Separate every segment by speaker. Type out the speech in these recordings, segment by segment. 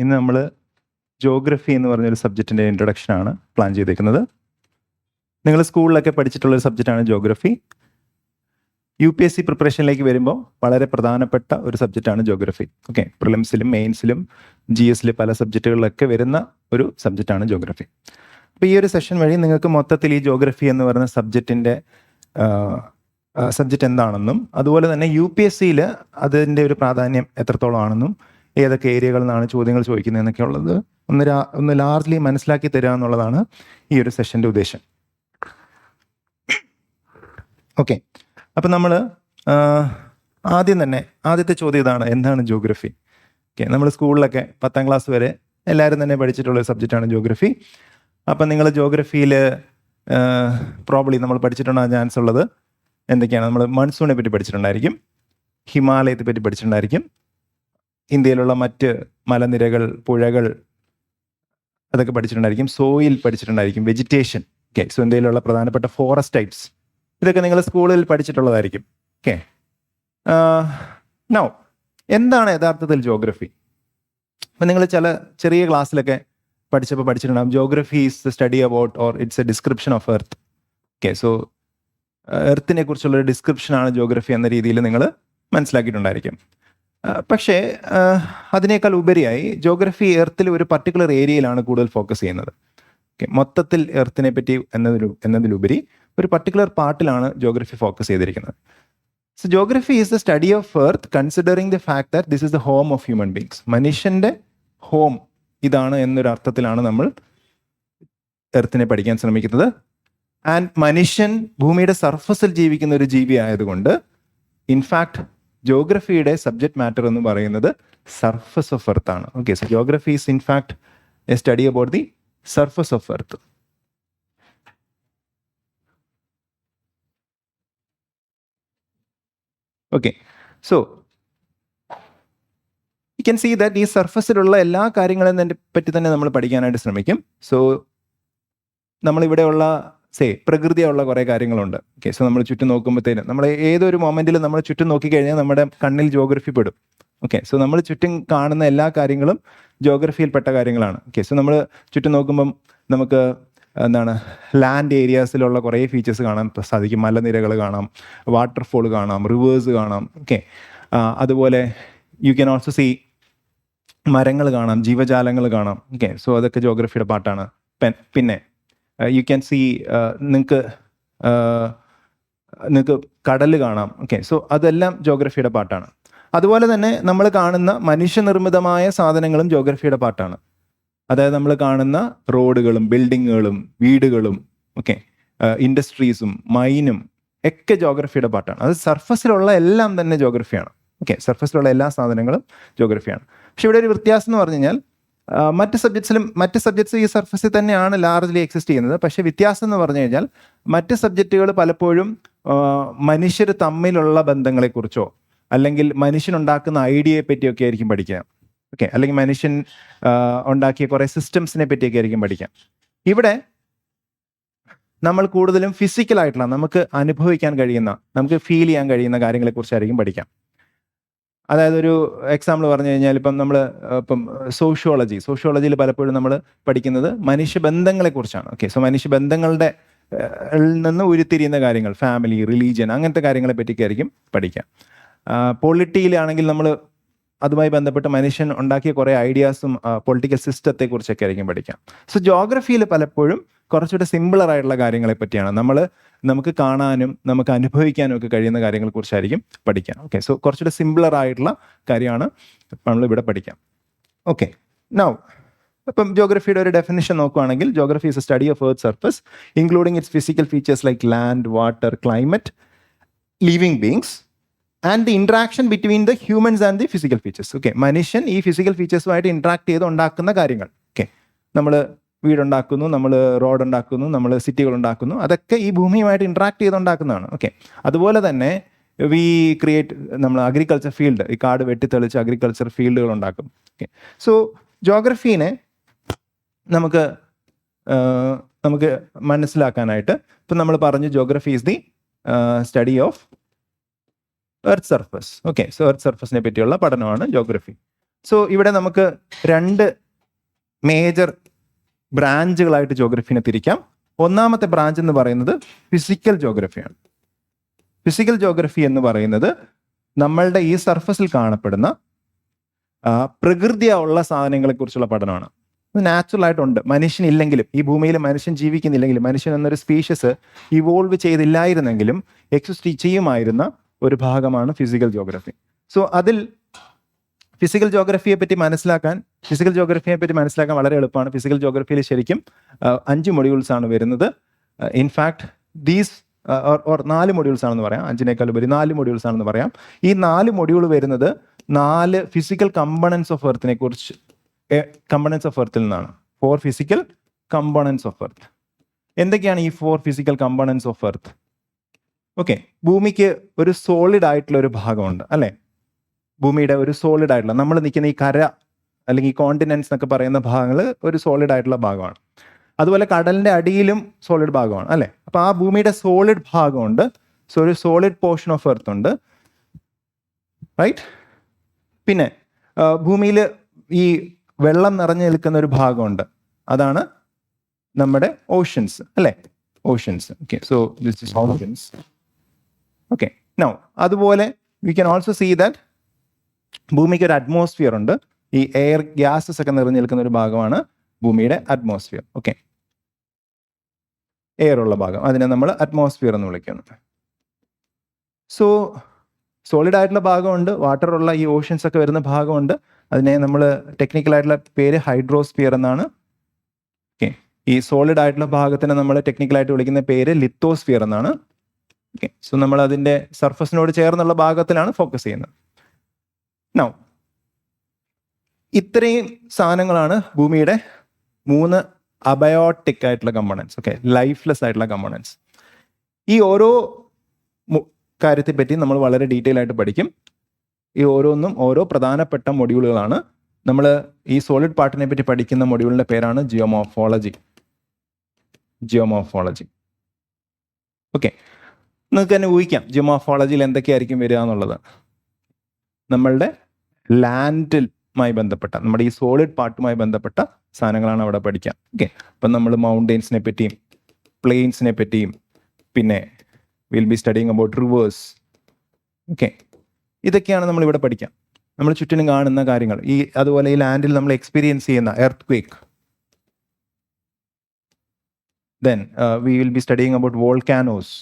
Speaker 1: ഇന്ന് നമ്മൾ ജോഗ്രഫി എന്ന് പറഞ്ഞൊരു സബ്ജക്റ്റിൻ്റെ ഇൻട്രൊഡക്ഷനാണ് പ്ലാൻ ചെയ്തേക്കുന്നത്. നിങ്ങൾ സ്കൂളിലൊക്കെ പഠിച്ചിട്ടുള്ളൊരു സബ്ജക്റ്റാണ് ജോഗ്രഫി. UPSC പ്രിപ്പറേഷനിലേക്ക് വരുമ്പോൾ വളരെ പ്രധാനപ്പെട്ട ഒരു സബ്ജക്റ്റാണ് ജോഗ്രഫി. ഓക്കെ, പ്രിലിംസിലും മെയിൻസിലും GSൽ പല സബ്ജക്റ്റുകളിലൊക്കെ വരുന്ന ഒരു സബ്ജക്റ്റാണ് ജോഗ്രഫി. അപ്പോൾ ഈ ഒരു സെഷൻ വഴി നിങ്ങൾക്ക് മൊത്തത്തിൽ ഈ ജോഗ്രഫി എന്ന് പറയുന്ന സബ്ജക്റ്റ് എന്താണെന്നും അതുപോലെ തന്നെ UPSCയിൽ അതിൻ്റെ ഒരു പ്രാധാന്യം എത്രത്തോളം ആണെന്നും ഏതൊക്കെ ഏരിയകളിൽ നിന്നാണ് ചോദ്യങ്ങൾ ചോദിക്കുന്നതെന്നൊക്കെ ഉള്ളത് ഒന്ന് ലാർജ്ലി മനസ്സിലാക്കി തരിക എന്നുള്ളതാണ് ഈ ഒരു സെഷൻ്റെ ഉദ്ദേശം. ഓക്കെ, അപ്പം നമ്മൾ ആദ്യത്തെ ചോദ്യം ഇതാണ്: എന്താണ് ജോഗ്രഫി? ഓക്കെ, നമ്മൾ സ്കൂളിലൊക്കെ 10ാം ക്ലാസ് വരെ എല്ലാവരും തന്നെ പഠിച്ചിട്ടുള്ള സബ്ജക്റ്റാണ് ജോഗ്രഫി. അപ്പം നിങ്ങൾ ജോഗ്രഫിയിൽ പ്രോബ്ലി നമ്മൾ പഠിച്ചിട്ടുണ്ടാകാൻ ചാൻസ് ഉള്ളത് എന്തൊക്കെയാണ്? നമ്മൾ മൺസൂണിനെ പറ്റി പഠിച്ചിട്ടുണ്ടായിരിക്കും, ഹിമാലയത്തെ പറ്റി പഠിച്ചിട്ടുണ്ടായിരിക്കും, ഇന്ത്യയിലുള്ള മറ്റ് മലനിരകൾ, പുഴകൾ അതൊക്കെ പഠിച്ചിട്ടുണ്ടായിരിക്കും, സോയിൽ പഠിച്ചിട്ടുണ്ടായിരിക്കും, വെജിറ്റേഷൻ. ഓക്കെ, സോ ഇന്ത്യയിലുള്ള പ്രധാനപ്പെട്ട ഫോറസ്റ്റ് ടൈപ്സ് ഇതൊക്കെ നിങ്ങൾ സ്കൂളിൽ പഠിച്ചിട്ടുള്ളതായിരിക്കും. ഓക്കെ, നൗ എന്താണ് യഥാർത്ഥത്തിൽ ജോഗ്രഫി? അപ്പം നിങ്ങൾ ചെറിയ ക്ലാസ്സിലൊക്കെ പഠിച്ചിട്ടുണ്ടാകും geography is the study about or it's a description of earth. Okay, so എർത്തിനെ കുറിച്ചുള്ളൊരു ഡിസ്ക്രിപ്ഷനാണ് ജോഗ്രഫി എന്ന രീതിയിൽ നിങ്ങൾ മനസ്സിലാക്കിയിട്ടുണ്ടായിരിക്കും. പക്ഷേ അതിനേക്കാൾ ഉപരിയായി ജോഗ്രഫി എർത്തിൽ ഒരു പർട്ടിക്കുലർ ഏരിയയിലാണ് കൂടുതൽ ഫോക്കസ് ചെയ്യുന്നത്. ഓക്കെ, മൊത്തത്തിൽ എർത്തിനെ പറ്റി എന്നതിലുപരി ഒരു പർട്ടിക്കുലർ പാർട്ടിലാണ് ജോഗ്രഫി ഫോക്കസ് ചെയ്തിരിക്കുന്നത്. So geography is the study of earth considering the fact that this is the home of human beings. മനുഷ്യൻ്റെ ഹോം ഇതാണ് എന്നൊരു അർത്ഥത്തിലാണ് നമ്മൾ എർത്തിനെ പഠിക്കാൻ ശ്രമിക്കുന്നത്. ആൻഡ് മനുഷ്യൻ ഭൂമിയുടെ സർഫസിൽ ജീവിക്കുന്ന ഒരു ജീവി ആയതുകൊണ്ട് ഇൻഫാക്ട് ജോഗ്രഫിയുടെ സബ്ജക്ട് മാറ്റർ എന്ന് പറയുന്നത് സർഫസ് ഓഫ് എർത്ത് ആണ്. Okay, so geography is in fact a study about the surface of earth. Okay, so you can see that ഈ സർഫസിലുള്ള എല്ലാ കാര്യങ്ങളും പറ്റി തന്നെ നമ്മൾ പഠിക്കാനായിട്ട് ശ്രമിക്കും. സോ നമ്മളിവിടെയുള്ള പ്രകൃതിയുള്ള കുറേ കാര്യങ്ങളുണ്ട്. ഓക്കെ, സോ നമ്മൾ ചുറ്റും നോക്കുമ്പോഴത്തേനും നമ്മൾ ഏതൊരു മൊമെന്റിൽ നമ്മൾ ചുറ്റും നോക്കിക്കഴിഞ്ഞാൽ നമ്മുടെ കണ്ണിൽ ജോഗ്രഫി പെടും. ഓക്കെ, സോ നമ്മൾ ചുറ്റും കാണുന്ന എല്ലാ കാര്യങ്ങളും ജോഗ്രഫിയിൽപ്പെട്ട കാര്യങ്ങളാണ്. ഓക്കെ, സോ നമ്മൾ ചുറ്റും നോക്കുമ്പം നമുക്ക് ലാൻഡ് ഏരിയാസിലുള്ള കുറേ ഫീച്ചേഴ്സ് കാണാൻ സാധിക്കും. മലനിരകൾ കാണാം, വാട്ടർഫോൾ കാണാം, റിവേഴ്സ് കാണാം. ഓക്കെ, അതുപോലെ യു ക്യാൻ ഓൾസോ സീ മരങ്ങൾ കാണാം, ജീവജാലങ്ങൾ കാണാം. ഓക്കെ, സോ അതൊക്കെ ജോഗ്രഫിയുടെ പാർട്ടാണ്. പിന്നെ യു ക്യാൻ സീ നിങ്ങൾക്ക് കടൽ കാണാം. ഓക്കെ, സോ അതെല്ലാം ജോഗ്രഫിയുടെ പാർട്ടാണ്. അതുപോലെ തന്നെ നമ്മൾ കാണുന്ന മനുഷ്യനിർമ്മിതമായ സാധനങ്ങളും ജോഗ്രഫിയുടെ പാർട്ടാണ്. അതായത് നമ്മൾ കാണുന്ന റോഡുകളും ബിൽഡിങ്ങുകളും വീടുകളും ഓക്കെ ഇൻഡസ്ട്രീസും മൈനും ഒക്കെ ജോഗ്രഫിയുടെ പാർട്ടാണ്. അത് സർഫസിലുള്ള എല്ലാം തന്നെ ജോഗ്രഫിയാണ്. ഓക്കെ, സർഫസിലുള്ള എല്ലാ സാധനങ്ങളും ജോഗ്രഫിയാണ്. പക്ഷെ ഇവിടെ ഒരു വ്യത്യാസം എന്ന് പറഞ്ഞു കഴിഞ്ഞാൽ മറ്റ് സബ്ജക്ട്സ് ഈ സർഫസിൽ തന്നെയാണ് ലാർജ്ലി എക്സിസ്റ്റ് ചെയ്യുന്നത്. പക്ഷേ വ്യത്യാസം എന്ന് പറഞ്ഞു കഴിഞ്ഞാൽ മറ്റ് സബ്ജക്റ്റുകൾ പലപ്പോഴും മനുഷ്യർ തമ്മിലുള്ള ബന്ധങ്ങളെക്കുറിച്ചോ അല്ലെങ്കിൽ മനുഷ്യനുണ്ടാക്കുന്ന ഐഡിയയെ പറ്റിയൊക്കെ ആയിരിക്കും പഠിക്കുക. ഓക്കെ, അല്ലെങ്കിൽ മനുഷ്യൻ ഉണ്ടാക്കിയ കുറേ സിസ്റ്റംസിനെ പറ്റിയൊക്കെ ആയിരിക്കും പഠിക്കാം. ഇവിടെ നമ്മൾ കൂടുതലും ഫിസിക്കലായിട്ടുള്ള നമുക്ക് അനുഭവിക്കാൻ കഴിയുന്ന, നമുക്ക് ഫീൽ ചെയ്യാൻ കഴിയുന്ന കാര്യങ്ങളെക്കുറിച്ചായിരിക്കും പഠിക്കാം. അതായത് ഒരു എക്സാമ്പിൾ പറഞ്ഞു കഴിഞ്ഞാൽ ഇപ്പം സോഷ്യോളജിയിൽ പലപ്പോഴും നമ്മൾ പഠിക്കുന്നത് മനുഷ്യബന്ധങ്ങളെക്കുറിച്ചാണ്. ഓക്കെ, സോ മനുഷ്യബന്ധങ്ങളുടെ നിന്ന് ഉരുത്തിരിയുന്ന കാര്യങ്ങൾ, ഫാമിലി, റിലീജിയൻ, അങ്ങനത്തെ കാര്യങ്ങളെ പറ്റിയൊക്കെ ആയിരിക്കും പഠിക്കാം. പൊളിറ്റിയിലാണെങ്കിൽ നമ്മൾ അതുമായി ബന്ധപ്പെട്ട് മനുഷ്യൻ ഉണ്ടാക്കിയ കുറേ ഐഡിയാസും പൊളിറ്റിക്കൽ സിസ്റ്റത്തെക്കുറിച്ചൊക്കെ ആയിരിക്കും പഠിക്കാം. സോ ജോഗ്രഫിയിൽ പലപ്പോഴും കുറച്ചുകൂടെ സിമ്പിളർ ആയിട്ടുള്ള കാര്യങ്ങളെ പറ്റിയാണ് നമുക്ക് കാണാനും നമുക്ക് അനുഭവിക്കാനും ഒക്കെ കഴിയുന്ന കാര്യങ്ങളെക്കുറിച്ചായിരിക്കും പഠിക്കാം. ഓക്കെ, സോ കുറച്ചുകൂടെ സിമ്പിളർ ആയിട്ടുള്ള കാര്യമാണ് നമ്മളിവിടെ പഠിക്കാം. ഓക്കെ, നൗ ഇപ്പം ജോഗ്രഫിയുടെ ഒരു ഡെഫിനിഷൻ നോക്കുകയാണെങ്കിൽ geography is A study of earth surface including it's physical features like land, water, climate, living beings and the interaction between the humans and the physical features. Okay, മനുഷ്യൻ ഈ physical ഫീച്ചേഴ്സുമായിട്ട് interact ചെയ്ത് ഉണ്ടാക്കുന്ന കാര്യങ്ങൾ. Okay, നമ്മൾ വീടുണ്ടാക്കുന്നു, നമ്മൾ road ഉണ്ടാക്കുന്നു, നമ്മൾ സിറ്റികൾ ഉണ്ടാക്കുന്നു, അതൊക്കെ ഈ ഭൂമിയുമായിട്ട് ഇൻട്രാക്ട് ചെയ്ത് ഉണ്ടാക്കുന്നതാണ്. ഓക്കെ, അതുപോലെ തന്നെ വി ക്രിയേറ്റ് നമ്മൾ അഗ്രികൾച്ചർ ഫീൽഡ്, ഈ കാട് വെട്ടിത്തെളിച്ച് അഗ്രികൾച്ചർ ഫീൽഡുകൾ ഉണ്ടാക്കും. ഓക്കെ, സോ ജോഗ്രഫീനെ നമുക്ക് മനസ്സിലാക്കാനായിട്ട് ഇപ്പം നമ്മൾ പറഞ്ഞു geography is the study of earth surface. Okay, so earth സർഫസിനെ പറ്റിയുള്ള പഠനമാണ് ജോഗ്രഫി. സോ ഇവിടെ നമുക്ക് രണ്ട് മേജർ ബ്രാഞ്ചുകളായിട്ട് ജോഗ്രഫിനെ തിരിക്കാം. ഒന്നാമത്തെ ബ്രാഞ്ച് എന്ന് പറയുന്നത് ഫിസിക്കൽ ജോഗ്രഫിയാണ്. ഫിസിക്കൽ ജോഗ്രഫി എന്ന് പറയുന്നത് നമ്മളുടെ ഈ സർഫസിൽ കാണപ്പെടുന്ന പ്രകൃതിയുള്ള സാധനങ്ങളെ കുറിച്ചുള്ള പഠനമാണ്. നാച്ചുറൽ ആയിട്ടുണ്ട്. മനുഷ്യനില്ലെങ്കിലും, ഈ ഭൂമിയിൽ മനുഷ്യൻ ജീവിക്കുന്നില്ലെങ്കിലും, മനുഷ്യൻ എന്നൊരു സ്പീഷ്യസ് ഇവോൾവ് ചെയ്തില്ലായിരുന്നെങ്കിലും എക്സിസ്റ്റ് ചെയ്യുമായിരുന്ന ഒരു ഭാഗമാണ് ഫിസിക്കൽ ജോഗ്രഫി. സോ അതിൽ ഫിസിക്കൽ ജോഗ്രഫിയെ പറ്റി മനസ്സിലാക്കാൻ വളരെ എളുപ്പമാണ്. ഫിസിക്കൽ ജോഗ്രഫിയിൽ ശരിക്കും 5 മൊഡ്യൂൾസ് ആണ് വരുന്നത്. ഇൻഫാക്ട് ദീസ് ഓർ 4 മൊഡ്യൂൾസ് ആണെന്ന് പറയാം. 5-നേക്കാൾ ഉപരി 4 മൊഡ്യൂൾസ് ആണെന്ന് പറയാം. ഈ 4 മൊഡ്യൂൾ വരുന്നത് 4 ഫിസിക്കൽ കമ്പണൻസ് ഓഫ് എർത്തിനെ കുറിച്ച്, കമ്പണൻസ് ഓഫ് എർത്തിൽ നിന്നാണ്. 4 ഫിസിക്കൽ കമ്പണൻസ് ഓഫ് എർത്ത്. എന്തൊക്കെയാണ് ഈ 4 physical components of earth? Okay, ഭൂമിക്ക് ഒരു സോളിഡ് ആയിട്ടുള്ള ഒരു ഭാഗമുണ്ട് അല്ലേ? ഭൂമിയുടെ ഒരു സോളിഡ് ആയിട്ടുള്ള, നമ്മൾ നിൽക്കുന്ന ഈ കര അല്ലെങ്കിൽ ഈ കോണ്ടിനെന്റ്സ് എന്നൊക്കെ പറയുന്ന ഭാഗങ്ങൾ ഒരു സോളിഡ് ആയിട്ടുള്ള ഭാഗമാണ്. അതുപോലെ കടലിന്റെ അടിയിലും സോളിഡ് ഭാഗമാണ് അല്ലേ? അപ്പൊ ആ ഭൂമിയുടെ സോളിഡ് ഭാഗമുണ്ട്. സോ ഒരു സോളിഡ് പോർഷൻ ഓഫ് എർത്ത് ഉണ്ട്, റൈറ്റ്? പിന്നെ ഭൂമിയിൽ ഈ വെള്ളം നിറഞ്ഞു നിൽക്കുന്ന ഒരു ഭാഗമുണ്ട്, അതാണ് നമ്മുടെ ഓഷ്യൻസ് അല്ലേ? Oceans. Okay, so this is oceans. Okay, now അതുപോലെ we can also see that ഭൂമിക്ക് ഒരു അറ്റ്മോസ്ഫിയർ ഉണ്ട്. ഈ എയർ ഗ്യാസസ് ഒക്കെ നിറഞ്ഞു നിൽക്കുന്ന ഒരു ഭാഗമാണ് ഭൂമിയുടെ അറ്റ്മോസ്ഫിയർ. ഓക്കെ, എയർ ഉള്ള ഭാഗം, അതിനെ നമ്മൾ അറ്റ്മോസ്ഫിയർ എന്ന് വിളിക്കുന്നു. സോ സോളിഡ് ആയിട്ടുള്ള ഭാഗമുണ്ട്, വാട്ടർ ഉള്ള ഈ ഓഷ്യൻസ് ഒക്കെ വരുന്ന ഭാഗമുണ്ട്. അതിനെ നമ്മൾ ടെക്നിക്കലായിട്ടുള്ള പേര് ഹൈഡ്രോസ്ഫിയർ എന്നാണ്. ഓക്കെ, ഈ സോളിഡ് ആയിട്ടുള്ള ഭാഗത്തിനെ നമ്മൾ ടെക്നിക്കലായിട്ട് വിളിക്കുന്ന പേര് ലിത്തോസ്ഫിയർ എന്നാണ്. ഓക്കെ, സോ നമ്മൾ അതിൻ്റെ സർഫസിനോട് ചേർന്നുള്ള ഭാഗത്തിലാണ് ഫോക്കസ് ചെയ്യുന്നത്. നൗ ഇത്രയും സാധനങ്ങളാണ് ഭൂമിയുടെ 3 അബയോട്ടിക് ആയിട്ടുള്ള കമ്പോണൻസ്. ഓക്കെ, ലൈഫ്ലെസ് ആയിട്ടുള്ള കമ്പോണൻസ്. ഈ ഓരോ കാര്യത്തെ പറ്റി നമ്മൾ വളരെ ഡീറ്റെയിൽ ആയിട്ട് പഠിക്കും. ഈ ഓരോന്നും ഓരോ പ്രധാനപ്പെട്ട മൊഡ്യൂളുകളാണ്. നമ്മൾ ഈ സോളിഡ് പാർട്ടിനെ പറ്റി പഠിക്കുന്ന മൊഡ്യൂളിന്റെ പേരാണ് ജിയോമോർഫോളജി. ഓക്കെ, നിങ്ങൾക്ക് തന്നെ ഊഹിക്കാം ജിയോമോർഫോളജിയിൽ എന്തൊക്കെയായിരിക്കും വരിക എന്നുള്ളത്. നമ്മളുടെ ലാൻഡുമായി ബന്ധപ്പെട്ട, നമ്മുടെ ഈ സോളിഡ് പാർട്ടുമായി ബന്ധപ്പെട്ട സാധനങ്ങളാണ് അവിടെ പഠിക്കാം. ഓക്കെ, അപ്പം നമ്മൾ മൗണ്ടെയ്ൻസിനെ പറ്റിയും പ്ലെയിൻസിനെ പറ്റിയും, പിന്നെ will be studying about reverse. Okay, ഇതൊക്കെയാണ് നമ്മളിവിടെ പഠിക്കാം. നമ്മൾ ചുറ്റിനും കാണുന്ന കാര്യങ്ങൾ. അതുപോലെ ഈ ലാൻഡിൽ നമ്മൾ എക്സ്പീരിയൻസ് ചെയ്യുന്ന earth quake. Then we will be studying about volcanoes.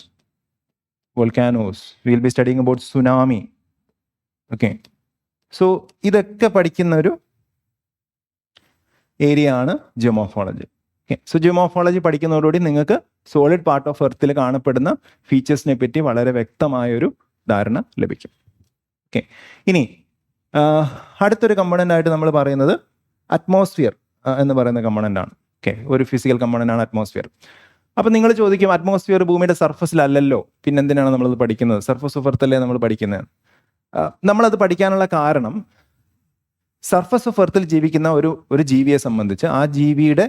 Speaker 1: We will be studying about tsunami. Okay, so ഇതൊക്കെ പഠിക്കുന്ന ഒരു ഏരിയ ആണ് ജിയോമോർഫോളജി. ഓക്കെ, സോ ജിയോമോർഫോളജി പഠിക്കുന്നതോടുകൂടി നിങ്ങൾക്ക് സോളിഡ് പാർട്ട് ഓഫ് എർത്തിൽ കാണപ്പെടുന്ന ഫീച്ചേഴ്സിനെ പറ്റി വളരെ വ്യക്തമായൊരു ധാരണ ലഭിക്കും. ഓക്കെ, ഇനി അടുത്തൊരു കമ്പോണൻ്റ് ആയിട്ട് നമ്മൾ പറയുന്നത് അറ്റ്മോസ്ഫിയർ എന്ന് പറയുന്ന കമ്പോണൻ്റ് ആണ്. ഓക്കെ, ഒരു ഫിസിക്കൽ കമ്പോണൻ്റ് ആണ് അറ്റ്മോസ്ഫിയർ. അപ്പം നിങ്ങൾ ചോദിക്കും, അറ്റ്മോസ്ഫിയർ ഭൂമിയുടെ സർഫസിലല്ലല്ലോ, പിന്നെ എന്തിനാണ് നമ്മളത് പഠിക്കുന്നത്? സർഫസ് ഓഫ് എർത്തല്ലേ നമ്മൾ പഠിക്കുന്നത്. നമ്മളത് പഠിക്കാനുള്ള കാരണം, സർഫസ് ഓഫ് എർത്തിൽ ജീവിക്കുന്ന ഒരു ജീവിയെ സംബന്ധിച്ച് ആ ജീവിയുടെ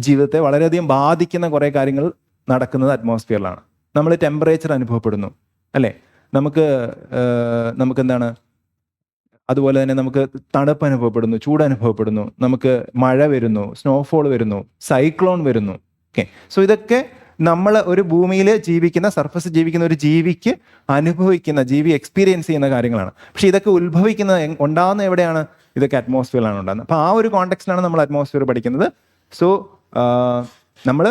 Speaker 1: ജീവിതത്തെ വളരെയധികം ബാധിക്കുന്ന കുറേ കാര്യങ്ങൾ നടക്കുന്നത് അറ്റ്മോസ്ഫിയറിലാണ്. നമ്മൾ ടെമ്പറേച്ചർ അനുഭവപ്പെടുന്നു അല്ലേ? നമുക്ക് എന്താണ്, അതുപോലെ തന്നെ നമുക്ക് തണുപ്പ് അനുഭവപ്പെടുന്നു, ചൂട് അനുഭവപ്പെടുന്നു, നമുക്ക് മഴ വരുന്നു, സ്നോഫോൾ വരുന്നു, സൈക്ലോൺ വരുന്നു. ഓക്കെ, സോ ഇതൊക്കെ നമ്മൾ ഒരു ഭൂമിയിൽ ജീവിക്കുന്ന, സർഫസ് ജീവിക്കുന്ന ഒരു ജീവിക്ക് ജീവി എക്സ്പീരിയൻസ് ചെയ്യുന്ന കാര്യങ്ങളാണ്. പക്ഷെ ഇതൊക്കെ ഉണ്ടാകുന്ന എവിടെയാണ്? ഇതൊക്കെ അറ്റ്മോസ്ഫിയറിലാണ് ഉണ്ടാകുന്നത്. അപ്പോൾ ആ ഒരു കോണ്ടെക്സ്റ്റിലാണ് നമ്മൾ അറ്റ്മോസ്ഫിയർ പഠിക്കുന്നത്. സോ നമ്മൾ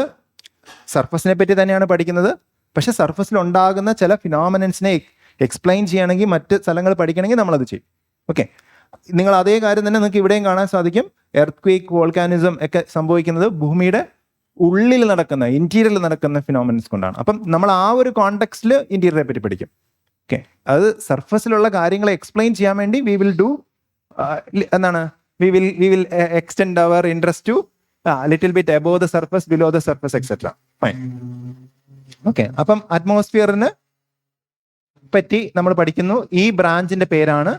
Speaker 1: സർഫസിനെ പറ്റി തന്നെയാണ് പഠിക്കുന്നത്. പക്ഷെ സർഫസിൽ ഉണ്ടാകുന്ന ചില ഫിനോമിനൻസിനെ എക്സ്പ്ലെയിൻ ചെയ്യണമെങ്കിൽ, മറ്റ് സ്ഥലങ്ങൾ പഠിക്കണമെങ്കിൽ നമ്മളത് ചെയ്യും. ഓക്കെ, നിങ്ങൾ അതേ കാര്യം തന്നെ നിങ്ങൾക്ക് ഇവിടെയും കാണാൻ സാധിക്കും. എർത്ത് ക്വേക്ക്, വോൾക്കാനിസം ഒക്കെ സംഭവിക്കുന്നത് ഭൂമിയുടെ ഉള്ളിൽ നടക്കുന്ന, ഇന്റീരിയറിൽ നടക്കുന്ന ഫിനോമിനൻസ് കൊണ്ടാണ്. അപ്പം നമ്മൾ ആ ഒരു കോണ്ടെക്സ്റ്റിൽ ഇന്റീരിയറെ പറ്റി പഠിക്കും. ഓക്കെ, അത് സർഫസിലുള്ള കാര്യങ്ങളെ എക്സ്പ്ലെയിൻ ചെയ്യാൻ വേണ്ടി we will extend our interest to little bit above the surface, below the surface, etcetera. Fine. Okay, അപ്പം അറ്റ്മോസ്ഫിയറിന് പറ്റി നമ്മൾ പഠിക്കുന്നു. ഈ ബ്രാഞ്ചിന്റെ പേരാണ്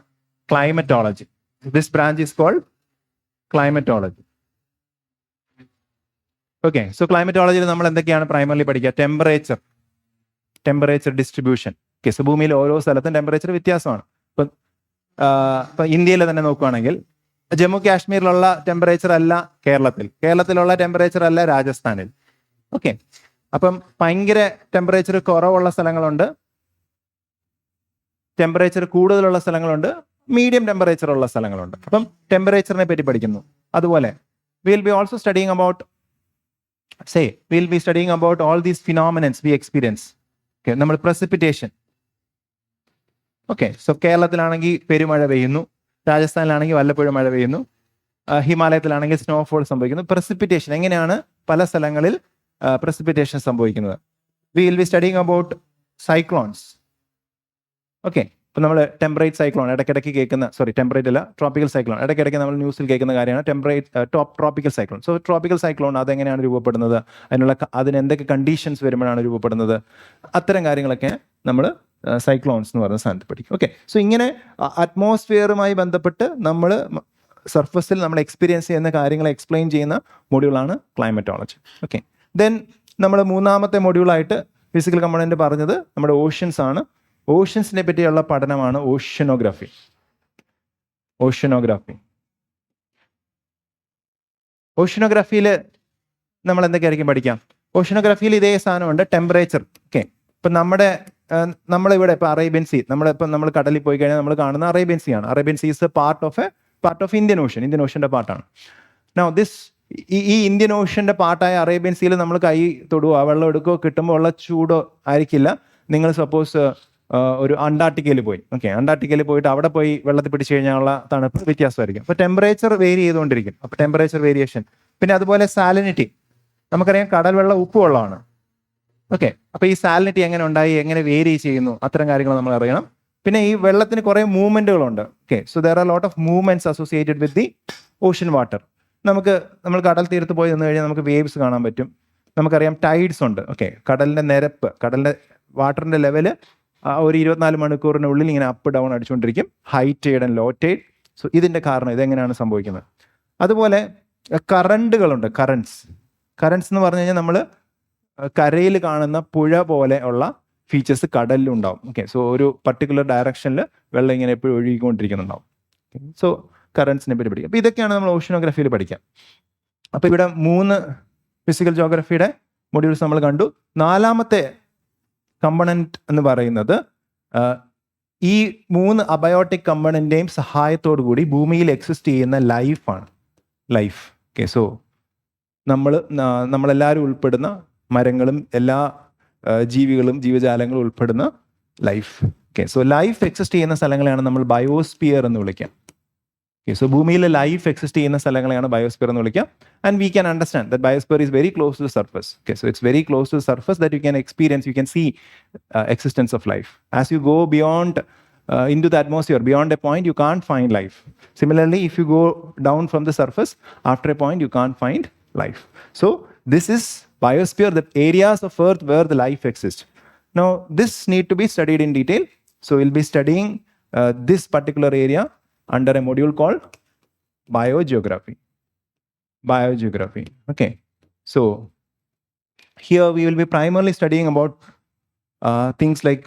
Speaker 1: climatology. This branch is called climatology. Okay, so ക്ലൈമറ്റോളജിയിൽ നമ്മൾ എന്തൊക്കെയാണ് പ്രൈമറിലി പഠിക്കുക? Temperature distribution. ഓക്കെ, സോ ഭൂമിയിൽ ഓരോ സ്ഥലത്തും ടെമ്പറേച്ചർ വ്യത്യാസമാണ്. ഇപ്പം ഇപ്പം ഇന്ത്യയിൽ തന്നെ നോക്കുകയാണെങ്കിൽ ജമ്മു കാശ്മീരിലുള്ള ടെമ്പറേച്ചർ അല്ല കേരളത്തിലുള്ള ടെമ്പറേച്ചർ അല്ല രാജസ്ഥാനിൽ. ഓക്കെ, അപ്പം ഭയങ്കര ടെമ്പറേച്ചർ കുറവുള്ള സ്ഥലങ്ങളുണ്ട്, ടെമ്പറേച്ചർ കൂടുതലുള്ള സ്ഥലങ്ങളുണ്ട്, മീഡിയം ടെമ്പറേച്ചർ ഉള്ള സ്ഥലങ്ങളുണ്ട്. അപ്പം ടെമ്പറേച്ചറിനെ പറ്റി പഠിക്കുന്നു. അതുപോലെ will be also studying about will be studying about all these phenomenons we experience. Okay, നമ്മൾ പ്രസിപ്പിറ്റേഷൻ. ഓക്കെ, സോ കേരളത്തിലാണെങ്കിൽ പെരുമഴ പെയ്യുന്നു, രാജസ്ഥാനിലാണെങ്കിൽ വല്ലപ്പോഴും മഴ പെയ്യുന്നു, ഹിമാലയത്തിലാണെങ്കിൽ സ്നോഫോൾ സംഭവിക്കുന്നു. പ്രസിപ്പിറ്റേഷൻ എങ്ങനെയാണ് പല സ്ഥലങ്ങളിൽ പ്രസിപ്പിറ്റേഷൻ സംഭവിക്കുന്നത്. We will be studying about cyclones. Okay, ഇപ്പം നമ്മൾ ടെമ്പറേറ്റ് സൈക്ലോൺ ഇടയ്ക്കിടയ്ക്ക് കേൾക്കുന്ന, ടെമ്പറേറ്റ് അല്ല, ട്രോപ്പിക്കൽ സൈക്ലോൺ ഇടയ്ക്കിടയ്ക്ക് നമ്മൾ ന്യൂസിൽ കേൾക്കുന്ന കാര്യമാണ് tropical cyclone. So tropical cyclone അതെങ്ങനെയാണ് രൂപപ്പെടുന്നത്, അതിന് എന്തൊക്കെ കണ്ടീഷൻസ് വരുമ്പോഴാണ് രൂപപ്പെടുന്നത്, അത്തരം കാര്യങ്ങളൊക്കെ നമ്മൾ സൈക്ലോൺസ് എന്ന് പറയുന്ന സ്ഥാനത്ത് പഠിക്കും. ഓക്കെ, സോ ഇങ്ങനെ അറ്റ്മോസ്ഫിയറുമായി ബന്ധപ്പെട്ട് നമ്മൾ സർഫസിൽ നമ്മൾ എക്സ്പീരിയൻസ് ചെയ്യുന്ന കാര്യങ്ങൾ എക്സ്പ്ലെയിൻ ചെയ്യുന്ന മൊഡ്യൂളാണ് ക്ലൈമറ്റോളജി. ഓക്കെ, ദെൻ നമ്മൾ മൂന്നാമത്തെ മൊഡ്യൂളായിട്ട് ഫിസിക്കൽ കമ്പോണൻറ്റ് പറഞ്ഞത് നമ്മുടെ ഓഷ്യൻസ് ആണ്. ഓഷ്യൻസിനെ പറ്റിയുള്ള പഠനമാണ് ഓഷ്യനോഗ്രാഫി. ഓഷ്യനോഗ്രാഫിയിൽ നമ്മൾ എന്തൊക്കെയായിരിക്കും പഠിക്കാം? ഓഷ്യനോഗ്രാഫിയിൽ ഇതേ സാധനമുണ്ട്, ടെമ്പറേച്ചർ. ഓക്കെ, ഇപ്പം നമ്മളിവിടെ ഇപ്പോൾ അറേബ്യൻ സീ, നമ്മൾ കടലിൽ പോയി കഴിഞ്ഞാൽ നമ്മൾ കാണുന്ന അറേബ്യൻ സീ ആണ്. Arabian sea is part of Indian ഓഷ്യൻ്റെ പാർട്ടാണ്. നൗ ഈ ഇന്ത്യൻ ഓഷ്യൻ്റെ പാർട്ടായ അറേബ്യൻ സീയിൽ നമ്മൾ കൈ തൊടുകയോ വെള്ളം എടുക്കുകയോ കിട്ടുമ്പോൾ ഉള്ള ചൂടോ ആയിരിക്കില്ല. നിങ്ങൾ സപ്പോസ് ഒരു അന്റാർട്ടിക്കയിൽ പോയി, അന്റാർട്ടിക്കയിൽ പോയിട്ട് അവിടെ പോയി വെള്ളത്തിൽ പിടിച്ചു കഴിഞ്ഞാലുള്ള തണുപ്പ് വ്യത്യാസമായിരിക്കും. അപ്പോൾ ടെമ്പറേച്ചർ വേരി ചെയ്തുകൊണ്ടിരിക്കും. അപ്പോൾ ടെമ്പറേച്ചർ വേരിയേഷൻ. പിന്നെ അതുപോലെ സാലിനിറ്റി, നമുക്കറിയാം കടൽ വെള്ളം ഉപ്പ് വെള്ളമാണ്. ഓക്കെ, അപ്പോൾ ഈ സാലിനിറ്റി എങ്ങനെ ഉണ്ടായി, എങ്ങനെ വേരി ചെയ്യുന്നു, അത്തരം കാര്യങ്ങൾ നമ്മൾ അറിയണം. പിന്നെ ഈ വെള്ളത്തിന് കുറേ മൂവ്മെന്റുകളുണ്ട്. Okay, so there are lot of movements associated with the ocean water. നമ്മൾ കടൽ തീരത്ത് പോയി നിന്ന് കഴിഞ്ഞാൽ നമുക്ക് വേവ്സ് കാണാൻ പറ്റും. നമുക്കറിയാം ടൈഡ്സ് ഉണ്ട്. ഓക്കെ, കടലിന്റെ നിരപ്പ്, കടലിന്റെ വാട്ടറിന്റെ ലെവല് ഒരു 24 മണിക്കൂറിനുള്ളിൽ ഇങ്ങനെ അപ്പ് ഡൗൺ അടിച്ചുകൊണ്ടിരിക്കും, high tide and low tide. So ഇതിന്റെ കാരണം ഇതെങ്ങനെയാണ് സംഭവിക്കുന്നത്. അതുപോലെ കറണ്ടുകളുണ്ട്, കറണ്ട്സ് എന്ന് പറഞ്ഞു കഴിഞ്ഞാൽ നമ്മൾ കരയിൽ കാണുന്ന പുഴ പോലെ ഉള്ള ഫീച്ചേഴ്സ് കടലിലും ഉണ്ടാവും. ഓക്കെ, സോ ഒരു പർട്ടിക്കുലർ ഡയറക്ഷനിൽ വെള്ളം ഇങ്ങനെ എപ്പോഴും ഒഴുകിക്കൊണ്ടിരിക്കുന്നുണ്ടാവും. സോ കറണ്ട്സിനെ പറ്റി പഠിക്കാം. അപ്പോൾ ഇതൊക്കെയാണ് നമ്മൾ ഓഷ്യനോഗ്രാഫിയിൽ പഠിക്കാം. അപ്പോൾ ഇവിടെ 3 ഫിസിക്കൽ ജോഗ്രഫിയുടെ മൊഡ്യൂൾസ് നമ്മൾ കണ്ടു. 4ാമത്തെ കമ്പണന്റ് എന്ന് പറയുന്നത് ഈ 3 അബയോട്ടിക് കമ്പണന്റേയും സഹായത്തോടു കൂടി ഭൂമിയിൽ എക്സിസ്റ്റ് ചെയ്യുന്ന ലൈഫാണ്. ഓക്കെ, സോ നമ്മളെല്ലാവരും ഉൾപ്പെടുന്ന മരങ്ങളും എല്ലാ ജീവികളും ജീവജാലങ്ങളും ഉൾപ്പെടുന്ന life. Okay, so life exist ചെയ്യുന്ന സ്ഥലങ്ങളെയാണ് നമ്മൾ ബയോസ്ഫിയർ എന്ന് വിളിക്കുക. ഓക്കെ, സോ ഭൂമിയിലെ ലൈഫ് എക്സിസ്റ്റ് ചെയ്യുന്ന സ്ഥലങ്ങളെയാണ് ബയോസ്ഫിയർ എന്ന് വിളിക്കുക. And we can understand that biosphere is very close to the surface. Okay, so it's very close to the surface that you can experience, you can see existence of life. As you go beyond into the atmosphere, beyond a point, you can't find life. Similarly, if you go down from the surface, after a point, you can't find life. So this is biosphere, the areas of Earth where the life exists. Now, this need to be studied in detail. So we'll be studying this particular area under a module called biogeography. Okay, so here we will be primarily studying about things like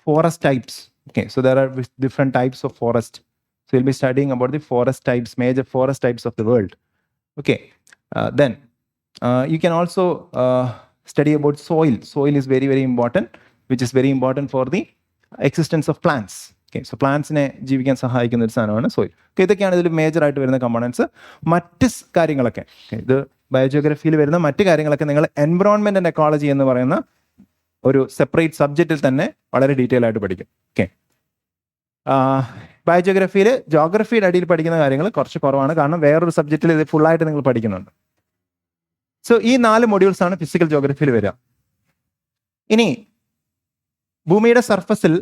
Speaker 1: forest types. Okay, so there are different types of forest. So we'll be studying about the forest types, major forest types of the world. Okay, then you can also study about soil. Soil is very, very important, which is very important for the existence of plants. Okay, so പ്ലാന്റ്സിനെ ജീവിക്കാൻ സഹായിക്കുന്ന ഒരു സാധനമാണ് soil. Okay, ഇതൊക്കെയാണ് ഇതിൽ മേജറായിട്ട് വരുന്ന components. മറ്റ് കാര്യങ്ങളൊക്കെ, ഇത് ബയോജിയോഗ്രഫിയിൽ വരുന്ന മറ്റ് കാര്യങ്ങളൊക്കെ നിങ്ങൾ എൻവറോൺമെന്റ് ആൻഡ് എക്കോളജി എന്ന് പറയുന്ന ഒരു സെപ്പറേറ്റ് സബ്ജക്റ്റിൽ തന്നെ വളരെ ഡീറ്റെയിൽ ആയിട്ട് പഠിക്കും. ഓക്കെ, ബയോജിയോഗ്രഫിയിൽ ജോഗ്രഫിയുടെ അടിയിൽ പഠിക്കുന്ന കാര്യങ്ങൾ കുറച്ച് കുറവാണ്, കാരണം വേറൊരു സബ്ജക്റ്റിൽ ഇത് ഫുള്ളായിട്ട് നിങ്ങൾ പഠിക്കുന്നുണ്ട്. സോ ഈ 4 മൊഡ്യൂൾസ് ആണ് ഫിസിക്കൽ ജോഗ്രഫിയിൽ വരിക. ഇനി ഭൂമിയുടെ സർഫസിൽ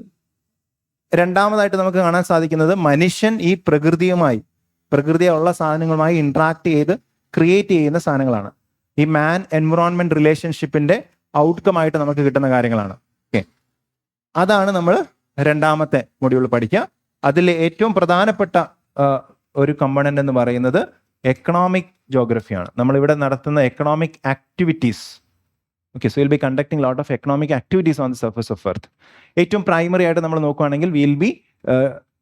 Speaker 1: രണ്ടാമതായിട്ട് നമുക്ക് കാണാൻ സാധിക്കുന്നത് മനുഷ്യൻ ഈ പ്രകൃതിയുള്ള സാധനങ്ങളുമായി ഇന്ററാക്ട് ചെയ്ത് ക്രിയേറ്റ് ചെയ്യുന്ന സാധനങ്ങളാണ്. ഈ മാൻ എൻവറോൺമെന്റ് റിലേഷൻഷിപ്പിന്റെ ഔട്ട്കം ആയിട്ട് നമുക്ക് കിട്ടുന്ന കാര്യങ്ങളാണ്. ഓക്കെ, അതാണ് നമ്മൾ രണ്ടാമത്തെ മൊഡ്യൂൾ പഠിക്കുക. അതിൽ ഏറ്റവും പ്രധാനപ്പെട്ട ഒരു കമ്പണന്റ് എന്ന് പറയുന്നത് എക്കണോമിക് ജോഗ്രഫിയാണ്. നമ്മളിവിടെ നടത്തുന്ന economic activities. Okay, so will B conducting lot of economic activities on the surface of earth. ഏറ്റവും പ്രൈമറി ആയിട്ട് നമ്മൾ നോക്കുകയാണെങ്കിൽ will be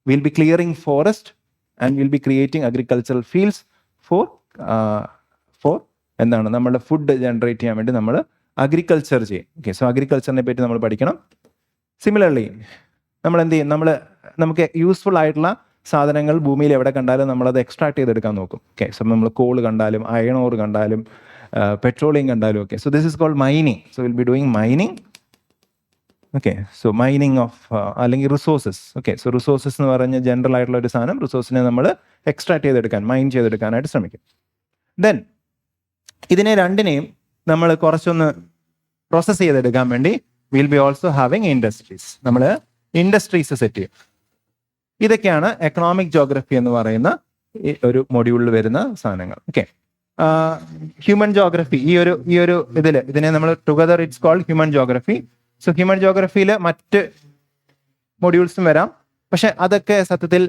Speaker 1: we'll be clearing forest and we'll be creating agricultural fields for എന്താണ് നമ്മുടെ food generate ചെയ്യാൻ വേണ്ടി നമ്മൾ agriculture ചെയ്യും. ഓക്കെ, സോ അഗ്രികൾച്ചറിനെ പറ്റി നമ്മൾ പഠിക്കണം. സിമിലർലി നമ്മൾ എന്ത് ചെയ്യും, നമുക്ക് യൂസ്ഫുൾ ആയിട്ടുള്ള സാധനങ്ങൾ ഭൂമിയിൽ എവിടെ കണ്ടാലും നമ്മളത് എക്സ്ട്രാക്ട് ചെയ്തെടുക്കാൻ നോക്കും. ഓക്കെ, സോ നമ്മൾ കോൾ കണ്ടാലും അയൺ ഓർ കണ്ടാലും പെട്രോളിയം കണ്ടാലും okay, so this is called mining. So will be doing mining. Okay, so mining of അല്ലെങ്കിൽ റിസോഴ്സസ്. ഓക്കെ, സോ റിസോഴ്സസ് എന്ന് പറഞ്ഞ ജനറൽ ആയിട്ടുള്ള ഒരു സാധനം, റിസോഴ്സിനെ നമ്മൾ എക്സ്ട്രാക്ട് ചെയ്തെടുക്കാൻ, മൈൻ ചെയ്തെടുക്കാനായിട്ട് ശ്രമിക്കും. ദെൻ ഇതിനെ രണ്ടിനെയും നമ്മൾ കുറച്ചൊന്ന് പ്രോസസ്സ് ചെയ്തെടുക്കാൻ വേണ്ടി will be also having industries. നമ്മൾ ഇൻഡസ്ട്രീസ് സെറ്റ് ചെയ്യും. ഇതൊക്കെയാണ് എക്കണോമിക് ജോഗ്രഫി എന്ന് പറയുന്ന ഒരു മൊഡ്യൂളിൽ വരുന്ന സാധനങ്ങൾ. ഓക്കെ, ഹ്യൂമൻ ജോഗ്രഫി ഈ ഒരു ഇതിനെ നമ്മൾ together it's called human geography. So human ജോഗ്രഫിയിൽ മറ്റ് മൊഡ്യൂൾസും വരാം, പക്ഷെ അതൊക്കെ സത്യത്തിൽ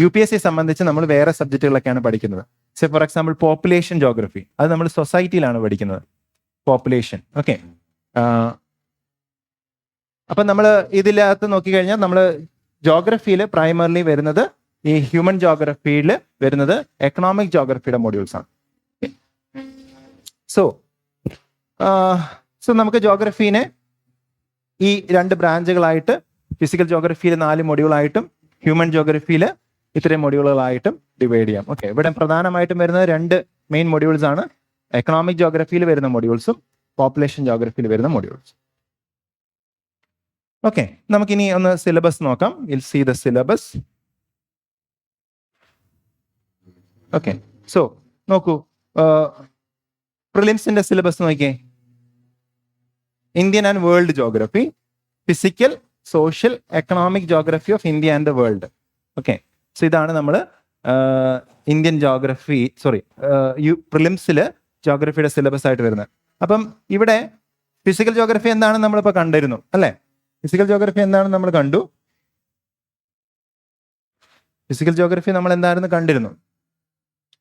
Speaker 1: UPSC സംബന്ധിച്ച് നമ്മൾ വേറെ സബ്ജക്റ്റുകളൊക്കെയാണ് പഠിക്കുന്നത്. So for example population geography, അത് നമ്മൾ സൊസൈറ്റിയിലാണ് പഠിക്കുന്നത്, പോപ്പുലേഷൻ. ഓക്കെ, അപ്പം നമ്മൾ ഇതിനകത്ത് നോക്കിക്കഴിഞ്ഞാൽ നമ്മൾ ജോഗ്രഫിയിൽ പ്രൈമറിലി വരുന്നത്, ഈ ഹ്യൂമൻ ജോഗ്രഫിയിൽ വരുന്നത് എക്കണോമിക് ജോഗ്രഫിയുടെ മൊഡ്യൂൾസ് ആണ്. സോ നമുക്ക് ജോഗ്രഫീനെ ഈ 2 ബ്രാഞ്ചുകളായിട്ട്, ഫിസിക്കൽ ജോഗ്രഫിയിൽ 4 മൊഡ്യൂളായിട്ടും ഹ്യൂമൻ ജോഗ്രഫിയിൽ ഇത്രയും മൊഡ്യൂളുകളായിട്ടും ഡിവൈഡ് ചെയ്യാം. ഓക്കെ, ഇവിടെ പ്രധാനമായിട്ടും വരുന്നത് 2 മെയിൻ മൊഡ്യൂൾസ് ആണ്. എക്കണോമിക് ജോഗ്രഫിയിൽ വരുന്ന മൊഡ്യൂൾസും പോപ്പുലേഷൻ ജോഗ്രഫിയിൽ വരുന്ന മൊഡ്യൂൾസും. ഓക്കെ, നമുക്കിനി ഒന്ന് സിലബസ് നോക്കാം. Will see the syllabus. Okay, so നോക്കൂ, പ്രിലിംസിന്റെ സിലബസ് നോക്കിയേ. Indian and world geography, physical, social, economic geography of India and the world. Okay, so ഇതാണ് നമ്മൾ ഇന്ത്യൻ ജോഗ്രഫി പ്രിലിംസിൽ ജോഗ്രഫിയുടെ സിലബസ് ആയിട്ട് വരുന്നത്. അപ്പം ഇവിടെ ഫിസിക്കൽ ജോഗ്രഫി എന്താണെന്ന് നമ്മളിപ്പോൾ കണ്ടിരുന്നു അല്ലേ? ഫിസിക്കൽ ജോഗ്രഫി എന്താണെന്ന് നമ്മൾ കണ്ടു. ഫിസിക്കൽ ജോഗ്രഫി നമ്മൾ എന്താണെന്ന് കണ്ടിരുന്നു.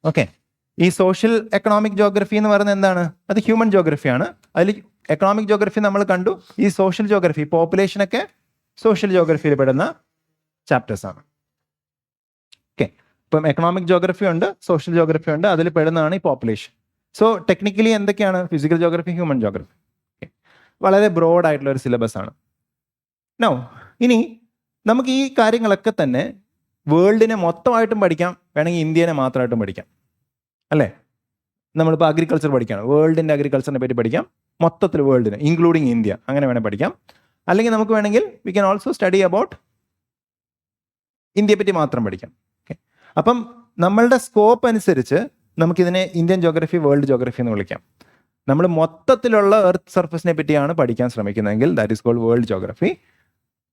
Speaker 1: ഓക്കെ, ഈ സോഷ്യൽ എക്കണോമിക് ജോഗ്രഫി എന്ന് പറയുന്നത് എന്താണ്? അത് ഹ്യൂമൻ ജോഗ്രഫിയാണ്. അതിൽ എക്കണോമിക് ജോഗ്രഫി നമ്മൾ കണ്ടു. ഈ സോഷ്യൽ ജോഗ്രഫി, പോപ്പുലേഷനൊക്കെ സോഷ്യൽ ജോഗ്രഫിയിൽ പെടുന്ന ചാപ്റ്റേഴ്സ് ആണ്. ഓക്കെ, ഇപ്പം എക്കണോമിക് ജോഗ്രഫി ഉണ്ട്, സോഷ്യൽ ജോഗ്രഫി ഉണ്ട്, അതിൽ പെടുന്നതാണ് ഈ പോപ്പുലേഷൻ. സോ ടെക്നിക്കലി എന്തൊക്കെയാണ് ഫിസിക്കൽ ജോഗ്രഫി, ഹ്യൂമൻ ജോഗ്രഫി? വളരെ ബ്രോഡ് ആയിട്ടുള്ള ഒരു സിലബസ് ആണ്. നോ, ഇനി നമുക്ക് ഈ കാര്യങ്ങളൊക്കെ തന്നെ വേൾഡിനെ മൊത്തമായിട്ടും പഠിക്കാം, വേണമെങ്കിൽ ഇന്ത്യനെ മാത്രമായിട്ടും പഠിക്കാം അല്ലേ? നമ്മളിപ്പോൾ അഗ്രികൾച്ചർ പഠിക്കുകയാണ്, വേൾഡിൻ്റെ അഗ്രികൾച്ചറിനെ പറ്റി പഠിക്കാം, മൊത്തത്തിൽ വേൾഡിന് ഇൻക്ലൂഡിങ് ഇന്ത്യ, അങ്ങനെ വേണേൽ പഠിക്കാം. അല്ലെങ്കിൽ നമുക്ക് വേണമെങ്കിൽ V can also study about ഇന്ത്യയെ പറ്റി മാത്രം പഠിക്കാം. ഓക്കെ, അപ്പം നമ്മളുടെ സ്കോപ്പ് അനുസരിച്ച് നമുക്കിതിനെ ഇന്ത്യൻ ജോഗ്രഫി, വേൾഡ് ജോഗ്രഫി എന്ന് വിളിക്കാം. നമ്മൾ മൊത്തത്തിലുള്ള എർത്ത് സർഫസിനെ പറ്റിയാണ് പഠിക്കാൻ ശ്രമിക്കുന്നതെങ്കിൽ that is called world geography.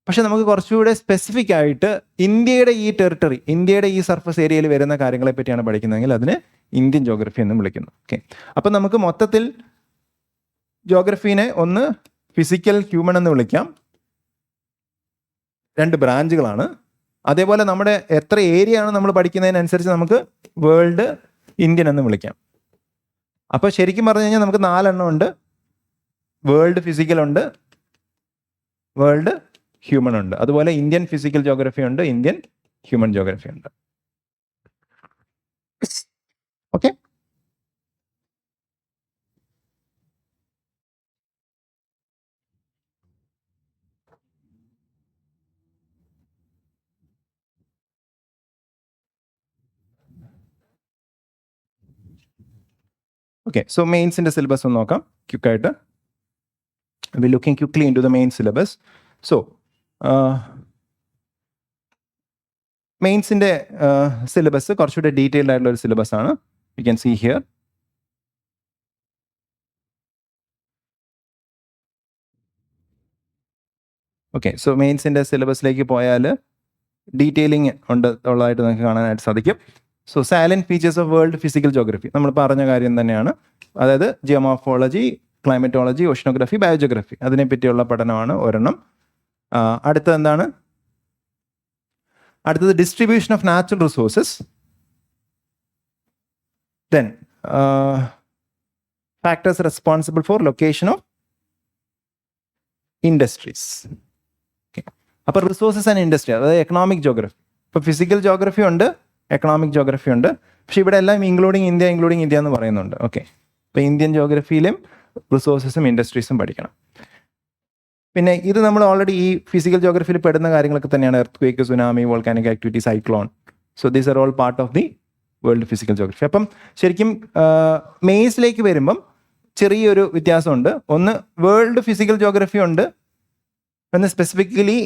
Speaker 1: പക്ഷെ നമുക്ക് കുറച്ചുകൂടെ സ്പെസിഫിക് ആയിട്ട് ഇന്ത്യയുടെ ഈ ടെറിട്ടറി, ഇന്ത്യയുടെ ഈ സർഫസ് ഏരിയയിൽ വരുന്ന കാര്യങ്ങളെ പറ്റിയാണ് പഠിക്കുന്നതെങ്കിൽ അതിന് ഇന്ത്യൻ ജോഗ്രഫി എന്നും വിളിക്കുന്നു. ഓക്കെ, അപ്പം നമുക്ക് മൊത്തത്തിൽ ജോഗ്രഫീനെ ഒന്ന് ഫിസിക്കൽ, ഹ്യൂമൻ എന്ന് വിളിക്കാം. 2 ബ്രാഞ്ചുകളാണ്. അതേപോലെ നമ്മുടെ എത്ര ഏരിയ ആണ് നമ്മൾ പഠിക്കുന്നതിനനുസരിച്ച് നമുക്ക് വേൾഡ്, ഇന്ത്യൻ എന്ന് വിളിക്കാം. അപ്പോൾ ശരിക്കും പറഞ്ഞു കഴിഞ്ഞാൽ നമുക്ക് 4 എണ്ണം ഉണ്ട്. വേൾഡ് ഫിസിക്കൽ ഉണ്ട്, വേൾഡ് ഹ്യൂമൻ ഉണ്ട്, അതുപോലെ ഇന്ത്യൻ ഫിസിക്കൽ ജോഗ്രഫി ഉണ്ട്, ഇന്ത്യൻ ഹ്യൂമൻ ജോഗ്രഫി ഉണ്ട്. ഓക്കെ, ഓക്കെ, സോ മെയിൻസിന്റെ സിലബസ് ഒന്ന് നോക്കാം ക്വിക്കായിട്ട്. We looking quickly in to the main syllabus. So മെയിൻസിന്റെ സിലബസ് കുറച്ചുകൂടെ ഡീറ്റെയിൽഡ് ആയിട്ടുള്ള ഒരു സിലബസ് ആണ്. You can see here. Okay, so മെയിൻസിന്റെ സിലബസിലേക്ക് പോയാൽ ഡീറ്റെയിലിംഗ് ഉള്ളതായിട്ട് നിങ്ങൾക്ക് കാണാനായിട്ട് സാധിക്കും. So salient features of world physical geography നമ്മൾ പറഞ്ഞ കാര്യം തന്നെയാണ്. അതായത് ജിയോമോർഫോളജി, ക്ലൈമറ്റോളജി, ഓഷ്യനോഗ്രഫി, ബയോജിയോഗ്രഫി, അതിനെപ്പറ്റിയുള്ള പഠനമാണ് ഒരെണ്ണം. അടുത്തത് എന്താണ്? അടുത്തത് distribution of natural resources. Then factors responsible for location of industries. അപ്പോൾ റിസോഴ്സസ് ആൻഡ് ഇൻഡസ്ട്രി, അതായത് എക്കണോമിക് ജോഗ്രഫി. ഇപ്പോൾ ഫിസിക്കൽ ജോഗ്രഫി ഉണ്ട്, എക്കണോമിക് ജോഗ്രഫി ഉണ്ട്, പക്ഷേ ഇവിടെ എല്ലാം ഇൻക്ലൂഡിങ് ഇന്ത്യ എന്ന് പറയുന്നുണ്ട്. ഓക്കെ, അപ്പോൾ ഇന്ത്യൻ ജോഗ്രഫിയിലും റിസോഴ്സസും ഇൻഡസ്ട്രീസും പഠിക്കണം. പിന്നെ ഇത് നമ്മൾ ഓൾറെഡി ഈ ഫിസിക്കൽ ജോഗ്രഫിയിൽ പെടുന്ന കാര്യങ്ങളൊക്കെ തന്നെയാണ്. Earth quake, tsunami, volcanic activity, cyclone. So these are all part of the world physical geography. അപ്പം ശരിക്കും മെയിൻസിലേക്ക് വരുമ്പം ചെറിയൊരു വ്യത്യാസമുണ്ട്. ഒന്ന് വേൾഡ് ഫിസിക്കൽ ജോഗ്രഫി ഉണ്ട് എന്ന് സ്പെസിഫിക്കലി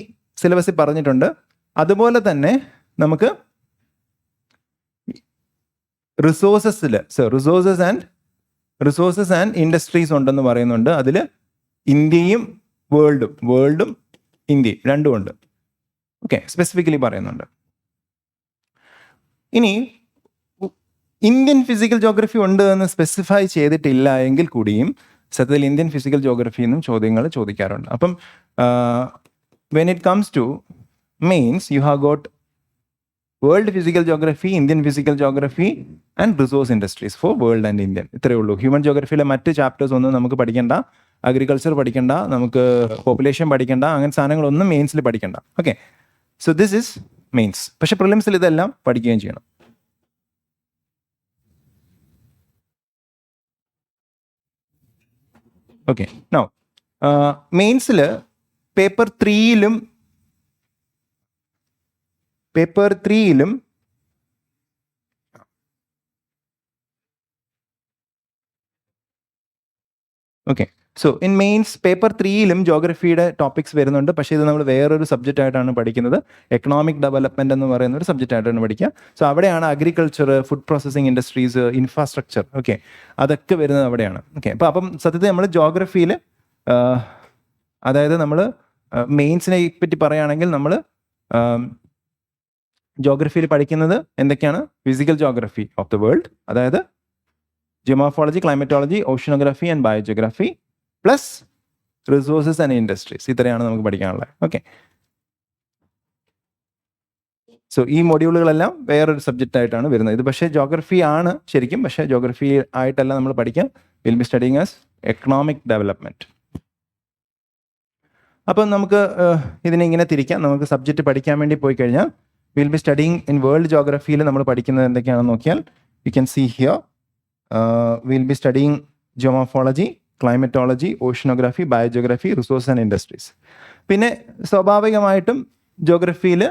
Speaker 1: സിലബസിൽ പറഞ്ഞിട്ടുണ്ട്. അതുപോലെ തന്നെ നമുക്ക് റിസോഴ്സസ് ആൻഡ് ഇൻഡസ്ട്രീസ് ഉണ്ടെന്ന് പറയുന്നുണ്ട്. അതിൽ ഇന്ത്യയും വേൾഡും ഇന്ത്യയും രണ്ടും ഉണ്ട്. ഓക്കെ, സ്പെസിഫിക്കലി പറയുന്നുണ്ട്. ഇനി ഇന്ത്യൻ ഫിസിക്കൽ ജോഗ്രഫി ഉണ്ട് എന്ന് സ്പെസിഫൈ ചെയ്തിട്ടില്ല എങ്കിൽ കൂടിയും സത്യത്തിൽ ഇന്ത്യൻ ഫിസിക്കൽ ജോഗ്രഫിയിൽ നിന്നും ചോദ്യങ്ങൾ ചോദിക്കാറുണ്ട്. അപ്പം when it comes to mains you have got world physical geography, Indian physical geography and resource industries for world and Indian. ഇത്രയേ ഉള്ളൂ. ഹ്യൂമൻ ജോഗ്രഫിയിലെ മറ്റ് ചാപ്റ്റേഴ്സ് ഒന്നും നമുക്ക് പഠിക്കേണ്ട. അഗ്രികൾച്ചർ പഠിക്കേണ്ട, നമുക്ക് പോപ്പുലേഷൻ പഠിക്കേണ്ട, അങ്ങനെ സാധനങ്ങളൊന്നും മെയിൻസിൽ പഠിക്കേണ്ട. Okay, so this is mains. പക്ഷെ പ്രിലിംസിൽ ഇതെല്ലാം പഠിക്കുകയും ചെയ്യണം. ഓക്കെ, നൗ മെയിൻസിൽ പേപ്പർ ത്രീയിലും okay, so in mains paper ത്രീയിലും ജോഗ്രഫിയുടെ ടോപ്പിക്സ് വരുന്നുണ്ട്. പക്ഷേ ഇത് നമ്മൾ വേറൊരു സബ്ജക്റ്റ് ആയിട്ടാണ് പഠിക്കുന്നത്. എക്കണോമിക് ഡെവലപ്മെന്റ് എന്ന് പറയുന്ന ഒരു സബ്ജക്റ്റ് ആയിട്ടാണ് പഠിക്കുക. സോ അവിടെയാണ് agriculture, food processing industries, infrastructure, okay, അതൊക്കെ വരുന്നത് അവിടെയാണ്. ഓക്കെ, അപ്പം സത്യത്തിൽ നമ്മൾ ജോഗ്രഫിയിൽ, അതായത് നമ്മൾ മെയിൻസിനെ പറ്റി പറയുകയാണെങ്കിൽ നമ്മൾ ജോഗ്രഫിയിൽ പഠിക്കുന്നത് എന്തൊക്കെയാണ്? Physical geography of the world, അതായത് geomorphology, climatology, oceanography and biogeography plus resources and industries. ഇത്രയാണ് നമുക്ക് പഠിക്കാനുള്ളത്. ഓക്കെ, സോ ഈ മൊഡ്യൂളുകളെല്ലാം വേറൊരു സബ്ജക്റ്റ് ആയിട്ടാണ് വരുന്നത്. ഇത് പക്ഷേ ജോഗ്രഫി ആണ് ശരിക്കും, പക്ഷേ ജോഗ്രഫി ആയിട്ടല്ല നമ്മൾ പഠിക്കാം. Will be studying as economic development. അപ്പം നമുക്ക് ഇതിനെ ഇങ്ങനെ തിരിക്കാം. നമുക്ക് സബ്ജക്റ്റ് പഠിക്കാൻ വേണ്ടി പോയി കഴിഞ്ഞാൽ will be studying in world ജോഗ്രഫിയിൽ നമ്മൾ പഠിക്കുന്നത് എന്തൊക്കെയാണെന്ന് നോക്കിയാൽ you can see here. Will be studying geomorphology, climatology, oceanography, biogeography, resource and industries. പിന്നെ സ്വാഭാവികമായിട്ടും ജോഗ്രഫിയിൽ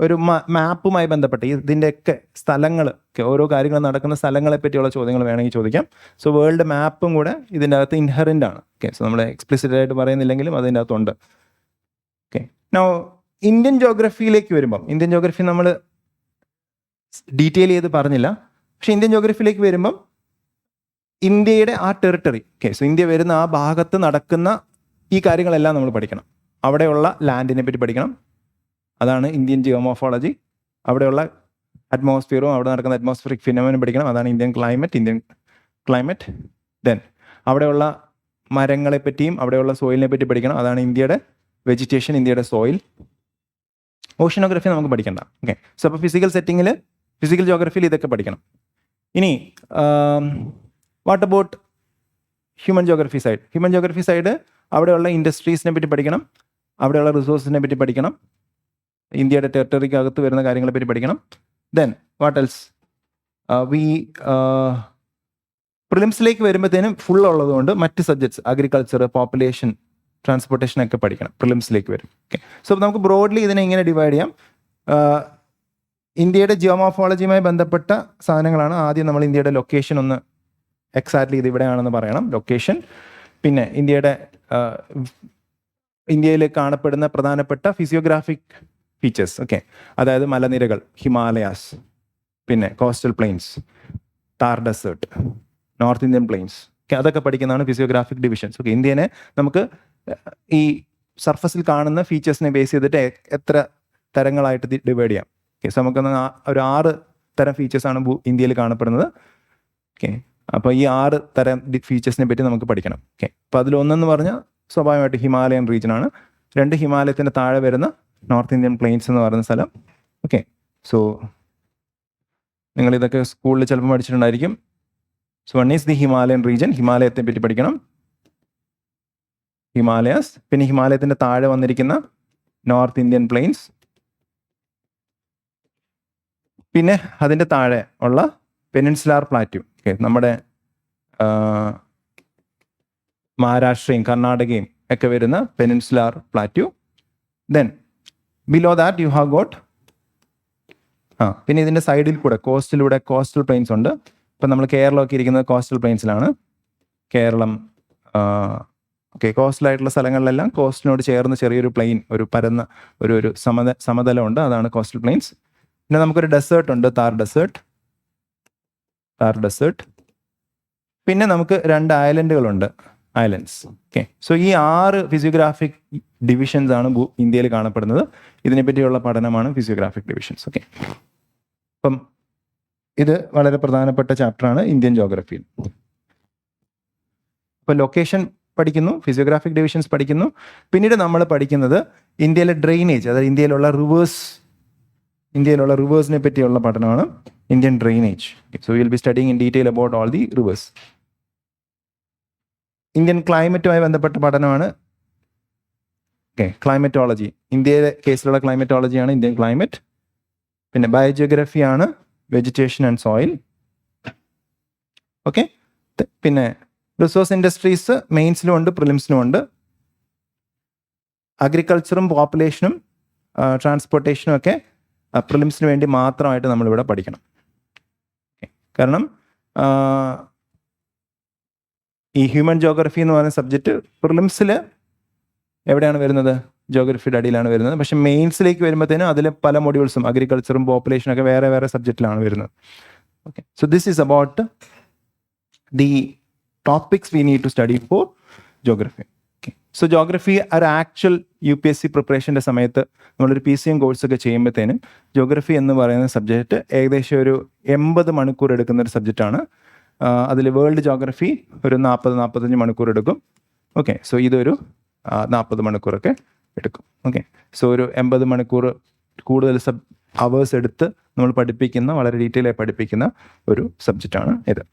Speaker 1: ഒരു മാപ്പുമായി ബന്ധപ്പെട്ട് ഇതിൻ്റെയൊക്കെ സ്ഥലങ്ങൾ, ഓരോ കാര്യങ്ങൾ നടക്കുന്ന സ്ഥലങ്ങളെ പറ്റിയുള്ള ചോദ്യങ്ങൾ വേണമെങ്കിൽ ചോദിക്കാം. സോ വേൾഡ് മാപ്പും കൂടെ ഇതിൻ്റെ അകത്ത് ഇൻഹറൻ്റ് ആണ്. ഓക്കെ, സോ നമ്മൾ എക്സ്പ്ലിസിറ്റ് ആയിട്ട് പറയുന്നില്ലെങ്കിലും അതിൻ്റെ അകത്തുണ്ട്. ഓക്കെ, നൗ ഇന്ത്യൻ ജോഗ്രഫിയിലേക്ക് വരുമ്പം, ഇന്ത്യൻ ജോഗ്രഫി നമ്മൾ ഡീറ്റെയിൽ ചെയ്ത് പറഞ്ഞില്ല. പക്ഷേ ഇന്ത്യൻ ജോഗ്രഫിയിലേക്ക് വരുമ്പം ഇന്ത്യയുടെ ആ ടെറിട്ടറി, ഓക്കെ, സോ ഇന്ത്യ വരുന്ന ആ ഭാഗത്ത് നടക്കുന്ന ഈ കാര്യങ്ങളെല്ലാം നമ്മൾ പഠിക്കണം. അവിടെയുള്ള ലാൻഡിനെ പറ്റി പഠിക്കണം. അതാണ് ഇന്ത്യൻ ജിയോമോർഫോളജി. അവിടെയുള്ള അറ്റ്മോസ്ഫിയറും അവിടെ നടക്കുന്ന അറ്റ്മോസ്ഫിയറിക് ഫിനോമിനൻ പഠിക്കണം. അതാണ് ഇന്ത്യൻ ക്ലൈമറ്റ്. ദെൻ അവിടെയുള്ള മരങ്ങളെ പറ്റിയും അവിടെയുള്ള സോയിലിനെ പറ്റി പഠിക്കണം. അതാണ് ഇന്ത്യയുടെ വെജിറ്റേഷൻ, ഇന്ത്യയുടെ സോയിൽ. ഓഷ്യനോഗ്രഫി നമുക്ക് പഠിക്കണ്ട. ഓക്കെ, സോ അപ്പോൾ ഫിസിക്കൽ ജോഗ്രഫിയിൽ ഇതൊക്കെ പഠിക്കണം. ഇനി what about human geography side? അവിടെയുള്ള ഇൻഡസ്ട്രീസിനെ പറ്റി പഠിക്കണം, അവിടെയുള്ള റിസോഴ്സിനെ പറ്റി പഠിക്കണം, ഇന്ത്യയുടെ ടെറിട്ടറിക്ക് അകത്ത് വരുന്ന കാര്യങ്ങളെ പറ്റി പഠിക്കണം. Then what else? പ്രിലിംസിലേക്ക് വരുമ്പോഴത്തേനും ഫുൾ ഉള്ളതുകൊണ്ട് മറ്റ് സബ്ജക്ട്സ് അഗ്രികൾച്ചർ, പോപ്പുലേഷൻ, ട്രാൻസ്പോർട്ടേഷൻ ഒക്കെ പഠിക്കണം പ്രിലിംസിലേക്ക് വരും. ഓക്കെ, സോ നമുക്ക് ബ്രോഡ്ലി ഇതിനെ ഇങ്ങനെ ഡിവൈഡ് ചെയ്യാം. ഇന്ത്യയുടെ ജിയോമോർഫോളജിയുമായി ബന്ധപ്പെട്ട സാധനങ്ങളാണ്. ആദ്യം നമ്മൾ ഇന്ത്യയുടെ ലൊക്കേഷൻ ഒന്ന് എക്സാക്ട്ലി ഇത് ഇവിടെയാണെന്ന് പറയണം, ലൊക്കേഷൻ. പിന്നെ ഇന്ത്യയിൽ കാണപ്പെടുന്ന പ്രധാനപ്പെട്ട ഫിസിയോഗ്രാഫിക് ഫീച്ചേഴ്സ്, ഓക്കെ, അതായത് മലനിരകൾ, ഹിമാലയാസ്, പിന്നെ coastal plains, Thar desert, north Indian plains, okay, അതൊക്കെ പഠിക്കുന്നതാണ് ഫിസിയോഗ്രാഫിക് ഡിവിഷൻസ്. ഓക്കെ, ഇന്ത്യനെ നമുക്ക് ഈ സർഫസിൽ കാണുന്ന ഫീച്ചേഴ്സിനെ ബേസ് ചെയ്തിട്ട് എത്ര തരങ്ങളായിട്ട് ഡിവൈഡ് ചെയ്യാം. ഓക്കെ, സോ നമുക്കൊന്ന് ഒരു 6 തരം ഫീച്ചേഴ്സാണ് ഇന്ത്യയിൽ കാണപ്പെടുന്നത്. ഓക്കെ, അപ്പോൾ ഈ 6 തരം ഫീച്ചേഴ്സിനെ പറ്റി നമുക്ക് പഠിക്കണം. ഓക്കെ, അപ്പോൾ അതിലൊന്നെന്ന് പറഞ്ഞാൽ സ്വാഭാവികമായിട്ട് ഹിമാലയൻ റീജിയനാണ്. 2 ഹിമാലയത്തിൻ്റെ താഴെ വരുന്ന നോർത്ത് ഇന്ത്യൻ പ്ലെയിൻസ് എന്ന് പറയുന്ന സ്ഥലം. ഓക്കെ, സോ നിങ്ങളിതൊക്കെ സ്കൂളിൽ ചിലപ്പോൾ പഠിച്ചിട്ടുണ്ടായിരിക്കും. So one is the Himalayan region, ഹിമാലയത്തെ പറ്റി പഠിക്കണം, ഹിമാലയാസ്. പിന്നെ ഹിമാലയത്തിൻ്റെ താഴെ വന്നിരിക്കുന്ന നോർത്ത് ഇന്ത്യൻ പ്ലെയിൻസ്, പിന്നെ അതിൻ്റെ താഴെ ഉള്ള പെനിൻസുലാർ പ്ലാറ്റ്യൂ. ഓക്കെ, നമ്മുടെ മഹാരാഷ്ട്രയും കർണാടകയും ഒക്കെ വരുന്ന peninsular plateau. Then below that you have got പിന്നെ ഇതിൻ്റെ സൈഡിൽ കൂടെ കോസ്റ്റിലൂടെ കോസ്റ്റൽ പ്ലെയിൻസ് ഉണ്ട്. ഇപ്പം നമ്മൾ കേരളമൊക്കെ ഇരിക്കുന്നത് കോസ്റ്റൽ പ്ലെയിൻസിലാണ്. കേരളം ഓക്കെ, കോസ്റ്റലായിട്ടുള്ള സ്ഥലങ്ങളിലെല്ലാം കോസ്റ്റിനോട് ചേർന്ന് ചെറിയൊരു പ്ലെയിൻ, ഒരു പരന്ന ഒരു സമതലമുണ്ട്, അതാണ് കോസ്റ്റൽ പ്ലെയിൻസ്. പിന്നെ നമുക്കൊരു ഡെസേർട്ട് ഉണ്ട്, താർ ഡെസേർട്ട്. പിന്നെ നമുക്ക് 2 ഐലൻഡുകളുണ്ട്, ഐലൻഡ്സ്. ഓക്കെ, സോ ഈ 6 ഫിസിയോഗ്രാഫിക് ഡിവിഷൻസ് ആണ് ഇന്ത്യയിൽ കാണപ്പെടുന്നത്. ഇതിനെപ്പറ്റിയുള്ള പഠനമാണ് ഫിസിയോഗ്രാഫിക് ഡിവിഷൻസ്. ഓക്കെ, അപ്പം ഇത് വളരെ പ്രധാനപ്പെട്ട ചാപ്റ്ററാണ് ഇന്ത്യൻ ജോഗ്രഫിയിൽ. അപ്പോൾ ലൊക്കേഷൻ പഠിക്കുന്നു, ഫിസിയോഗ്രാഫിക് ഡിവിഷൻസ് പഠിക്കുന്നു. പിന്നീട് നമ്മൾ പഠിക്കുന്നത് ഇന്ത്യയിലെ ഡ്രെയിനേജ്, അതായത് ഇന്ത്യയിലുള്ള റിവേഴ്സിനെ പറ്റിയുള്ള പഠനമാണ് Indian drainage. So will be studying in detail about all the rivers. Indian ക്ലൈമറ്റുമായി ബന്ധപ്പെട്ട പഠനമാണ് ക്ലൈമറ്റോളജി. ഇന്ത്യയിലെ കേസിലുള്ള ക്ലൈമറ്റോളജിയാണ് ഇന്ത്യൻ ക്ലൈമറ്റ്. പിന്നെ ബയോജിയോഗ്രഫിയാണ് വെജിറ്റേഷൻ ആൻഡ് സോയിൽ. ഓക്കെ, പിന്നെ റിസോഴ്സ് ഇൻഡസ്ട്രീസ് മെയിൻസിലും ഉണ്ട്, പ്രിലിംസിലും ഉണ്ട്. അഗ്രികൾച്ചറും പോപ്പുലേഷനും ട്രാൻസ്പോർട്ടേഷനും ഒക്കെ പ്രിലിംസിന് വേണ്ടി മാത്രമായിട്ട് നമ്മളിവിടെ പഠിക്കണം. കാരണം ഈ ഹ്യൂമൻ ജോഗ്രഫി എന്ന് പറയുന്ന സബ്ജക്റ്റ് പ്രിലിംസിൽ എവിടെയാണ് വരുന്നത്? ജോഗ്രഫിയുടെ അടിയിലാണ് വരുന്നത്. പക്ഷെ മെയിൻസിലേക്ക് വരുമ്പോഴത്തേനും അതിൽ പല മൊഡ്യൂൾസും അഗ്രികൾച്ചറും പോപ്പുലേഷനും ഒക്കെ വേറെ വേറെ സബ്ജക്റ്റിലാണ് വരുന്നത്. Okay, so this is about the topics we need to study for geography. Okay. So geography ഒരു ആക്ച്വൽ UPSC പ്രിപ്പറേഷൻ്റെ സമയത്ത് നമ്മളൊരു PCM കോഴ്സൊക്കെ ചെയ്യുമ്പോഴത്തേനും ജോഗ്രഫി എന്ന് പറയുന്ന സബ്ജക്റ്റ് ഏകദേശം ഒരു 80 മണിക്കൂർ എടുക്കുന്ന ഒരു സബ്ജക്റ്റാണ്. അതിൽ വേൾഡ് ജോഗ്രഫി ഒരു 40-45 മണിക്കൂർ എടുക്കും. ഓക്കെ, സോ ഇതൊരു 40 മണിക്കൂറൊക്കെ എടുക്കും. ഓക്കെ, സോ ഒരു 80 മണിക്കൂർ കൂടുതൽ അവേഴ്സ് എടുത്ത് നമ്മൾ പഠിപ്പിക്കുന്ന, വളരെ ഡീറ്റെയിൽ ആയി പഠിപ്പിക്കുന്ന ഒരു സബ്ജക്റ്റാണ് ഇത്.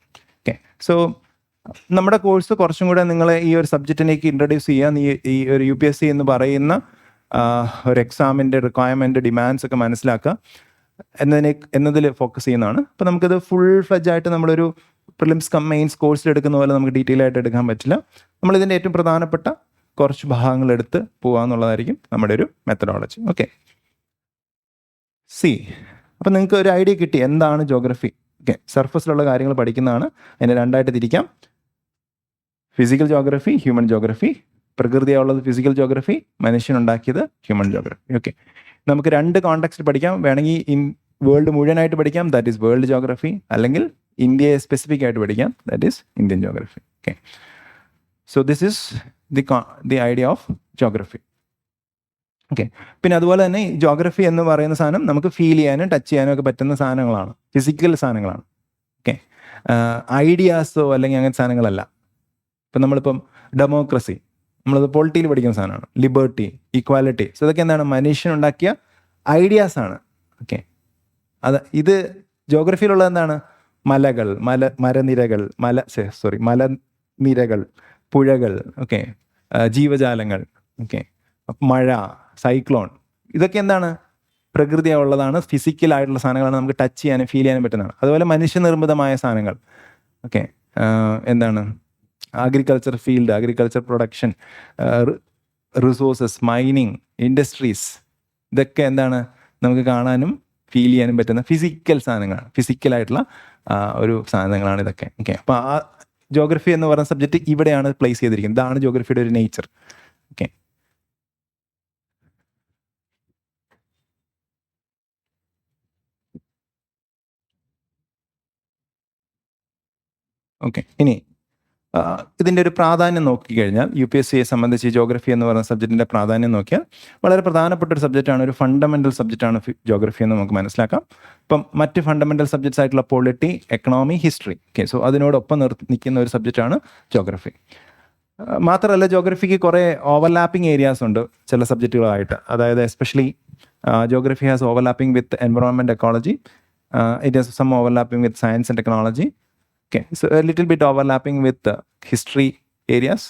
Speaker 1: ഓക്കെ, സോ നമ്മുടെ കോഴ്സ് കുറച്ചും കൂടെ നിങ്ങളെ ഈ ഒരു സബ്ജക്റ്റിലേക്ക് ഇൻട്രൊഡ്യൂസ് ചെയ്യാൻ, ഈ ഒരു UPSC എന്ന് പറയുന്ന ഒരു എക്സാമിൻ്റെ റിക്വയർമെൻറ്റ്, ഡിമാൻഡ്സ് ഒക്കെ മനസ്സിലാക്കുക എന്നതിൽ ഫോക്കസ് ചെയ്യുന്നതാണ്. അപ്പോൾ നമുക്കത് ഫുൾ ഫ്ലെഡ്ജ് ആയിട്ട് നമ്മളൊരു പ്രിലിംസ് കം മെയിൻസ് കോഴ്സിൽ എടുക്കുന്ന പോലെ നമുക്ക് ഡീറ്റെയിൽ ആയിട്ട് എടുക്കാൻ പറ്റില്ല. നമ്മളിതിൻ്റെ ഏറ്റവും പ്രധാനപ്പെട്ട കുറച്ച് ഭാഗങ്ങൾ എടുത്ത് പോകുക എന്നുള്ളതായിരിക്കും നമ്മുടെ ഒരു മെത്തഡോളജി. ഓക്കെ, അപ്പം നിങ്ങൾക്ക് ഒരു ഐഡിയ കിട്ടി എന്താണ് ജോഗ്രഫി. ഓക്കെ, സർഫസിലുള്ള കാര്യങ്ങൾ പഠിക്കുന്നതാണ്. അതിനെ 2ആയിട്ട് തിരിക്കാം: ഫിസിക്കൽ ജോഗ്രഫി, ഹ്യൂമൻ ജോഗ്രഫി. പ്രകൃതിയുള്ളത് ഫിസിക്കൽ ജോഗ്രഫി, മനുഷ്യനുണ്ടാക്കിയത് ഹ്യൂമൻ ജോഗ്രഫി. ഓക്കെ, നമുക്ക് 2 കോണ്ടെക്സ്റ്റ് പഠിക്കാം. വേണമെങ്കിൽ വേൾഡ് മുഴുവനായിട്ട് പഠിക്കാം, ദാറ്റ് ഈസ് വേൾഡ് ജോഗ്രഫി. അല്ലെങ്കിൽ ഇന്ത്യയെ സ്പെസിഫിക് ആയിട്ട് പഠിക്കാം, that is Indian geography. Okay, so this is the idea of geography. Okay, പിന്നെ അതുപോലെ തന്നെ ജോഗ്രഫി എന്ന് പറയുന്ന സാധനം നമുക്ക് ഫീൽ ചെയ്യാനും ടച്ച് ചെയ്യാനും ഒക്കെ പറ്റുന്ന സാധനങ്ങളാണ്, ഫിസിക്കൽ സാധനങ്ങളാണ്. ഓക്കെ, ഐഡിയാസോ അല്ലെങ്കിൽ അങ്ങനത്തെ സാധനങ്ങളല്ല. ഇപ്പം നമ്മളിപ്പം ഡെമോക്രസി, നമ്മളത് പൊളിറ്റിയിൽ പഠിക്കുന്ന സാധനമാണ്. ലിബർട്ടി, ഈക്വാലിറ്റി, സോ ഇതൊക്കെ എന്താണ്? മനുഷ്യനുണ്ടാക്കിയ ഐഡിയാസാണ്. ഓക്കെ, ഇത് ജോഗ്രഫിയിലുള്ളത് എന്താണ്? മലകൾ, മലനിരകൾ, പുഴകൾ, ഓക്കെ, ജീവജാലങ്ങൾ, ഓക്കെ, മഴ, സൈക്ലോൺ, ഇതൊക്കെ എന്താണ്? പ്രകൃതിയുള്ളതാണ്, ഫിസിക്കലായിട്ടുള്ള സാധനങ്ങളാണ്, നമുക്ക് ടച്ച് ചെയ്യാനും ഫീൽ ചെയ്യാനും പറ്റുന്നതാണ്. അതുപോലെ മനുഷ്യനിർമ്മിതമായ സാധനങ്ങൾ, ഓക്കെ, എന്താണ്? Agriculture field, agriculture production, resources, mining, industries, ഇതൊക്കെ എന്താണ്? നമുക്ക് കാണാനും ഫീൽ ചെയ്യാനും പറ്റുന്ന ഫിസിക്കൽ സാധനങ്ങളാണ്, ഫിസിക്കലായിട്ടുള്ള ഒരു സാധനങ്ങളാണ് ഇതൊക്കെ. ഓക്കെ, അപ്പോൾ ആ ജോഗ്രഫി എന്ന് പറയുന്ന സബ്ജക്റ്റ് ഇവിടെയാണ് പ്ലേസ് ചെയ്തിരിക്കുന്നത്. ഇതാണ് ജോഗ്രഫിയുടെ ഒരു നേച്ചർ. ഓക്കെ, ഓക്കെ, ഇനി ഇതിൻ്റെ ഒരു പ്രാധാന്യം നോക്കിക്കഴിഞ്ഞാൽ UPSCയെ സംബന്ധിച്ച് ജോഗ്രഫി എന്ന് പറയുന്ന സബ്ജക്റ്റിൻ്റെ പ്രാധാന്യം നോക്കിയാൽ വളരെ പ്രധാനപ്പെട്ട ഒരു സബ്ജക്റ്റാണ്, ഒരു ഫണ്ടമെൻ്റൽ സബ്ജക്റ്റാണ് ജോഗ്രഫി എന്ന് നമുക്ക് മനസ്സിലാക്കാം. ഇപ്പം മറ്റ് ഫണ്ടമെൻ്റൽ സബ്ജക്ട്സ് ആയിട്ടുള്ള polity, economy, history, okay, so അതിനോടൊപ്പം നിൽക്കുന്ന ഒരു സബ്ജക്റ്റാണ് ജോഗ്രഫി. മാത്രമല്ല ജോഗ്രഫിക്ക് കുറേ ഓവർലാപ്പിംഗ് ഏരിയാസ് ഉണ്ട് ചില സബ്ജക്റ്റുകളായിട്ട്. അതായത് especially geography has overlapping with environment ecology, it has some overlapping with science and technology. Okay, so a little bit overlapping with history areas.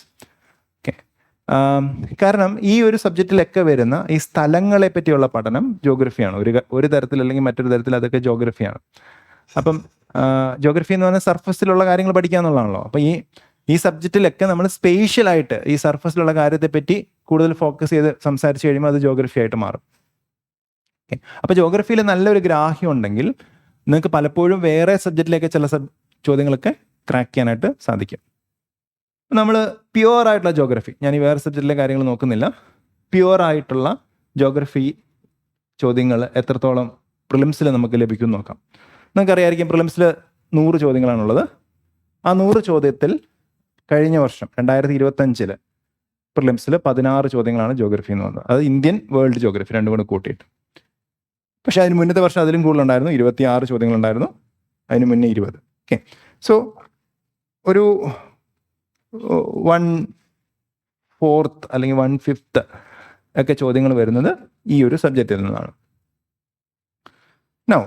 Speaker 1: Okay, കാരണം ഈ ഒരു സബ്ജക്റ്റിലൊക്കെ വരുന്ന ഈ സ്ഥലങ്ങളെ പറ്റിയുള്ള പഠനം ജോഗ്രഫിയാണ്. ഒരു തരത്തിൽ അല്ലെങ്കിൽ മറ്റൊരു തരത്തിൽ അതൊക്കെ ജോഗ്രഫിയാണ്. അപ്പം ജോഗ്രഫി എന്ന് പറഞ്ഞാൽ സർഫസിലുള്ള കാര്യങ്ങൾ പഠിക്കുക എന്നുള്ളതാണല്ലോ. അപ്പം ഈ സബ്ജക്റ്റിലൊക്കെ നമ്മൾ സ്പേഷ്യലായിട്ട് ഈ സർഫസിലുള്ള കാര്യത്തെപ്പറ്റി കൂടുതൽ ഫോക്കസ് ചെയ്ത് സംസാരിച്ച് കഴിയുമ്പോൾ അത് ജോഗ്രഫി ആയിട്ട് മാറും. ഓക്കെ, അപ്പോൾ ജോഗ്രഫിയിൽ നല്ലൊരു ഗ്രാഹ്യം ഉണ്ടെങ്കിൽ നിങ്ങൾക്ക് പലപ്പോഴും വേറെ സബ്ജക്റ്റിലേക്ക് ചില ചോദ്യങ്ങളൊക്കെ ക്രാക്ക് ചെയ്യാനായിട്ട് സാധിക്കും. നമ്മൾ പ്യുവർ ആയിട്ടുള്ള ജോഗ്രഫി, ഞാൻ ഈ വേറെ സബ്ജക്റ്റിലെ കാര്യങ്ങൾ നോക്കുന്നില്ല, പ്യുവർ ആയിട്ടുള്ള ജോഗ്രഫി ചോദ്യങ്ങൾ എത്രത്തോളം പ്രിലിംസിൽ നമുക്ക് ലഭിക്കും നോക്കാം. നിങ്ങൾക്കറിയായിരിക്കും പ്രിലിംസിൽ 100 ചോദ്യങ്ങളാണുള്ളത്. ആ 100 ചോദ്യത്തിൽ കഴിഞ്ഞ വർഷം 2025 പ്രിലിംസിൽ 16 ചോദ്യങ്ങളാണ് ജോഗ്രഫി എന്ന് വന്നത്. അത് ഇന്ത്യൻ, വേൾഡ് ജോഗ്രഫി രണ്ടും കൂടെ കൂട്ടിയിട്ട്. പക്ഷേ അതിന് മുന്നത്തെ വർഷം അതിലും കൂടുതലുണ്ടായിരുന്നു, 26 ചോദ്യങ്ങളുണ്ടായിരുന്നു. അതിന് മുന്നേ 20. ഓക്കെ, സോ ഒരു 1/4 അല്ലെങ്കിൽ 1/5 ഒക്കെ ചോദ്യങ്ങൾ വരുന്നത് ഈ ഒരു സബ്ജക്റ്റിൽ നിന്നാണ്. നൗ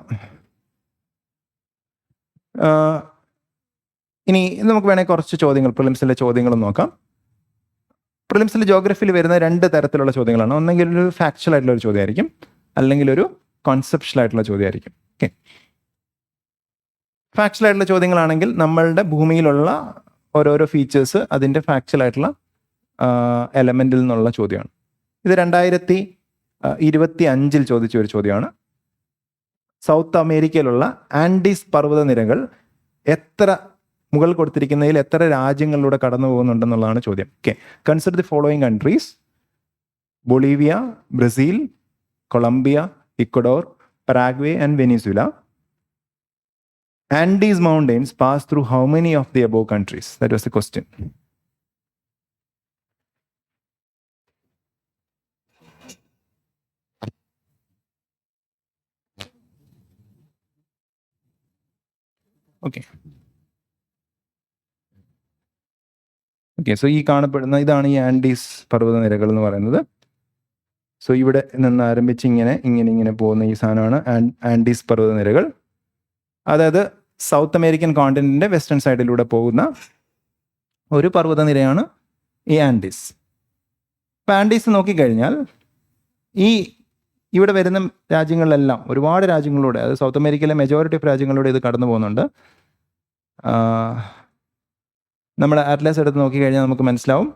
Speaker 1: ഇനി നമുക്ക് വേണമെങ്കിൽ കുറച്ച് ചോദ്യങ്ങൾ, പ്രിലിംസിലെ ചോദ്യങ്ങൾ നോക്കാം. പ്രിലിംസിൽ ജോഗ്രഫിയിൽ വരുന്ന 2 തരത്തിലുള്ള ചോദ്യങ്ങളാണ്. ഒന്നെങ്കിൽ ഒരു ഫാക്ച്വൽ ആയിട്ടുള്ള ഒരു ചോദ്യമായിരിക്കും, അല്ലെങ്കിൽ ഒരു കോൺസെപ്ഷ്യൽ ആയിട്ടുള്ള ചോദ്യമായിരിക്കും. ഓക്കെ, ഫാക്ച്വൽ ആയിട്ടുള്ള ചോദ്യങ്ങളാണെങ്കിൽ നമ്മളുടെ ഭൂമിയിലുള്ള ഓരോരോ ഫീച്ചേഴ്സ് അതിൻ്റെ ഫാക്ച്വൽ ആയിട്ടുള്ള എലമെൻറ്റിൽ നിന്നുള്ള ചോദ്യമാണ്. ഇത് 2025 ചോദിച്ച ഒരു ചോദ്യമാണ്. സൗത്ത് അമേരിക്കയിലുള്ള ആൻഡീസ് പർവ്വതനിരകൾ മുകൾ കൊടുത്തിരിക്കുന്നതിൽ എത്ര രാജ്യങ്ങളിലൂടെ കടന്നു പോകുന്നുണ്ടെന്നുള്ളതാണ് ചോദ്യം. Okay, consider the following countries: Bolivia, Brazil, Colombia, Ecuador, Paraguay and Venezuela. Andes mountains pass through how many of the above countries? That was the question. Okay. Okay, so ഈ കാണപ്പെടുന്ന ഇതാണ് ഈ ആൻഡീസ് പർവ്വതനിരകൾ എന്ന് പറയുന്നത്. സോ ഇവിടെ നിന്ന് ആരംഭിച്ച് ഇങ്ങനെ പോകുന്ന ഈ സാധനമാണ് ആൻഡീസ് പർവ്വതനിരകൾ. അതായത് സൗത്ത് അമേരിക്കൻ കോണ്ടിനെന്റിന്റെ വെസ്റ്റേൺ സൈഡിലൂടെ പോകുന്ന ഒരു പർവ്വതനിരയാണ് ഈ ആൻഡീസ്. ഇപ്പം ആൻഡീസ് നോക്കിക്കഴിഞ്ഞാൽ ഇവിടെ വരുന്ന രാജ്യങ്ങളിലെല്ലാം ഒരുപാട് രാജ്യങ്ങളിലൂടെ, അത് സൗത്ത് അമേരിക്കയിലെ മെജോറിറ്റി ഓഫ് രാജ്യങ്ങളിലൂടെ ഇത് കടന്നു പോകുന്നുണ്ട്. നമ്മുടെ അറ്റ്ലസ് എടുത്ത് നോക്കിക്കഴിഞ്ഞാൽ നമുക്ക് മനസ്സിലാവും,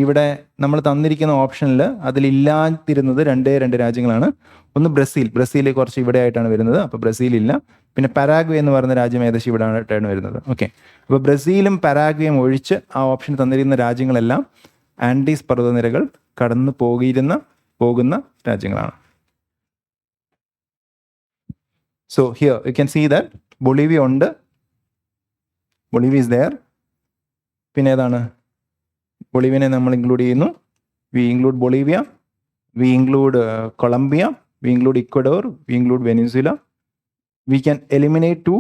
Speaker 1: ഇവിടെ നമ്മൾ തന്നിരിക്കുന്ന ഓപ്ഷനിൽ അതിലില്ലാതിരുന്നത് 2 രാജ്യങ്ങളാണ്. ഒന്ന് ബ്രസീൽ കുറച്ച് ഇവിടെ ആയിട്ടാണ് വരുന്നത്, അപ്പോൾ ബ്രസീൽ ഇല്ല. പിന്നെ പരാഗ്വേ എന്ന് പറയുന്ന രാജ്യം ഏകദേശം ഇവിടെ ആയിട്ടാണ് വരുന്നത്. ഓക്കെ, അപ്പോൾ ബ്രസീലും പരാഗ്വേയും ഒഴിച്ച് ആ ഓപ്ഷൻ തന്നിരിക്കുന്ന രാജ്യങ്ങളെല്ലാം ആൻഡീസ് പർവ്വതനിരകൾ കടന്നു പോകുന്ന രാജ്യങ്ങളാണ്. So here you can see that Bolivia ഉണ്ട്, ബൊളീവിയ ഈസ് ദെയർ. പിന്നെ ഏതാണ്? ബൊളീവിയനെ നമ്മൾ ഇൻക്ലൂഡ് ചെയ്യുന്നു. We include Bolivia, we include Colombia, we include Ecuador, we include Venezuela. We can eliminate 2,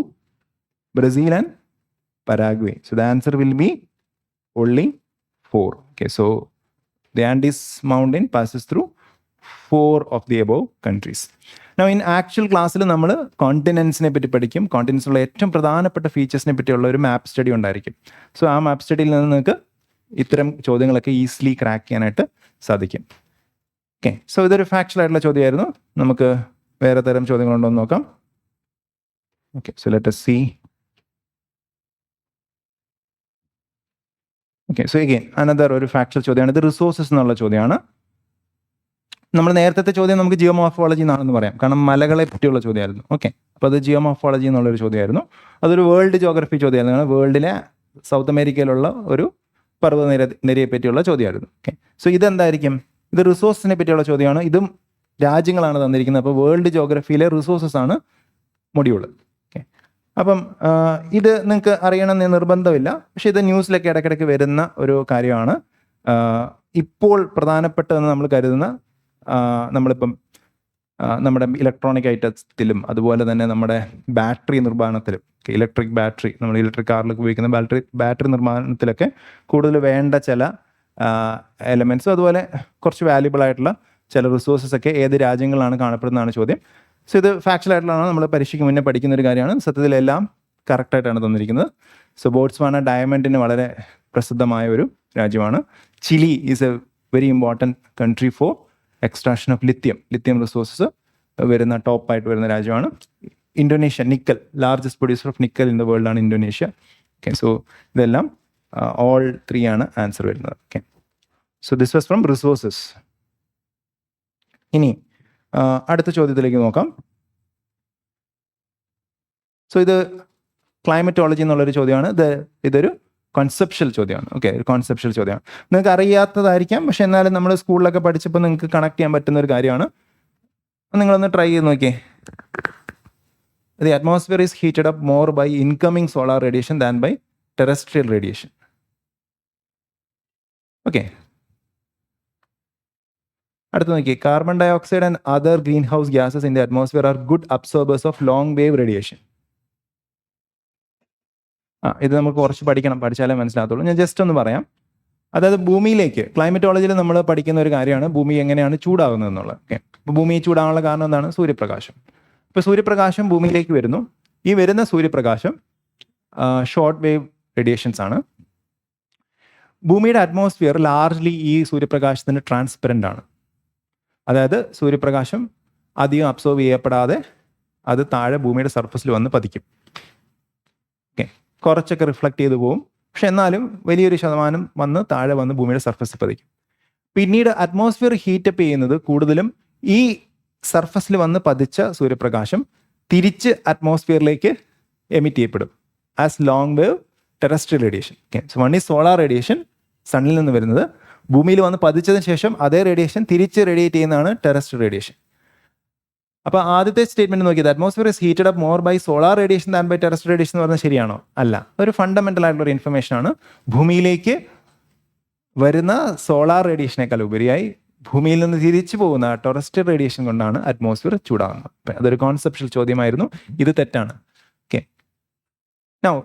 Speaker 1: Brazil and Paraguay. So the answer will be only 4. Okay, so the Andes mountain passes through 4 of the above countries. Now in actual ക്ലാസ്സിൽ നമ്മൾ കോണ്ടിനെൻസിനെ പറ്റി പഠിക്കും. കോണ്ടിനെൻസിലുള്ള ഏറ്റവും പ്രധാനപ്പെട്ട ഫീച്ചേഴ്സിനെ പറ്റിയുള്ള ഒരു മാപ്പ് study ഉണ്ടായിരിക്കും. So ആ മാപ്പ് സ്റ്റഡിയിൽ നിന്ന് നിങ്ങൾക്ക് ഇത്തരം ചോദ്യങ്ങളൊക്കെ ഈസിലി ക്രാക്ക് ചെയ്യാനായിട്ട് സാധിക്കും. ഓക്കെ, സോ ഇതൊരു ഫാക്ച്വൽ ആയിട്ടുള്ള ചോദ്യമായിരുന്നു. നമുക്ക് വേറെ തരം ചോദ്യങ്ങളുണ്ടോ എന്ന് നോക്കാം. Okay, so let us see. Okay, so again another ഒരു ഫാക്ച്വൽ ചോദ്യമാണ്. ഇത് റിസോഴ്സസ് എന്നുള്ള ചോദ്യമാണ്. നമ്മൾ നേരത്തെ ചോദ്യം നമുക്ക് ജിയോമോർഫോളജി എന്നാണെന്ന് പറയാം, കാരണം മലകളെ പറ്റിയുള്ള ചോദ്യമായിരുന്നു. ഓക്കെ, അപ്പോൾ അത് ജിയോമോർഫോളജി എന്നുള്ളൊരു ചോദ്യമായിരുന്നു. അതൊരു വേൾഡ് ജോഗ്രഫി ചോദ്യമായിരുന്നു. വേൾഡിലെ സൗത്ത് അമേരിക്കയിലുള്ള ഒരു പർവ്വതനിരയെ പറ്റിയുള്ള ചോദ്യമായിരുന്നു. Okay, so ഇതെന്തായിരിക്കും? ഇത് റിസോഴ്സിനെ പറ്റിയുള്ള ചോദ്യമാണ്. ഇതും രാജ്യങ്ങളാണ് തന്നിരിക്കുന്നത്. അപ്പോൾ വേൾഡ് ജോഗ്രഫിയിലെ റിസോഴ്സസ് ആണ് മൊഡ്യൂള്. ഓക്കെ, അപ്പം ഇത് നിങ്ങൾക്ക് അറിയണമെന്ന് നിർബന്ധമില്ല, പക്ഷേ ഇത് ന്യൂസിലൊക്കെ ഇടയ്ക്കിടയ്ക്ക് വരുന്ന ഒരു കാര്യമാണ്. ഇപ്പോൾ പ്രധാനപ്പെട്ടതെന്ന് നമ്മൾ കരുതുന്ന നമ്മളിപ്പം നമ്മുടെ ഇലക്ട്രോണിക് ഐറ്റത്തിലും അതുപോലെ തന്നെ നമ്മുടെ ബാറ്ററി നിർമ്മാണത്തിലും, ഇലക്ട്രിക് ബാറ്ററി, നമ്മൾ ഇലക്ട്രിക് കാറിലൊക്കെ ഉപയോഗിക്കുന്ന ബാറ്ററി നിർമ്മാണത്തിലൊക്കെ കൂടുതൽ വേണ്ട ചില എലമെൻറ്റ്സും അതുപോലെ കുറച്ച് വാല്യുബിൾ ആയിട്ടുള്ള ചില റിസോഴ്സസ് ഒക്കെ ഏത് രാജ്യങ്ങളിലാണ് കാണപ്പെടുന്നതാണ് ചോദ്യം. സോ ഇത് ഫാക്ച്വൽ ആയിട്ടുള്ളതാണ്, നമ്മൾ പരീക്ഷയ്ക്ക് മുന്നേ പഠിക്കുന്ന ഒരു കാര്യമാണ്. സത്യത്തിലെല്ലാം കറക്റ്റായിട്ടാണ് തന്നിരിക്കുന്നത്. സോ ബോട്സ്വാന ഡയമണ്ടിന് വളരെ പ്രസിദ്ധമായ ഒരു രാജ്യമാണ്. Chile is A very important country four extraction of lithium resources വരുന്ന ടോപ്പായിട്ട് വരുന്ന രാജ്യമാണ്. Indonesia, nickel, largest producer of nickel in the world ആണ് ഇന്തോനേഷ്യ. ഓക്കെ, സോ ഇതെല്ലാം ഓൾ 3 ആണ് ആൻസർ വരുന്നത്. Okay, so this was from resources. ഇനി അടുത്ത ചോദ്യത്തിലേക്ക് നോക്കാം. സോ ഇത് ക്ലൈമറ്റോളജി എന്നുള്ളൊരു ചോദ്യമാണ്. ഇതൊരു കോൺസെപ്ഷ്യൽ ചോദ്യമാണ്. ഓക്കെ, ഒരു കോൺസെപ്ഷ്യൽ ചോദ്യമാണ്. നിങ്ങൾക്ക് അറിയാത്തതായിരിക്കാം, പക്ഷെ എന്നാലും നമ്മൾ സ്കൂളിലൊക്കെ പഠിച്ചപ്പോൾ നിങ്ങൾക്ക് കണക്ട് ചെയ്യാൻ പറ്റുന്ന ഒരു കാര്യമാണ്. നിങ്ങളൊന്ന് ട്രൈ ചെയ്ത് നോക്കിയേ. The atmosphere is heated up more by incoming solar radiation than by terrestrial radiation. Okay, അടുത്ത് നോക്കിയേ. Carbon dioxide and other greenhouse gases in the atmosphere are good absorbers of long wave radiation. ഇത് നമുക്ക് കുറച്ച് പഠിച്ചാലേ മനസ്സിലാകത്തുള്ളൂ. ഞാൻ just ഒന്ന് പറയാം. അതായത് ഭൂമിയിലേക്ക് ക്ലൈമറ്റോളജിയിൽ നമ്മൾ പഠിക്കുന്ന ഒരു കാര്യമാണ് ഭൂമി എങ്ങനെയാണ് ചൂടാകുന്നത് എന്നുള്ളത്. ഓക്കെ, അപ്പോൾ ഭൂമി ചൂടാകാനുള്ള കാരണം എന്താണ്? സൂര്യപ്രകാശം. ഇപ്പോൾ സൂര്യപ്രകാശം ഭൂമിയിലേക്ക് വരുന്നു. ഈ വരുന്ന സൂര്യപ്രകാശം ഷോർട്ട് വേവ് റേഡിയേഷൻസ് ആണ്. ഭൂമിയുടെ അറ്റ്മോസ്ഫിയർ ലാർജ്ലി ഈ സൂര്യപ്രകാശത്തിന് ട്രാൻസ്പെറൻ്റ് ആണ്. അതായത് സൂര്യപ്രകാശം അധികം അബ്സോർവ് ചെയ്യപ്പെടാതെ അത് താഴെ ഭൂമിയുടെ സർഫസിൽ വന്ന് പതിക്കും. ഓക്കെ, കുറച്ചൊക്കെ റിഫ്ലക്റ്റ് ചെയ്ത് പോകും, പക്ഷെ എന്നാലും വലിയൊരു ശതമാനം വന്ന് താഴെ വന്ന് ഭൂമിയുടെ സർഫസിൽ പതിക്കും. പിന്നീട് അറ്റ്മോസ്ഫിയർ ഹീറ്റപ്പ് ചെയ്യുന്നത് കൂടുതലും ഈ സർഫസിൽ വന്ന് പതിച്ച സൂര്യപ്രകാശം തിരിച്ച് അറ്റ്മോസ്ഫിയറിലേക്ക് എമിറ്റ് ചെയ്യപ്പെടും as long wave terrestrial radiation. Okay, so one is solar radiation, സണ്ണിൽ നിന്ന് വരുന്നത്. ഭൂമിയിൽ വന്ന് പതിച്ചതിന് ശേഷം അതേ റേഡിയേഷൻ തിരിച്ച് റേഡിയേറ്റ് ചെയ്യുന്നതാണ് ടെറസ്ട്രിയൽ റേഡിയേഷൻ. അപ്പോൾ ആദ്യത്തെ സ്റ്റേറ്റ്മെന്റ് നോക്കിയത് atmosphere is heated up more by solar radiation than by terrestrial radiation എന്ന് പറഞ്ഞാൽ ശരിയാണോ? അല്ല, ഒരു ഫണ്ടമെന്റൽ ആയിട്ടുള്ള ഒരു ഇൻഫർമേഷൻ ആണ്. ഭൂമിയിലേക്ക് വരുന്ന സോളാർ റേഡിയേഷനേക്കാൾ ഉപരിയായി ഭൂമിയിൽ നിന്ന് തിരിച്ചു പോകുന്ന ടെറസ്ട്രിയൽ റേഡിയേഷൻ കൊണ്ടാണ് അറ്റ്മോസ്ഫിയർ ചൂടാകുന്നത്. അതൊരു കോൺസെപ്ഷ്യൽ ചോദ്യമായിരുന്നു. ഇത് തെറ്റാണ്. ഓക്കെ,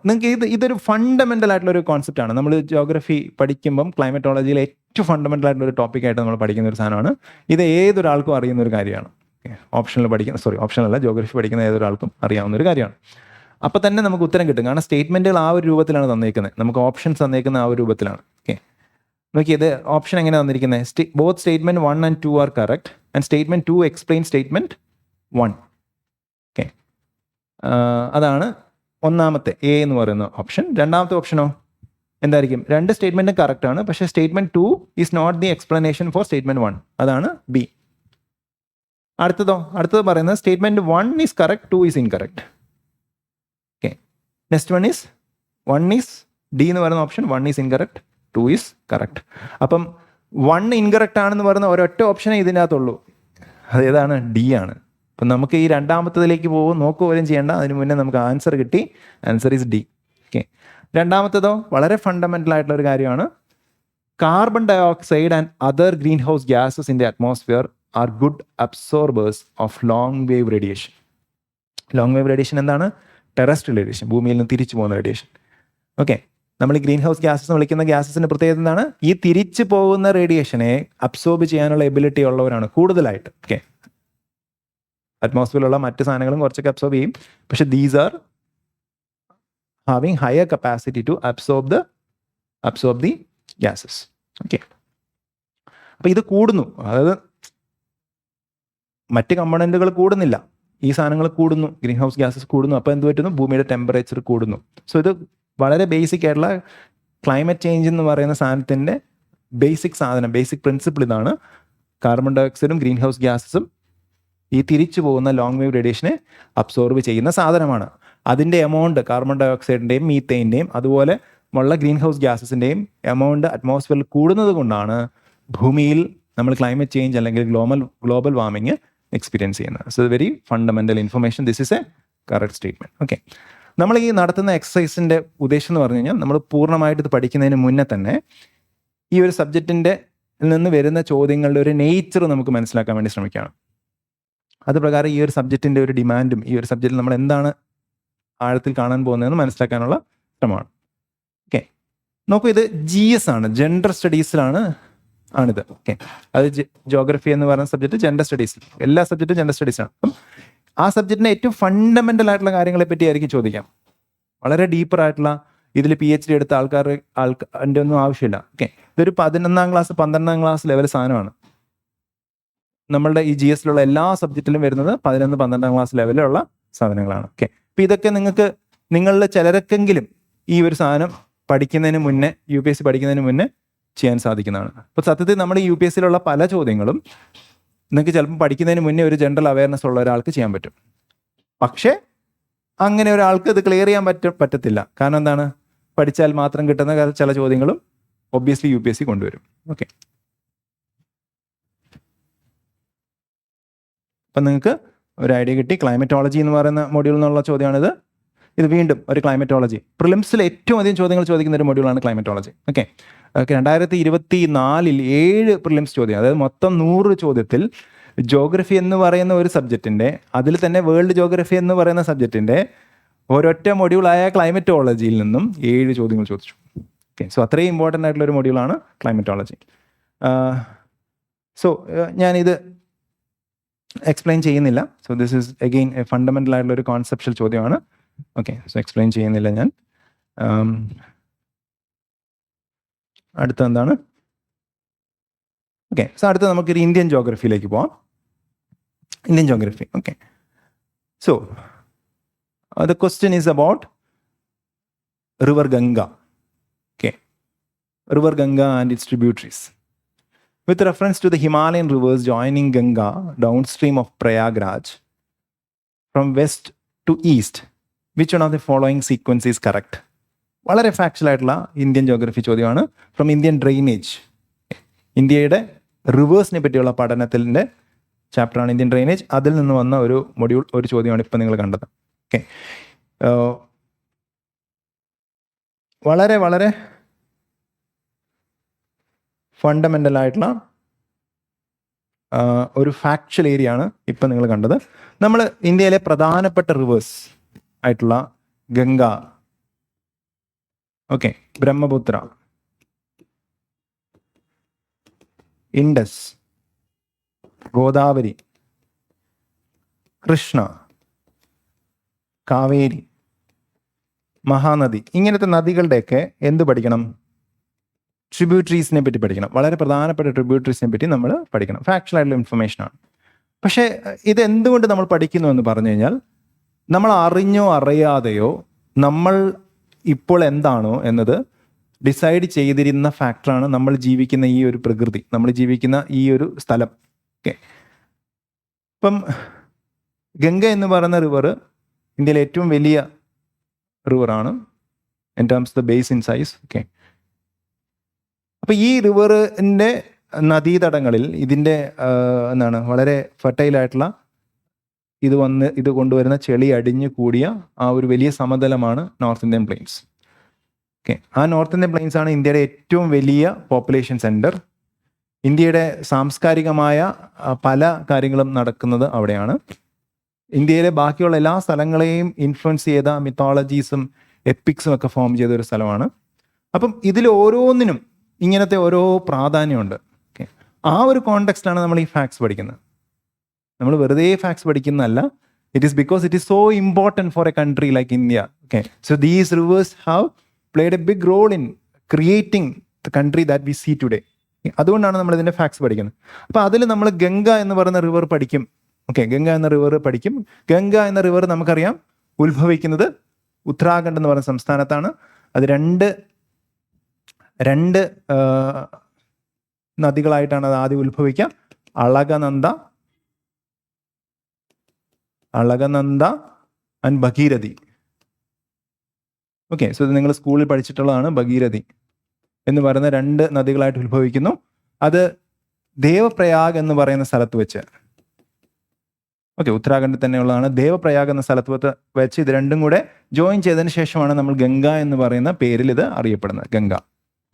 Speaker 1: നിങ്ങൾക്ക് ഇതൊരു ഫണ്ടമെന്റൽ ആയിട്ടുള്ള ഒരു കോൺസെപ്റ്റ് ആണ്. നമ്മൾ ജോഗ്രഫി പഠിക്കുമ്പം ക്ലൈമറ്റോളജിയിൽ ഏറ്റവും ഫണ്ടമെന്റൽ ആയിട്ടുള്ള ഒരു ടോപ്പിക്കായിട്ട് നമ്മൾ പഠിക്കുന്ന ഒരു സാധനമാണ്. ഇത് ഏതൊരാൾക്കും അറിയുന്ന ഒരു കാര്യമാണ്. ഓപ്ഷനല്ല, ജോഗ്രഫി പഠിക്കുന്ന ഏതൊരാൾക്കും അറിയാവുന്ന ഒരു കാര്യമാണ്. അപ്പോൾ തന്നെ നമുക്ക് ഉത്തരം കിട്ടും. കാരണം സ്റ്റേറ്റ്മെന്റുകൾ ആ ഒരു രൂപത്തിലാണ് തന്നേക്കുന്നത്. നമുക്ക് ഓപ്ഷൻസ് തന്നേക്കുന്ന ആ ഒരു രൂപത്തിലാണ്. ഓക്കെ, നോക്കിയത് ഓപ്ഷൻ എങ്ങനെയാണ് തന്നിരിക്കുന്നത്? Both statement 1 and 2 are correct and statement 2 explain statement 1. Okay, അതാണ് ഒന്നാമത്തെ എ എന്ന് പറയുന്ന ഓപ്ഷൻ. രണ്ടാമത്തെ ഓപ്ഷനോ എന്തായിരിക്കും? രണ്ട് സ്റ്റേറ്റ്മെന്റും കറക്റ്റ് ആണ്, പക്ഷേ statement 2 is not the explanation for statement 1. അതാണ് ബി. അടുത്തത് പറയുന്നത് statement 1 is correct, 2 is incorrect. Okay, next 1 is D എന്ന് പറയുന്ന option. 1 is incorrect, 2 is correct. അപ്പം 1 ഇൻകറക്റ്റ് ആണെന്ന് പറയുന്ന ഒരൊറ്റ ഓപ്ഷനേ ഇതിനകത്തുള്ളൂ. അതേതാണ്? ഡി ആണ്. അപ്പം നമുക്ക് ഈ രണ്ടാമത്തതിലേക്ക് നോക്കുക പോലും ചെയ്യേണ്ട, അതിന് മുന്നേ നമുക്ക് ആൻസർ കിട്ടി. Answer is D. ഓക്കെ, രണ്ടാമത്തതോ വളരെ ഫണ്ടമെന്റൽ ആയിട്ടുള്ള ഒരു കാര്യമാണ്. Carbon dioxide and other greenhouse gases in the atmosphere are good absorbers of long wave radiation. Long wave radiation എന്താണ്? ടെറസ്ട്രിയൽ റേഡിയേഷൻ, ഭൂമിയിൽ നിന്ന് തിരിച്ചു പോകുന്ന റേഡിയേഷൻ. ഓക്കെ, നമ്മൾ ഈ ഗ്രീൻ ഹൗസ് ഗ്യാസസ് വിളിക്കുന്ന ഗ്യാസസിന്റെ പ്രത്യേകത എന്താണ്? ഈ തിരിച്ചു പോകുന്ന റേഡിയേഷനെ അബ്സോർബ് ചെയ്യാനുള്ള എബിലിറ്റി ഉള്ളവരാണ് കൂടുതലായിട്ട്. ഓക്കെ, അറ്റ്മോസ്ഫിയറിലുള്ള മറ്റ് സാധനങ്ങളും കുറച്ചൊക്കെ അബ്സോർബ് ചെയ്യും, പക്ഷെ these are having higher capacity to absorb the gases. Okay, അപ്പൊ ഇത് കൂടുന്നു. അതായത് മറ്റ് കമ്പോണന്റുകൾ കൂടുന്നില്ല, ഈ സാധനങ്ങൾ കൂടുന്നു, ഗ്രീൻ ഹൗസ് ഗ്യാസസ് കൂടുന്നു. അപ്പോൾ എന്ത് പറ്റുന്നു? ഭൂമിയുടെ ടെമ്പറേച്ചർ കൂടുന്നു. സോ ഇത് വളരെ ബേസിക് ആയിട്ടുള്ള ക്ലൈമറ്റ് ചേഞ്ച് എന്ന് പറയുന്ന സാധനത്തിൻ്റെ ബേസിക് പ്രിൻസിപ്പിൾ ഇതാണ്. കാർബൺ ഡൈ ഓക്സൈഡും ഗ്രീൻ ഹൗസ് ഗ്യാസസും ഈ തിരിച്ചു പോകുന്ന ലോങ് വേവ് റേഡിയേഷനെ അബ്സോർബ് ചെയ്യുന്ന സാധനമാണ്. അതിൻ്റെ എമൗണ്ട് കാർബൺ ഡൈ ഓക്സൈഡിൻ്റെയും മീത്തേൻ്റെയും അതുപോലെ ഉള്ള ഗ്രീൻ ഹൗസ് ഗ്യാസസിൻ്റെയും എമൗണ്ട് അറ്റ്മോസ്ഫിയറിൽ കൂടുന്നത് കൊണ്ടാണ് ഭൂമിയിൽ നമ്മൾ ക്ലൈമറ്റ് ചേഞ്ച് അല്ലെങ്കിൽ ഗ്ലോബൽ വാർമിങ് എക്സ്പീരിയൻസ് ചെയ്യുന്നത്. So very fundamental information. This is A correct statement. Okay, നമ്മൾ ഈ നടത്തുന്ന എക്സസൈസിൻ്റെ ഉദ്ദേശം എന്ന് പറഞ്ഞു കഴിഞ്ഞാൽ നമ്മൾ പൂർണ്ണമായിട്ട് ഇത് പഠിക്കുന്നതിന് മുന്നേ തന്നെ ഈ ഒരു സബ്ജക്റ്റിൻ്റെ നിന്ന് വരുന്ന ചോദ്യങ്ങളുടെ ഒരു നേച്ചർ നമുക്ക് മനസ്സിലാക്കാൻ വേണ്ടി ശ്രമിക്കുകയാണ്. അത് പ്രകാരം ഈ ഒരു സബ്ജക്റ്റിൻ്റെ ഒരു ഡിമാൻഡും ഈ ഒരു സബ്ജക്റ്റിൽ നമ്മൾ എന്താണ് ആഴത്തിൽ കാണാൻ പോകുന്നതെന്ന് മനസ്സിലാക്കാനുള്ള ശ്രമമാണ്. ഓക്കെ, നോക്കൂ, ഇത് GS ആണ്, ജെൻഡർ സ്റ്റഡീസിലാണ് ആണിത്. ഓക്കെ, അത് ജോഗ്രഫി എന്ന് പറയുന്ന സബ്ജക്റ്റ് ജെൻഡർ സ്റ്റഡീസിൽ, എല്ലാ സബ്ജക്റ്റും ജെൻഡർ സ്റ്റഡീസാണ്. അപ്പം ആ സബ്ജക്റ്റിൻ്റെ ഏറ്റവും ഫണ്ടമെന്റൽ ആയിട്ടുള്ള കാര്യങ്ങളെ പറ്റി ആയിരിക്കും ചോദിക്കാം. വളരെ ഡീപ്പർ ആയിട്ടുള്ള ഇതിൽ PhD എടുത്ത ആൾക്കാരുടെ ഒന്നും ആവശ്യമില്ല. ഓക്കെ, ഇതൊരു 11ാം ക്ലാസ് 12ാം ക്ലാസ് ലെവൽ സാധനമാണ്. നമ്മളുടെ ഈ GS ലുള്ള എല്ലാ സബ്ജക്റ്റിലും വരുന്നത് 11, 12ാം ക്ലാസ് ലെവലിലുള്ള സാധനങ്ങളാണ്. ഓക്കെ, അപ്പം ഇതൊക്കെ നിങ്ങളിൽ ചിലരൊക്കെങ്കിലും ഈ ഒരു സാധനം പഠിക്കുന്നതിന് മുന്നേ, UPSC പഠിക്കുന്നതിന് മുന്നേ ചെയ്യാൻ സാധിക്കുന്നതാണ്. അപ്പോൾ സത്യത്തിൽ നമ്മൾ ഈ UPSCയിലുള്ള പല ചോദ്യങ്ങളും നിങ്ങൾക്ക് ചിലപ്പോൾ പഠിക്കുന്നതിന് മുന്നേ ഒരു ജനറൽ അവയർനെസ് ഉള്ള ഒരാൾക്ക് ചെയ്യാൻ പറ്റും. പക്ഷേ അങ്ങനെ ഒരാൾക്ക് ഇത് ക്ലിയർ ചെയ്യാൻ പറ്റത്തില്ല. കാരണം എന്താണ്? പഠിച്ചാൽ മാത്രം കിട്ടുന്ന ചില ചോദ്യങ്ങളും ഒബ്വിയസ്ലി UPSC കൊണ്ടുവരും. ഓക്കെ, അപ്പം നിങ്ങൾക്ക് ഒരു ഐഡിയ കിട്ടി. ക്ലൈമറ്റോളജി എന്ന് പറയുന്ന മൊഡ്യൂൾ എന്നുള്ള ചോദ്യമാണിത്. ഇത് വീണ്ടും ഒരു ക്ലൈമറ്റോളജി, പ്രിലിംസിൽ ഏറ്റവും അധികം ചോദ്യങ്ങൾ ചോദിക്കുന്ന ഒരു മൊഡ്യൂളാണ് ക്ലൈമറ്റോളജി. ഓക്കെ, 2024 7 പ്രിലിംസ് ചോദ്യം, അതായത് മൊത്തം 100 ചോദ്യത്തിൽ ജോഗ്രഫി എന്ന് പറയുന്ന ഒരു സബ്ജക്റ്റിൻ്റെ, അതിൽ തന്നെ വേൾഡ് ജോഗ്രഫി എന്ന് പറയുന്ന സബ്ജക്റ്റിൻ്റെ ഒരൊറ്റ മൊഡ്യൂളായ ക്ലൈമറ്റോളജിയിൽ നിന്നും 7 ചോദ്യങ്ങൾ ചോദിച്ചു. ഓക്കെ, സോ അത്രയും ഇമ്പോർട്ടൻ്റ് ആയിട്ടുള്ള ഒരു മൊഡ്യൂളാണ് ക്ലൈമറ്റോളജി. സോ ഞാനിത് എക്സ്പ്ലെയിൻ ചെയ്യുന്നില്ല. So this is again A fundamental ആയിട്ടുള്ള ഒരു കോൺസെപ്ഷ്യൽ ചോദ്യമാണ്. ഓക്കെ, സോ എക്സ്പ്ലെയിൻ ചെയ്യുന്നില്ല ഞാൻ. അടുത്ത എന്താണ്? ഓക്കെ, സോ അടുത്ത നമുക്കൊരു ഇന്ത്യൻ ജോഗ്രഫിയിലേക്ക് പോവാം. Indian geography. Okay, so the question is about river Ganga. Okay, river Ganga and its tributaries. With reference to the Himalayan rivers joining Ganga downstream of Prayagraj from west to east, which one of the following sequence is correct? വളരെ factual ആയിട്ടുള്ള Indian geography ചോദ്യമാണ്. From Indian drainage, ഇന്ത്യയുടെ റിവേഴ്സിനെ പറ്റിയുള്ള പഠനത്തിൻ്റെ ചാപ്റ്ററാണ് Indian drainage. അതിൽ നിന്ന് വന്ന ഒരു മൊഡ്യൂൾ, ഒരു ചോദ്യമാണ് ഇപ്പം നിങ്ങൾ കണ്ടത്. ഓക്കെ, വളരെ വളരെ ഫണ്ടമെൻ്റൽ ആയിട്ടുള്ള ഒരു ഫാക്ച്വൽ ഏരിയ ആണ് ഇപ്പം നിങ്ങൾ കണ്ടത്. നമ്മൾ ഇന്ത്യയിലെ പ്രധാനപ്പെട്ട റിവേഴ്സ് ആയിട്ടുള്ള ഗംഗ, ഓക്കെ, ബ്രഹ്മപുത്ര, ഇൻഡസ്, ഗോദാവരി, കൃഷ്ണ, കാവേരി, മഹാനദി, ഇങ്ങനത്തെ നദികളുടെയൊക്കെ എന്ത് പഠിക്കണം? ട്രിബ്യൂട്ടറീസിനെ പറ്റി പഠിക്കണം. വളരെ പ്രധാനപ്പെട്ട ട്രിബ്യൂട്ടറീസിനെ പറ്റി നമ്മൾ പഠിക്കണം. ഫാക്ച്വൽ ആയിട്ടുള്ള ഇൻഫർമേഷനാണ്. പക്ഷേ ഇത് എന്തുകൊണ്ട് നമ്മൾ പഠിക്കുന്നു എന്ന് പറഞ്ഞു കഴിഞ്ഞാൽ, നമ്മൾ അറിഞ്ഞോ അറിയാതെയോ നമ്മൾ ഇപ്പോൾ എന്താണോ എന്നത് ഡിസൈഡ് ചെയ്തിരുന്ന ഫാക്ടറാണ് നമ്മൾ ജീവിക്കുന്ന ഈ ഒരു പ്രകൃതി, നമ്മൾ ജീവിക്കുന്ന ഈ ഒരു സ്ഥലം. ഓക്കെ, ഇപ്പം ഗംഗ എന്ന് പറയുന്ന റിവർ ഇന്ത്യയിലെ ഏറ്റവും വലിയ റിവറാണ് in terms the base in size. Okay, അപ്പം ഈ റിവറിൻ്റെ നദീതടങ്ങളിൽ ഇതിൻ്റെ എന്താണ് വളരെ ഫെർട്ടൈലായിട്ടുള്ള ഇത് കൊണ്ടുവരുന്ന ചെളി അടിഞ്ഞു കൂടിയ ആ ഒരു വലിയ സമതലമാണ് നോർത്ത് ഇന്ത്യൻ പ്ലെയിൻസ്. ഓക്കെ, ആ നോർത്ത് ഇന്ത്യൻ പ്ലെയിൻസ് ആണ് ഇന്ത്യയുടെ ഏറ്റവും വലിയ പോപ്പുലേഷൻ സെൻറ്റർ. ഇന്ത്യയുടെ സാംസ്കാരികമായ പല കാര്യങ്ങളും നടക്കുന്നത് അവിടെയാണ്. ഇന്ത്യയിലെ ബാക്കിയുള്ള എല്ലാ സ്ഥലങ്ങളെയും ഇൻഫ്ലുവൻസ് ചെയ്ത മിത്തോളജീസും എപ്പിക്സും ഒക്കെ ഫോം ചെയ്ത ഒരു സ്ഥലമാണ്. അപ്പം ഇതിൽ ഓരോന്നിനും ഇങ്ങനത്തെ ഓരോ പ്രാധാന്യമുണ്ട്. ഓക്കെ, ആ ഒരു കോണ്ടെക്സ്റ്റിലാണ് നമ്മൾ ഈ ഫാക്ട്സ് പഠിക്കുന്നത്. നമ്മൾ വെറുതെ ഫാക്ട്സ് പഠിക്കുന്നതല്ല. It is because it is so important for a country like India. Okay, so these rivers have played a big role in creating the country that we see today. അതുകൊണ്ടാണ് നമ്മൾ ഇതിൻ്റെ facts പഠിക്കുന്നത്. അപ്പോൾ അതിൽ നമ്മൾ ഗംഗ എന്ന് പറയുന്ന റിവർ പഠിക്കും. ഓക്കെ, ഗംഗ എന്ന റിവർ പഠിക്കും. ഗംഗ എന്ന റിവർ നമുക്കറിയാം ഉത്ഭവിക്കുന്നത് ഉത്തരാഖണ്ഡ് എന്ന് പറയുന്ന സംസ്ഥാനത്താണ്. അത് രണ്ട് നദികളായിട്ടാണ് അത് ആദ്യം ഉത്ഭവിക്കുക. Alaknanda and Bhagirathi. Okay, so ഇത് നിങ്ങൾ സ്കൂളിൽ പഠിച്ചിട്ടുള്ളതാണ്. ഭഗീരഥി എന്ന് പറയുന്ന 2 നദികളായിട്ട് ഉത്ഭവിക്കുന്നു. അത് ദേവപ്രയാഗ് എന്ന് പറയുന്ന സ്ഥലത്ത് വെച്ച്, ഓക്കെ, ഉത്തരാഖണ്ഡിൽ തന്നെയുള്ളതാണ്. ദേവപ്രയാഗ് എന്ന സ്ഥലത്ത് വെച്ച് ഇത് രണ്ടും കൂടെ ജോയിൻ ചെയ്തതിന് ശേഷമാണ് നമ്മൾ ഗംഗ എന്ന് പറയുന്ന പേരിൽ ഇത് അറിയപ്പെടുന്നത്.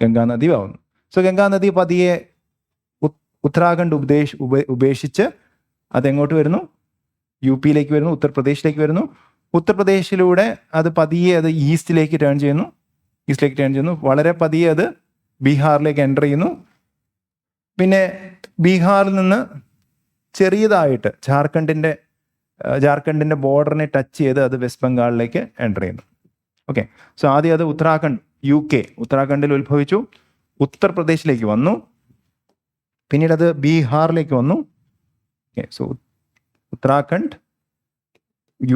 Speaker 1: ഗംഗാ നദി ആവുന്നു. സോ ഗംഗാ നദി പതിയെ ഉത്തരാഖണ്ഡ് ഉപേക്ഷിച്ച് അതെങ്ങോട്ട് വരുന്നു? UP-യിലേക്ക് വരുന്നു, ഉത്തർപ്രദേശിലേക്ക് വരുന്നു. ഉത്തർപ്രദേശിലൂടെ അത് പതിയെ അത് ഈസ്റ്റിലേക്ക് ടേൺ ചെയ്യുന്നു. വളരെ പതിയെ അത് ബീഹാറിലേക്ക് എൻ്റർ ചെയ്യുന്നു. പിന്നെ ബീഹാറിൽ നിന്ന് ചെറിയതായിട്ട് ജാർഖണ്ഡിൻ്റെ ബോർഡറിനെ ടച്ച് ചെയ്ത് അത് വെസ്റ്റ് ബംഗാളിലേക്ക് എൻ്റർ ചെയ്യുന്നു. ഓക്കെ. സോ ആദ്യം അത് ഉത്തരാഖണ്ഡ്, UK ഉത്തരാഖണ്ഡിൽ ഉത്ഭവിച്ചു, ഉത്തർപ്രദേശിലേക്ക് വന്നു, പിന്നീട് അത് ബീഹാറിലേക്ക് വന്നു. ഓക്കെ. സോ ഉത്തരാഖണ്ഡ്,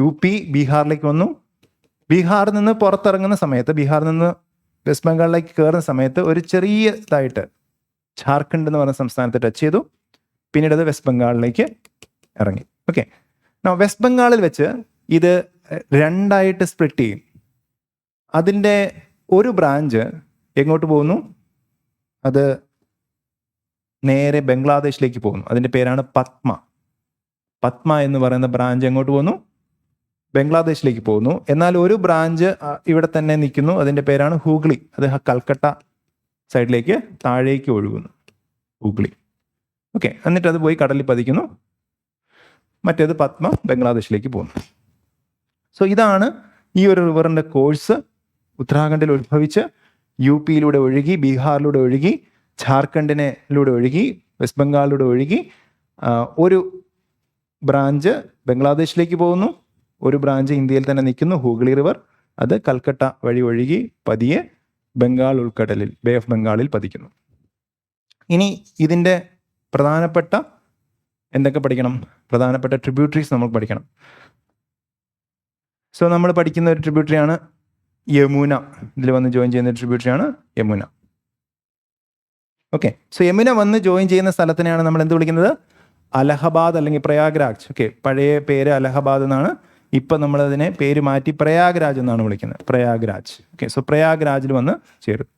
Speaker 1: UP, ബീഹാറിലേക്ക് വന്നു. ബീഹാറിൽ നിന്ന് പുറത്തിറങ്ങുന്ന സമയത്ത്, ബീഹാറിൽ നിന്ന് വെസ്റ്റ് ബംഗാളിലേക്ക് കയറുന്ന സമയത്ത് ഒരു ചെറിയതായിട്ട് ജാർഖണ്ഡ് എന്ന് പറയുന്ന സംസ്ഥാനത്ത് ടച്ച് ചെയ്തു. പിന്നീട് അത് വെസ്റ്റ് ബംഗാളിലേക്ക് ഇറങ്ങി. ഓക്കെ. വെസ്റ്റ് ബംഗാളിൽ വെച്ച് ഇത് രണ്ടായിട്ട് സ്പ്ലിറ്റ് ചെയ്യും. അതിൻ്റെ ഒരു ബ്രാഞ്ച് എങ്ങോട്ട് പോകുന്നു? അത് നേരെ ബംഗ്ലാദേശിലേക്ക് പോകുന്നു. അതിൻ്റെ പേരാണ് പത്മ. പത്മ എന്ന് പറയുന്ന ബ്രാഞ്ച് എങ്ങോട്ട് പോകുന്നു? ബംഗ്ലാദേശിലേക്ക് പോകുന്നു. എന്നാൽ ഒരു ബ്രാഞ്ച് ഇവിടെ തന്നെ നിൽക്കുന്നു. അതിൻ്റെ പേരാണ് ഹൂഗ്ലി. അത് കൽക്കട്ട സൈഡിലേക്ക് താഴേക്ക് ഒഴുകുന്നു, ഹൂഗ്ലി. ഓക്കെ. എന്നിട്ട് അത് പോയി കടലിൽ പതിക്കുന്നു. മറ്റേത് പത്മ ബംഗ്ലാദേശിലേക്ക് പോകുന്നു. സോ ഇതാണ് ഈ ഒരു റിവറിൻ്റെ കോഴ്സ്. ഉത്തരാഖണ്ഡിൽ ഉത്ഭവിച്ച് UPയിലൂടെ ഒഴുകി, ബീഹാറിലൂടെ ഒഴുകി, ജാർഖണ്ഡിലൂടെ ഒഴുകി, വെസ്റ്റ് ബംഗാളിലൂടെ ഒഴുകി, ഒരു ബ്രാഞ്ച് ബംഗ്ലാദേശിലേക്ക് പോകുന്നു, ഒരു ബ്രാഞ്ച് ഇന്ത്യയിൽ തന്നെ നിൽക്കുന്നു, ഹൂഗ്ലി റിവർ. അത് കൽക്കട്ട വഴി ഒഴുകി പതിയെ ബംഗാൾ ഉൾക്കടലിൽ, ബേ ഓഫ് ബംഗാളിൽ പതിക്കുന്നു. ഇനി ഇതിൻ്റെ പ്രധാനപ്പെട്ട എന്തൊക്കെ പഠിക്കണം? പ്രധാനപ്പെട്ട ട്രിബ്യൂട്ടറീസ് നമ്മൾ പഠിക്കണം. സോ നമ്മൾ പഠിക്കുന്ന ഒരു ട്രിബ്യൂട്ടറിയാണ് യമുന. ഇതിൽ വന്ന് ജോയിൻ ചെയ്യുന്ന ട്രിബ്യൂട്ടറിയാണ് യമുന. ഓക്കെ. സോ യമുന വന്ന് ജോയിൻ ചെയ്യുന്ന സ്ഥലത്തിനെയാണ് നമ്മൾ എന്ത് വിളിക്കുന്നത്? അലഹബാദ് അല്ലെങ്കിൽ പ്രയാഗ്രാജ്. ഓക്കെ. പഴയ പേര് അലഹബാദ് എന്നാണ്. ഇപ്പം നമ്മളതിനെ പേര് മാറ്റി പ്രയാഗ്രാജ് എന്നാണ് വിളിക്കുന്നത്, പ്രയാഗ്രാജ്. ഓക്കെ. സോ പ്രയാഗ്രാജിൽ വന്ന് ചേരും.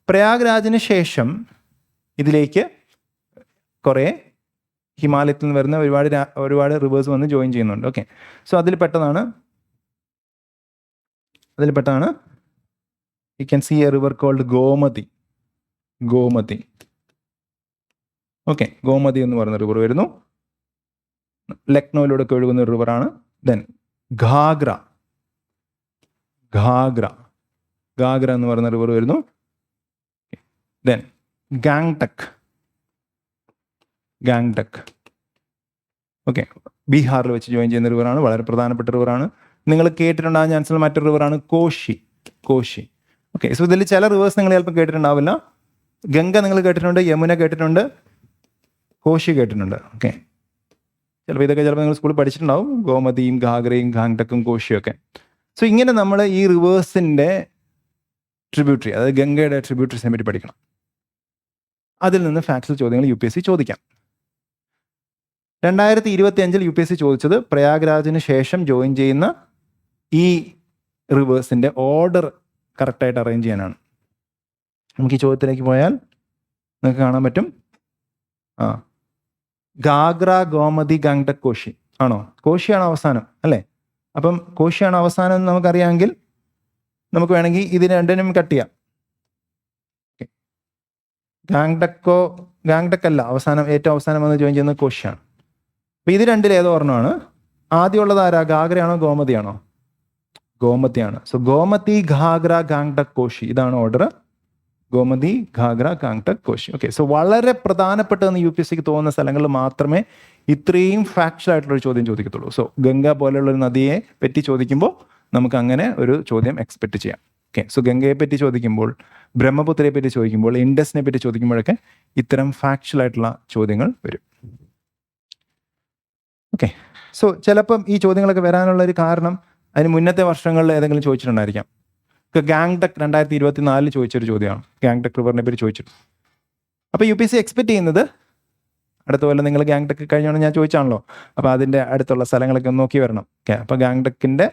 Speaker 1: പ്രയാഗ്രാജിന് ശേഷം ഇതിലേക്ക് കുറേ ഹിമാലയത്തിൽ നിന്ന് വരുന്ന ഒരുപാട് റിവേഴ്സ് വന്ന് ജോയിൻ ചെയ്യുന്നുണ്ട്. ഓക്കെ. സോ അതിൽ പെട്ടതാണ് you can see a river called Gomati. Okay. Gomati എന്ന് പറയുന്ന റിവർ വരുന്നു. ലക്നൌയിലൂടെ ഒക്കെ ഒഴുകുന്ന ഒരു റിവറാണ്. ദെൻ ഘാഗ്ര എന്ന് പറയുന്ന റിവർ വരുന്നു. ദെൻ ഗാങ്ടക്. ഓക്കെ. ബീഹാറിൽ വെച്ച് ജോയിൻ ചെയ്യുന്ന റിവറാണ്, വളരെ പ്രധാനപ്പെട്ട റിവറാണ്. നിങ്ങൾ കേട്ടിട്ടുണ്ടാകുന്ന ചാൻസിൽ മറ്റൊരു റിവറാണ് കോശി. ഓക്കെ. സോ ഇതിൽ ചില റിവേഴ്സ് നിങ്ങൾ ചിലപ്പോൾ കേട്ടിട്ടുണ്ടാവില്ല. ഗംഗ നിങ്ങൾ കേട്ടിട്ടുണ്ട്, യമുന കേട്ടിട്ടുണ്ട്, കോശി കേട്ടിട്ടുണ്ട്. ഓക്കെ. ചിലപ്പോൾ നിങ്ങൾ സ്കൂളിൽ പഠിച്ചിട്ടുണ്ടാവും, ഗോമതിയും ഘാഗ്രയും ഗാങ്ടക്കും കോശിയും ഒക്കെ. സോ ഇങ്ങനെ നമ്മൾ ഈ റിവേഴ്സിൻ്റെ ട്രിബ്യൂട്ടറി, അതായത് ഗംഗയുടെ ട്രിബ്യൂട്ടറീസിനെ പറ്റി പഠിക്കണം. അതിൽ നിന്ന് ഫാക്ച്വൽ ചോദ്യങ്ങൾ UPSC ചോദിക്കാം. 2025 UPSC ചോദിച്ചത് പ്രയാഗ്രാജിന് ശേഷം ജോയിൻ ചെയ്യുന്ന ഈ റിവേഴ്സിൻ്റെ ഓർഡർ കറക്റ്റായിട്ട് അറേഞ്ച് ചെയ്യാനാണ്. നമുക്ക് ഈ ചോദ്യത്തിലേക്ക് പോയാൽ നിങ്ങൾക്ക് കാണാൻ പറ്റും. ഗാഗ്ര, ഗോമതി, ഗാങ്ടക്, കോശി ആണോ? കോശിയാണ് അവസാനം അല്ലേ? അപ്പം കോശിയാണ് അവസാനം എന്ന് നമുക്കറിയാമെങ്കിൽ നമുക്ക് വേണമെങ്കിൽ ഇതിന് രണ്ടിനും കട്ട് ചെയ്യാം. ഗാങ്ടക് അല്ല, ഏറ്റവും അവസാനം വന്ന് ജോയിൻ ചെയ്യുന്നത് കോശിയാണ്. അപ്പം ഇത് രണ്ടിൽ ഏതോ ഒരെണ്ണമാണ്. ആദ്യമുള്ളത് ആരാ? ഗാഗ്രയാണോ ഗോമതിയാണോ? ഗോമതിയാണ്. സോ ഗോമതി, ഘാഗ്ര, ഗാങ്ടക്, കോശി, ഇതാണ് order. Gomti, Ghaghra, Gandak, Kosi. Okay. So വളരെ പ്രധാനപ്പെട്ടതെന്ന് UPSCക്ക് തോന്നുന്ന സ്ഥലങ്ങളിൽ മാത്രമേ ഇത്രയും ഫാക്ച്വൽ ആയിട്ടുള്ളൊരു ചോദ്യം ചോദിക്കത്തുള്ളൂ. സോ ഗംഗ പോലെയുള്ള ഒരു നദിയെ പറ്റി ചോദിക്കുമ്പോൾ നമുക്ക് അങ്ങനെ ഒരു ചോദ്യം എക്സ്പെക്ട് ചെയ്യാം. ഓക്കെ. സോ ഗംഗയെ പറ്റി ചോദിക്കുമ്പോൾ, ബ്രഹ്മപുത്രയെ പറ്റി ചോദിക്കുമ്പോൾ, ഇൻഡസിനെ പറ്റി ചോദിക്കുമ്പോഴൊക്കെ ഇത്തരം ഫാക്ച്വൽ ആയിട്ടുള്ള ചോദ്യങ്ങൾ വരും. ഓക്കെ. സോ ചിലപ്പം ഈ ചോദ്യങ്ങളൊക്കെ വരാനുള്ള ഒരു കാരണം അതിന് മുന്നത്തെ വർഷങ്ങളിൽ ഏതെങ്കിലും ചോദിച്ചിട്ടുണ്ടായിരിക്കാം. ഗാങ്ടക് 2024 ചോദിച്ചൊരു ചോദ്യമാണ്. ഗാങ്ടക് റിവറിനെ പറ്റി ചോദിച്ചിട്ട്. അപ്പോൾ UPSC എക്സ്പെക്ട് ചെയ്യുന്നത് അടുത്ത പോലെ നിങ്ങൾ ഗാങ്ടക് കഴിഞ്ഞോണ്ട് ഞാൻ ചോദിച്ചാണല്ലോ, അപ്പോൾ അതിൻ്റെ അടുത്തുള്ള സ്ഥലങ്ങളൊക്കെ ഒന്ന് നോക്കി വരണം. ഓക്കെ. അപ്പോൾ ഗാങ്ടക്കിൻ്റെ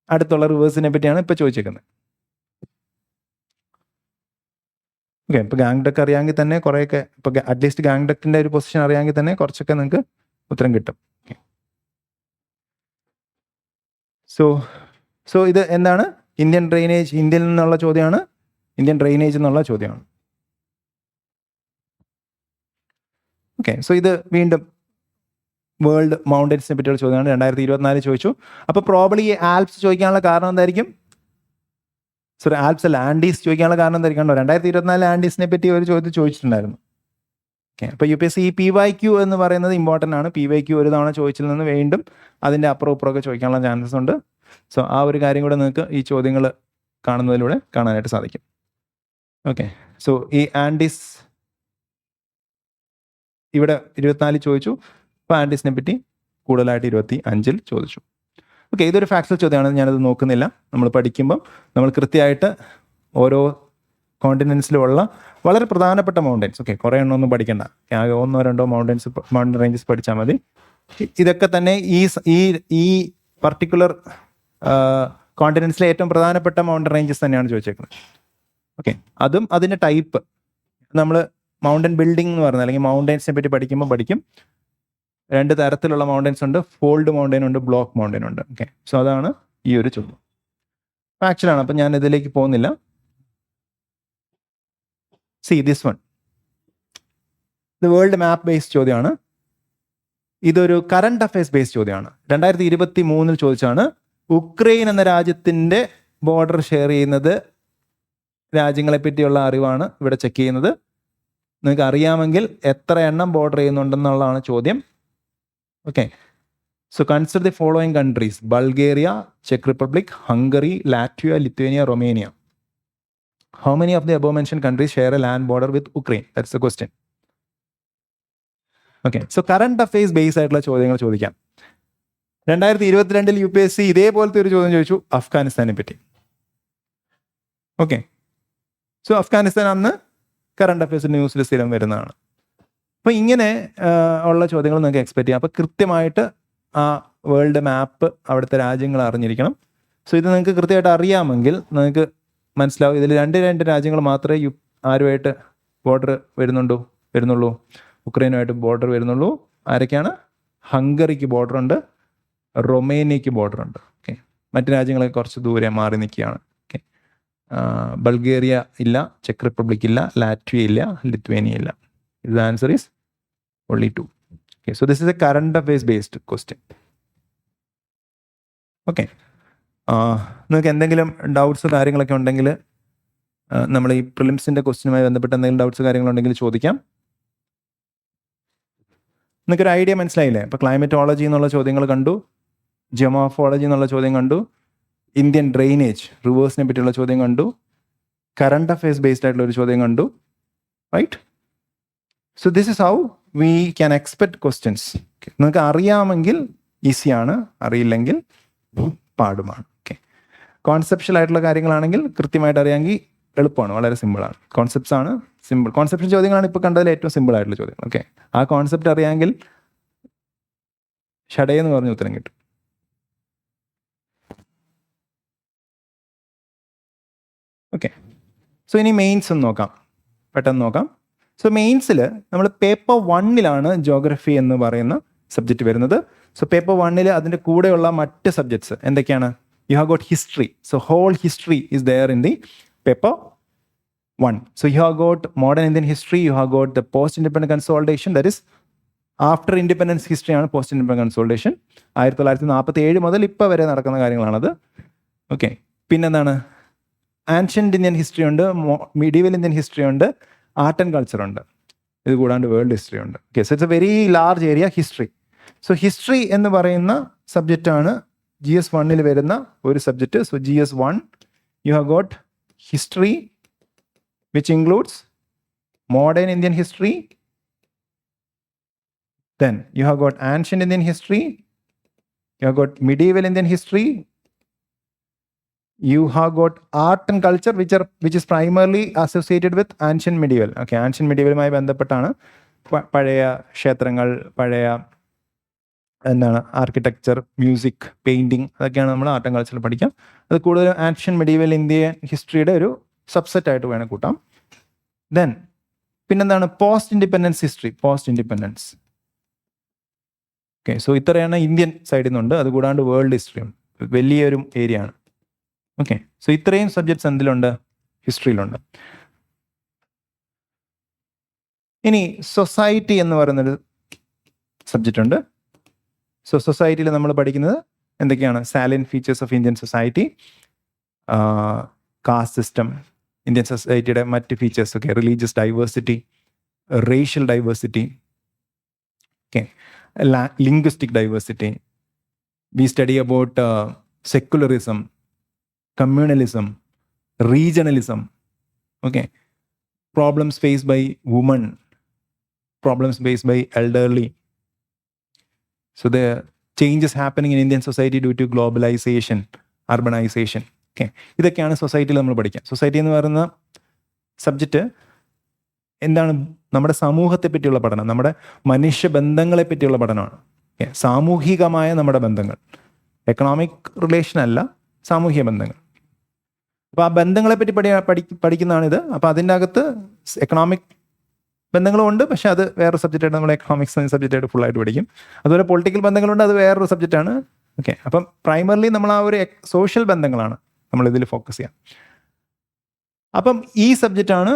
Speaker 1: അടുത്തുള്ള റിവേഴ്സിനെ പറ്റിയാണ് ഇപ്പോൾ ചോദിച്ചേക്കുന്നത്. ഓക്കെ. ഇപ്പോൾ ഗാങ്ടക് അറിയാമെങ്കിൽ തന്നെ കുറേയൊക്കെ, ഇപ്പോൾ അറ്റ്ലീസ്റ്റ് ഗാങ്ടക്കിൻ്റെ ഒരു പൊസിഷൻ അറിയാമെങ്കിൽ തന്നെ കുറച്ചൊക്കെ നിങ്ങൾക്ക് ഉത്തരം കിട്ടും. സോ ഇത് എന്താണ്? ഇന്ത്യയിൽ നിന്നുള്ള ചോദ്യമാണ്. ഇന്ത്യൻ ഡ്രെയിനേജ് എന്നുള്ള ചോദ്യമാണ്. ഓക്കെ. സോ ഇത് വീണ്ടും വേൾഡ് മൗണ്ടൻസിനെ പറ്റിയുള്ള ചോദ്യമാണ്. 2024 ചോദിച്ചു. അപ്പോൾ പ്രോബ്ലി ഈ ആൽപ്സ് ചോദിക്കാനുള്ള കാരണം എന്തായിരിക്കും? ആൽപ്സ് അല്ല, ആൻഡീസ് ചോദിക്കാനുള്ള കാരണം എന്തായിരിക്കും? 2024 ആൻഡീസിനെ പറ്റി ഒരു ചോദ്യം ചോദിച്ചിട്ടുണ്ടായിരുന്നു. ഓക്കെ. അപ്പോൾ UPSC ഈ PYQ എന്ന് പറയുന്നത് ഇമ്പോർട്ടൻ്റ് ആണ്. PYQ ഒരു തവണ ചോദിച്ചിൽ നിന്ന് വീണ്ടും അതിൻ്റെ അപ്പുറം ഇപ്പുറമൊക്കെ ചോദിക്കാനുള്ള ചാൻസസ് ഉണ്ട്. സോ ആ ഒരു കാര്യം കൂടെ നിങ്ങൾക്ക് ഈ ചോദ്യങ്ങൾ കാണുന്നതിലൂടെ കാണാനായിട്ട് സാധിക്കും. ഓക്കെ, സോ ഈ ആൻഡീസ് ഇവിടെ 24 ചോദിച്ചു. അപ്പോൾ ആൻഡീസിനെ പറ്റി കൂടുതലായിട്ട് 25 ചോദിച്ചു. ഓക്കെ, ഇതൊരു ഫാക്ച്വൽ ചോദ്യമാണ്, ഞാനത് നോക്കുന്നില്ല. നമ്മൾ പഠിക്കുമ്പം നമ്മൾ കൃത്യമായിട്ട് ഓരോ കോണ്ടിനെൻസിലുള്ള വളരെ പ്രധാനപ്പെട്ട മൗണ്ടൻസ്, ഓക്കെ, കുറേ എണ്ണമൊന്നും പഠിക്കണ്ട, ആകെ 1-2 മൗണ്ടൻ റേഞ്ചസ് പഠിച്ചാൽ മതി. ഇതൊക്കെ തന്നെ ഈ പർട്ടിക്കുലർ കോണ്ടിനെൻസിലെ ഏറ്റവും പ്രധാനപ്പെട്ട മൗണ്ടൻ റേഞ്ചസ് തന്നെയാണ് ചോദിച്ചേക്കുന്നത്. ഓക്കെ, അതും അതിൻ്റെ ടൈപ്പ് നമ്മൾ മൗണ്ടൻ ബിൽഡിംഗ് എന്ന് പറഞ്ഞാൽ അല്ലെങ്കിൽ മൗണ്ടൻസിനെ പറ്റി പഠിക്കുമ്പോൾ പഠിക്കും. 2 തരത്തിലുള്ള മൗണ്ടൻസ് ഉണ്ട്, ഫോൾഡ് മൗണ്ടൻ ഉണ്ട്, ബ്ലോക്ക് മൗണ്ടൻ ഉണ്ട്. ഓക്കെ, സോ അതാണ് ഈ ഒരു ചോദ്യം. ഫാക്ച്വലാണ്, അപ്പം ഞാൻ ഇതിലേക്ക് പോകുന്നില്ല. സി ദിസ് വൺ, ഇത് വേൾഡ് മാപ്പ് ബേസ്ഡ് ചോദ്യമാണ്. ഇതൊരു കറണ്ട് അഫയേഴ്സ് ബേസ്ഡ് ചോദ്യമാണ്. 2023 ചോദിച്ചാണ്. ഉക്രൈൻ എന്ന രാജ്യത്തിൻ്റെ ബോർഡർ ഷെയർ ചെയ്യുന്നത് രാജ്യങ്ങളെ പറ്റിയുള്ള അറിവാണ് ഇവിടെ ചെക്ക് ചെയ്യുന്നത്. നിങ്ങൾക്ക് അറിയാമെങ്കിൽ എത്ര എണ്ണം ബോർഡർ ചെയ്യുന്നുണ്ടെന്നുള്ളതാണ് ചോദ്യം. Okay, so consider the following countries: Bulgaria, check republic, Hungary, Latvia, Lithuania, Romania. How many of the above mentioned countries share a land border with Ukraine? That's the question. Okay, so current affairs based ആയിട്ടുള്ള ചോദ്യങ്ങൾ ചോദിക്കാം. 2022 UPSC ഇതേപോലത്തെ ഒരു ചോദ്യം ചോദിച്ചു അഫ്ഗാനിസ്ഥാനെ പറ്റി. Okay, so Afghanistan അന്ന് കറണ്ട് അഫയേഴ്സ് ന്യൂസിൽ സ്ഥിരം വരുന്നതാണ്. അപ്പോൾ ഇങ്ങനെ ഉള്ള ചോദ്യങ്ങൾ നിങ്ങൾക്ക് എക്സ്പെക്ട് ചെയ്യാം. അപ്പോൾ കൃത്യമായിട്ട് ആ വേൾഡ് മാപ്പ് അവിടുത്തെ രാജ്യങ്ങൾ അറിഞ്ഞിരിക്കണം. സോ ഇത് നിങ്ങൾക്ക് കൃത്യമായിട്ട് അറിയാമെങ്കിൽ നിങ്ങൾക്ക് മനസ്സിലാവും ഇതിൽ 2 രാജ്യങ്ങൾ മാത്രമേ ആരുമായിട്ട് ബോർഡർ വരുന്നുള്ളൂ. ഉക്രൈനുമായിട്ട് ബോർഡർ വരുന്നുള്ളൂ. ആരൊക്കെയാണ്? ഹംഗറിക്ക് ബോർഡർ ഉണ്ട്, റൊമേനിയക്ക് ബോർഡർ ഉണ്ട്. ഓക്കെ, മറ്റ് രാജ്യങ്ങളൊക്കെ കുറച്ച് ദൂരെ മാറി നിൽക്കുകയാണ്. ഓക്കെ, ബൾഗേറിയ ഇല്ല, ചെക്ക് റിപ്പബ്ലിക് ഇല്ല, ലാറ്റ്വിയ ഇല്ല, ലിത്വേനിയ ഇല്ല. The answer is only 2. Okay, so this is a current affairs based question. Okay, നിങ്ങൾക്ക് എന്തെങ്കിലും ഡൗട്ട്സ് കാര്യങ്ങളൊക്കെ ഉണ്ടെങ്കിൽ നമ്മൾ ഈ പ്രിലിംസിൻ്റെ ക്വസ്റ്റിനുമായി ബന്ധപ്പെട്ട് എന്തെങ്കിലും ഡൗട്ട്സ് കാര്യങ്ങളുണ്ടെങ്കിൽ ചോദിക്കാം. നിങ്ങൾക്കൊരു ഐഡിയ മനസ്സിലായില്ലേ? ഇപ്പോൾ ക്ലൈമറ്റോളജി എന്നുള്ള ചോദ്യങ്ങൾ കണ്ടു, ജിയോമോർഫോളജി എന്നുള്ള ചോദ്യം കണ്ടു, ഇന്ത്യൻ ഡ്രെയിനേജ് റിവേഴ്സിനെ പറ്റിയുള്ള ചോദ്യം കണ്ടു, കറണ്ട് അഫയേഴ്സ് ബേസ്ഡ് ആയിട്ടുള്ള ഒരു ചോദ്യം കണ്ടു, right? So this is how we can expect questions. നിങ്ങൾക്ക് അറിയാമെങ്കിൽ ഈസിയാണ്, അറിയില്ലെങ്കിൽ പാടുമാണ്. ഓക്കെ, കോൺസെപ്ഷ്യൽ ആയിട്ടുള്ള കാര്യങ്ങളാണെങ്കിൽ കൃത്യമായിട്ട് അറിയാമെങ്കിൽ എളുപ്പമാണ്, വളരെ സിമ്പിളാണ്. കോൺസെപ്റ്റ്സ് ആണ് സിമ്പിൾ. കോൺസെപ്ഷൻ ചോദ്യങ്ങളാണ് ഇപ്പോൾ കണ്ടതിൽ ഏറ്റവും സിമ്പിൾ ആയിട്ടുള്ള ചോദ്യങ്ങൾ. ഓക്കെ, ആ കോൺസെപ്റ്റ് അറിയാമെങ്കിൽ ഷടയെന്ന് പറഞ്ഞ് ഉത്തരം കിട്ടും. ഓക്കെ, സോ ഇനി മെയിൻസ് ഒന്ന് നോക്കാം, പെട്ടെന്ന് നോക്കാം. സോ മെയിൻസിൽ നമ്മൾ പേപ്പർ 1 ജോഗ്രഫി എന്ന് പറയുന്ന സബ്ജക്റ്റ് വരുന്നത്. സോ പേപ്പർ 1 അതിൻ്റെ കൂടെയുള്ള മറ്റ് സബ്ജക്ട്സ് എന്തൊക്കെയാണ്? You have got history. So whole history is there in the paper 1. So you have got modern Indian history, you have got the post-independent consolidation, that is after independence history ആണ് post-independent consolidation. 1947 മുതൽ ഇപ്പോൾ വരെ നടക്കുന്ന കാര്യങ്ങളാണത്. Okay, പിന്നെന്താണ്? Ancient Indian history ഉണ്ട്, medieval Indian history ഉണ്ട്, art and culture ഉണ്ട്, ഇത് കൂടാണ്ട് വേൾഡ് ഹിസ്റ്ററി ഉണ്ട്. Okay, so it's A very large area history. So history എന്ന് പറയുന്ന സബ്ജക്റ്റാണ് GS 1 വരുന്ന ഒരു subject. So GS 1 you have got history, which includes modern Indian history. Then you have got ancient Indian history, you have got medieval Indian history, you have got art and culture, which is primarily associated with ancient medieval. Okay, ancient medieval-മായി ബന്ധപ്പെട്ടാണ് പഴയ ക്ഷേത്രങ്ങൾ, പഴയ എന്താണ് architecture, music, painting, അതൊക്കെയാണ് നമ്മൾ art and കൾച്ചറിൽ പഠിക്കാം. അത് കൂടുതലും ആൻഷ്യൻ മെഡീവൽ ഇന്ത്യൻ ഹിസ്റ്ററിയുടെ ഒരു സബ്സെറ്റ് ആയിട്ട് വേണം കൂട്ടാം. ദെൻ പിന്നെന്താണ്? Post independence history, post independence. Okay, so ഇത്രയാണ് ഇന്ത്യൻ സൈഡിൽ നിന്നുണ്ട്. അതുകൂടാണ്ട് വേൾഡ് ഹിസ്റ്ററിയും വലിയൊരു ഏരിയ ആണ്. ഓക്കെ, സോ ഇത്രയും സബ്ജക്ട്സ് എന്തിലുണ്ട്? ഹിസ്റ്ററിയിലുണ്ട്. ഇനി സൊസൈറ്റി എന്ന് പറയുന്നൊരു സബ്ജക്റ്റ് ഉണ്ട്. സോ സൊസൈറ്റിയിൽ നമ്മൾ പഠിക്കുന്നത് എന്തൊക്കെയാണ്? Salient features of Indian society, caste system, Indian സൊസൈറ്റിയുടെ മറ്റ് ഫീച്ചേഴ്സ് ഒക്കെ, religious diversity, racial diversity, okay, linguistic diversity. We study about secularism, communalism, regionalism, okay, problems faced by women, problems faced by elderly. So the changes happening in Indian society due to globalization, urbanization. Okay, ഇതൊക്കെയാണ് സൊസൈറ്റിയിൽ നമ്മൾ പഠിക്കുക. Society എന്ന് പറയുന്ന subject എന്താണ്? നമ്മുടെ സമൂഹത്തെ പറ്റിയുള്ള പഠനം, നമ്മുടെ മനുഷ്യബന്ധങ്ങളെ പറ്റിയുള്ള പഠനമാണ്. സാമൂഹികമായ നമ്മുടെ ബന്ധങ്ങൾ, എക്കണോമിക് റിലേഷൻ അല്ല, സാമൂഹിക ബന്ധങ്ങൾ. അപ്പോൾ ആ ബന്ധങ്ങളെ പറ്റി പഠിക്കുന്നതാണിത്. അപ്പോൾ അതിൻ്റെ അകത്ത് എക്കണോമിക് ബന്ധങ്ങളും ഉണ്ട്, പക്ഷെ അത് വേറൊരു സബ്ജക്റ്റായിട്ട് നമ്മൾ എക്കണോമിക്സ് സബ്ജക്റ്റായിട്ട് ഫുള്ളായിട്ട് പഠിക്കും. അതുപോലെ പൊളിറ്റിക്കൽ ബന്ധങ്ങളുണ്ട്, അത് വേറൊരു സബ്ജക്റ്റാണ്. ഓക്കെ, അപ്പം പ്രൈമർലി നമ്മൾ ആ ഒരു സോഷ്യൽ ബന്ധങ്ങളാണ് നമ്മളിതിൽ ഫോക്കസ് ചെയ്യാം. അപ്പം ഈ സബ്ജക്റ്റാണ്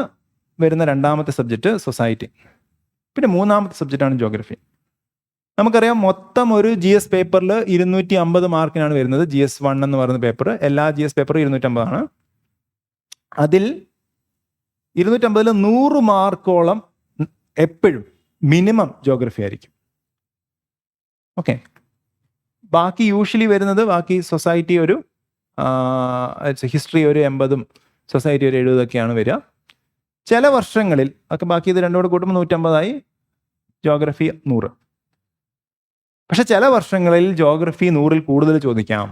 Speaker 1: വരുന്ന രണ്ടാമത്തെ സബ്ജക്റ്റ്, സൊസൈറ്റി. പിന്നെ മൂന്നാമത്തെ സബ്ജക്റ്റാണ് ജോഗ്രഫി. നമുക്കറിയാം മൊത്തം ഒരു GS പേപ്പറിൽ 250 മാർക്കിനാണ് വരുന്നത്. GS 1 എന്ന് പറയുന്ന പേപ്പർ, എല്ലാ GS പേപ്പറും 250 ആണ്. അതിൽ 250-ൽ 100 മാർക്കോളം എപ്പോഴും മിനിമം ജോഗ്രഫി ആയിരിക്കും. ഓക്കെ, ബാക്കി യൂഷ്വലി വരുന്നത്, ബാക്കി സൊസൈറ്റി ഒരു ഹിസ്റ്ററി ഒരു 80-ഉം സൊസൈറ്റി ഒരു 70-ഒക്കെയാണ് വരിക. ചില വർഷങ്ങളിൽ ഒക്കെ ബാക്കി ഇത് രണ്ടും കൂടെ കൂട്ടുമ്പോൾ 150 ജോഗ്രഫി 100. പക്ഷെ ചില വർഷങ്ങളിൽ ജോഗ്രഫി 100-ൽ കൂടുതൽ ചോദിക്കാം.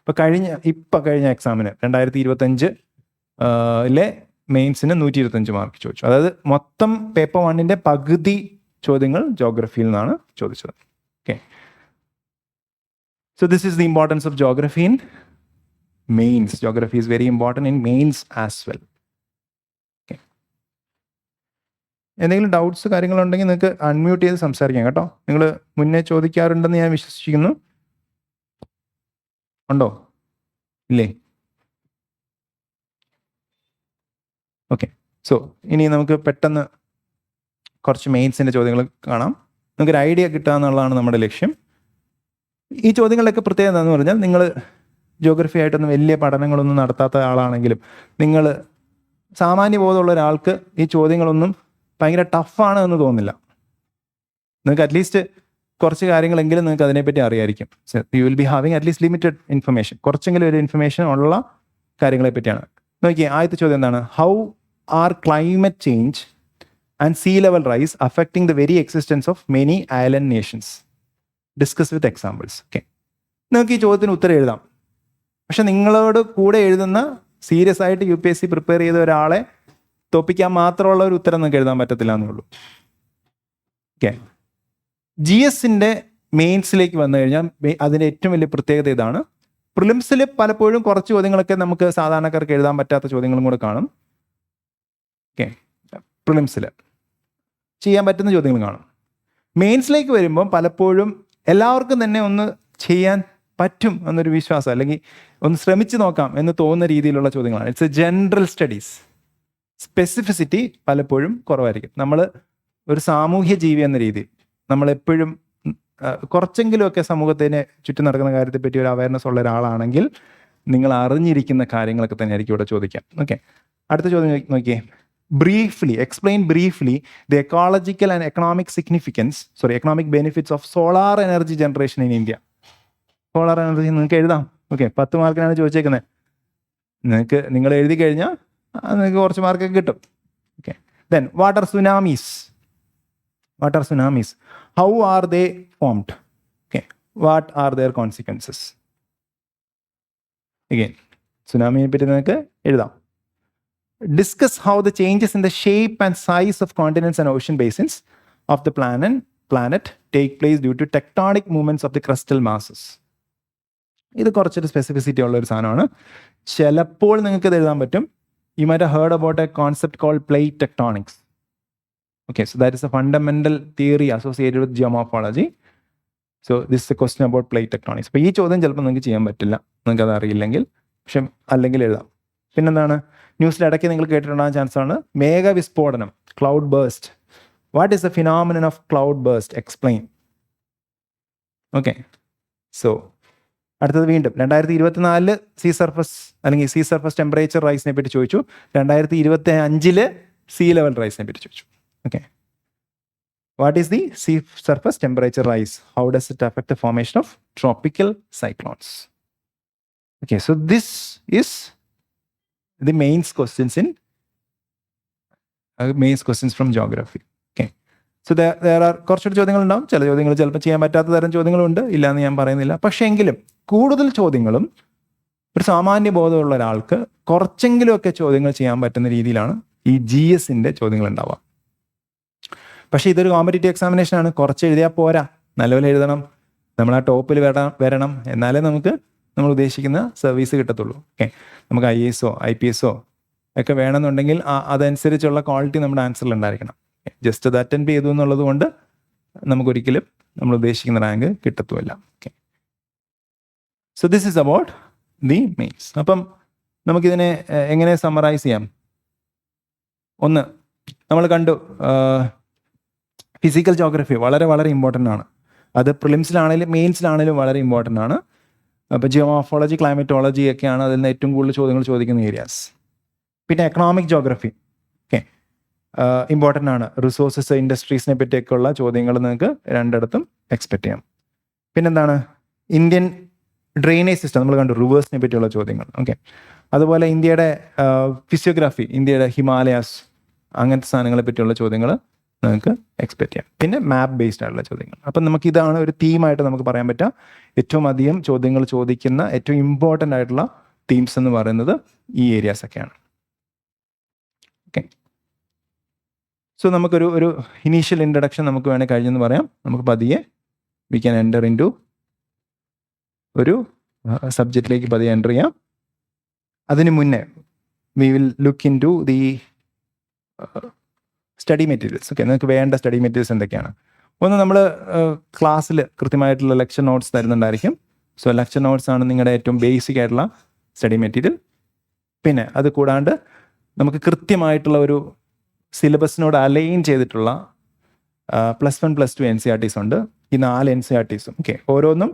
Speaker 1: ഇപ്പം കഴിഞ്ഞ എക്സാമിന് 2025 മെയിൻസിന് 125 മാർക്ക് ചോദിച്ചു. അതായത് മൊത്തം പേപ്പർ 1-ന്റെ പകുതി ചോദ്യങ്ങൾ ജോഗ്രഫിയിൽ നിന്നാണ് ചോദിച്ചത്. Okay, so this is the importance of geography in mains. Geography is very important in mains as well. എന്തെങ്കിലും ഡൗട്ട്സ് കാര്യങ്ങളുണ്ടെങ്കിൽ നിങ്ങൾക്ക് അൺമ്യൂട്ട് ചെയ്ത് സംസാരിക്കാം കേട്ടോ. നിങ്ങൾ മുന്നേ ചോദിക്കാറുണ്ടെന്ന് ഞാൻ വിശ്വസിക്കുന്നു. ഉണ്ടോ? ഇല്ലേ? ഓക്കെ, സോ ഇനി നമുക്ക് പെട്ടെന്ന് കുറച്ച് മെയിൻസിൻ്റെ ചോദ്യങ്ങൾ കാണാം. നമുക്കൊരു ഐഡിയ കിട്ടുക എന്നുള്ളതാണ് നമ്മുടെ ലക്ഷ്യം. ഈ ചോദ്യങ്ങളിലൊക്കെ പ്രത്യേകത എന്താണെന്ന് പറഞ്ഞാൽ, നിങ്ങൾ ജോഗ്രഫി ആയിട്ടൊന്നും വലിയ പഠനങ്ങളൊന്നും നടത്താത്ത ആളാണെങ്കിലും, നിങ്ങൾ സാമാന്യ ബോധമുള്ള ഒരാൾക്ക് ഈ ചോദ്യങ്ങളൊന്നും ഭയങ്കര ടഫാണ് എന്ന് തോന്നില്ല. നിങ്ങൾക്ക് അറ്റ്ലീസ്റ്റ് കുറച്ച് കാര്യങ്ങളെങ്കിലും നിങ്ങൾക്ക് അതിനെപ്പറ്റി അറിയായിരിക്കും. You will be having at least limited information, കുറച്ചെങ്കിലും ഒരു ഇൻഫർമേഷൻ ഉള്ള കാര്യങ്ങളെ പറ്റിയാണ്. നോക്കിയേ, ആദ്യത്തെ ചോദ്യം എന്താണ്? How are climate change and see level rice affecting the very existence of many island Nations? Discuss with examples. Okay, നിങ്ങൾക്ക് ഈ ചോദ്യത്തിന് ഉത്തരം എഴുതാം. പക്ഷെ നിങ്ങളോട് കൂടെ എഴുതുന്ന സീരിയസ് ആയിട്ട് UPSC പ്രിപ്പയർ ചെയ്ത ഒരാളെ തോപ്പിക്കാൻ മാത്രമുള്ള ഒരു ഉത്തരം നിങ്ങൾക്ക് എഴുതാൻ പറ്റത്തില്ല എന്നുള്ളൂ. ഓക്കെ, GSന്റെ മെയിൻസിലേക്ക് വന്നു കഴിഞ്ഞാൽ അതിൻ്റെ ഏറ്റവും വലിയ പ്രത്യേകത ഇതാണ്. പ്രിലിംസിൽ പലപ്പോഴും കുറച്ച് ചോദ്യങ്ങളൊക്കെ നമുക്ക് സാധാരണക്കാർക്ക് എഴുതാൻ പറ്റാത്ത ചോദ്യങ്ങളും കൂടെ കാണും. ഓക്കെ, പ്രിലിംസിൽ ചെയ്യാൻ പറ്റുന്ന ചോദ്യങ്ങൾ കാണും. മെയിൻസിലേക്ക് വരുമ്പം പലപ്പോഴും എല്ലാവർക്കും തന്നെ ഒന്ന് ചെയ്യാൻ പറ്റും എന്നൊരു വിശ്വാസം, അല്ലെങ്കിൽ ഒന്ന് ശ്രമിച്ചു നോക്കാം എന്ന് തോന്നുന്ന രീതിയിലുള്ള ചോദ്യങ്ങളാണ്. It's A general studies. Specificity പലപ്പോഴും കുറവായിരിക്കും. നമ്മൾ ഒരു സാമൂഹ്യ ജീവി എന്ന രീതിയിൽ നമ്മളെപ്പോഴും കുറച്ചെങ്കിലുമൊക്കെ സമൂഹത്തിന് ചുറ്റും നടക്കുന്ന കാര്യത്തെപ്പറ്റി ഒരു അവയർനെസ് ഉള്ള ഒരാളാണെങ്കിൽ നിങ്ങൾ അറിഞ്ഞിരിക്കുന്ന കാര്യങ്ങളൊക്കെ തന്നെ ആയിരിക്കും ഇവിടെ ചോദിക്കാം. ഓക്കെ, അടുത്ത ചോദ്യം നോക്കിയേ. Briefly explain briefly the ecological and economic benefits of solar energy generation in India. Solar energy നിങ്ങൾക്ക് എഴുതാം. ഓക്കെ, 10 മാർക്കിനാണ് ചോദിച്ചേക്കുന്നത്. നിങ്ങൾ എഴുതി കഴിഞ്ഞാൽ നിങ്ങൾക്ക് കുറച്ച് മാർക്കൊക്കെ കിട്ടും. Okay, then what are സുനാമീസ്? How are they formed? Okay, what are their consequences? Again, സുനാമിയെ പറ്റി നിങ്ങൾക്ക് എഴുതാം. Discuss how the changes in the shape and size of continents and ocean basins of the planet take place due to tectonic movements of the crustal masses. ഇത് കുറച്ചൊരു specificity ഉള്ള ഒരു സാധനമാണ്. ചിലപ്പോൾ നിങ്ങൾക്ക് ഇത് എഴുതാൻ പറ്റും. You might have heard about a concept called plate tectonics. Okay, so that is a fundamental theory associated with geomorphology. So this is a question about plate tectonics. അപ്പോൾ ഈ ചോദ്യം ചിലപ്പോൾ നിങ്ങൾക്ക് ചെയ്യാൻ പറ്റില്ല, നിങ്ങൾക്ക് അത് അറിയില്ലെങ്കിൽ. പക്ഷെ അല്ലെങ്കിൽ എഴുതാം. പിന്നെന്താണ്, ന്യൂസിൽ ഇടയ്ക്ക് നിങ്ങൾ കേട്ടിട്ടുണ്ടാകാൻ ചാൻസ് ആണ് മേഘവിസ്ഫോടനം, cloud burst. What is the phenomenon of cloud burst? Explain. Okay, so അടുത്തത് വീണ്ടും 2024 സീ സർഫസ് ടെമ്പറേച്ചർ റൈസിനെ പറ്റി ചോദിച്ചു. 2025 സീ ലെവൽ റൈസിനെ പറ്റി ചോദിച്ചു. Okay, what is the see surface temperature rise? How does it affect the formation of tropical cyclones? Okay, so this is the mains questions from geography. Okay, so there are കുറച്ചൊരു ചോദ്യങ്ങളുണ്ടാവും. ചില ചോദ്യങ്ങൾ ചിലപ്പോൾ ചെയ്യാൻ പറ്റാത്ത തരം ചോദ്യങ്ങളുണ്ട്, ഇല്ലയെന്ന് ഞാൻ പറയുന്നില്ല. പക്ഷേ എങ്കിലും കൂടുതൽ ചോദ്യങ്ങളും ഒരു സാമാന്യ ബോധമുള്ള ഒരാൾക്ക് കുറച്ചെങ്കിലുമൊക്കെ ചോദ്യങ്ങൾ ചെയ്യാൻ പറ്റുന്ന രീതിയിലാണ് ഈ GSന്റെ ചോദ്യങ്ങൾ ഉണ്ടാവുക. പക്ഷേ ഇതൊരു കോമ്പറ്റേറ്റീവ് എക്സാമിനേഷനാണ്. കുറച്ച് എഴുതിയാൽ പോരാ, നല്ലപോലെ എഴുതണം, നമ്മൾ ആ ടോപ്പിൽ വരണം, എന്നാലേ നമുക്ക് നമ്മൾ ഉദ്ദേശിക്കുന്ന സർവീസ് കിട്ടത്തുള്ളൂ. ഓക്കെ, നമുക്ക് IAS IPS ഒക്കെ വേണമെന്നുണ്ടെങ്കിൽ അതനുസരിച്ചുള്ള ക്വാളിറ്റി നമ്മുടെ ആൻസറിൽ ഉണ്ടായിരിക്കണം. ജസ്റ്റ് അത് അറ്റൻഡ് ചെയ്തു എന്നുള്ളത് കൊണ്ട് നമുക്കൊരിക്കലും നമ്മൾ ഉദ്ദേശിക്കുന്ന റാങ്ക് കിട്ടത്തുമില്ല. Okay, so this is about the mains. അപ്പം നമുക്കിതിനെ എങ്ങനെ സമ്മറൈസ് ചെയ്യാം? ഒന്ന്, നമ്മൾ കണ്ടു ഫിസിക്കൽ ജോഗ്രഫി വളരെ വളരെ ഇമ്പോർട്ടൻ്റ് ആണ്. അത് പ്രിലിംസിലാണെങ്കിലും മെയിൻസിലാണെങ്കിലും വളരെ ഇമ്പോർട്ടൻ്റ് ആണ്. അപ്പോൾ ജിയോമോർഫോളജി, ക്ലൈമറ്റോളജി ഒക്കെയാണ് അതിൽ നിന്ന് ഏറ്റവും കൂടുതൽ ചോദ്യങ്ങൾ ചോദിക്കുന്ന ഏരിയാസ്. പിന്നെ എക്കണോമിക് ജോഗ്രഫി, ഓക്കെ, ഇമ്പോർട്ടൻ്റ് ആണ്. റിസോഴ്സസ്, ഇൻഡസ്ട്രീസിനെ പറ്റിയൊക്കെയുള്ള ചോദ്യങ്ങൾ നിങ്ങൾക്ക് രണ്ടിടത്തും എക്സ്പെക്ട് ചെയ്യാം. പിന്നെന്താണ്, ഇന്ത്യൻ ഡ്രെയിനേജ് സിസ്റ്റം നമ്മൾ കണ്ടു, റിവേഴ്സിനെ പറ്റിയുള്ള ചോദ്യങ്ങൾ. ഓക്കെ, അതുപോലെ ഇന്ത്യയുടെ ഫിസിയോഗ്രാഫി, ഇന്ത്യയുടെ ഹിമാലയാസ്, അങ്ങനത്തെ സാധനങ്ങളെ പറ്റിയുള്ള ചോദ്യങ്ങൾ നിങ്ങൾക്ക് എക്സ്പെക്ട് ചെയ്യാം. പിന്നെ മാപ്പ് ബേസ്ഡ് ആയിട്ടുള്ള ചോദ്യങ്ങൾ. അപ്പം നമുക്കിതാണ് ഒരു തീമായിട്ട് നമുക്ക് പറയാൻ പറ്റുക. ഏറ്റവും അധികം ചോദ്യങ്ങൾ ചോദിക്കുന്ന ഏറ്റവും ഇമ്പോർട്ടൻ്റ് ആയിട്ടുള്ള തീംസ് എന്ന് പറയുന്നത് ഈ ഏരിയാസ് ഒക്കെയാണ്. ഓക്കെ, സോ നമുക്കൊരു ഇനീഷ്യൽ ഇൻട്രഡക്ഷൻ നമുക്ക് വേണേൽ കഴിഞ്ഞെന്ന് പറയാം. നമുക്ക് പതിയെ we can enter into ഒരു സബ്ജക്റ്റിലേക്ക് പതിയെ എൻ്റർ ചെയ്യാം. അതിന് മുന്നേ we will look into the study materials. Okay, നിങ്ങൾക്ക് വേണ്ട സ്റ്റഡി മെറ്റീരിയൽസ് എന്തൊക്കെയാണ്? ഒന്ന്, നമ്മൾ ക്ലാസ്സിൽ കൃത്യമായിട്ടുള്ള ലെക്ചർ നോട്ട്സ് തരുന്നുണ്ടായിരിക്കും. സോ ലെക്ചർ നോട്ട്സ് ആണ് നിങ്ങളുടെ ഏറ്റവും ബേസിക് ആയിട്ടുള്ള സ്റ്റഡി മെറ്റീരിയൽ. പിന്നെ അത് കൂടാണ്ട് നമുക്ക് കൃത്യമായിട്ടുള്ള ഒരു സിലബസിനോട് അലൈൻ ചെയ്തിട്ടുള്ള +1 +2 NCERTs ഉണ്ട്. ഈ 4 NCERTs. ഓക്കെ, ഓരോന്നും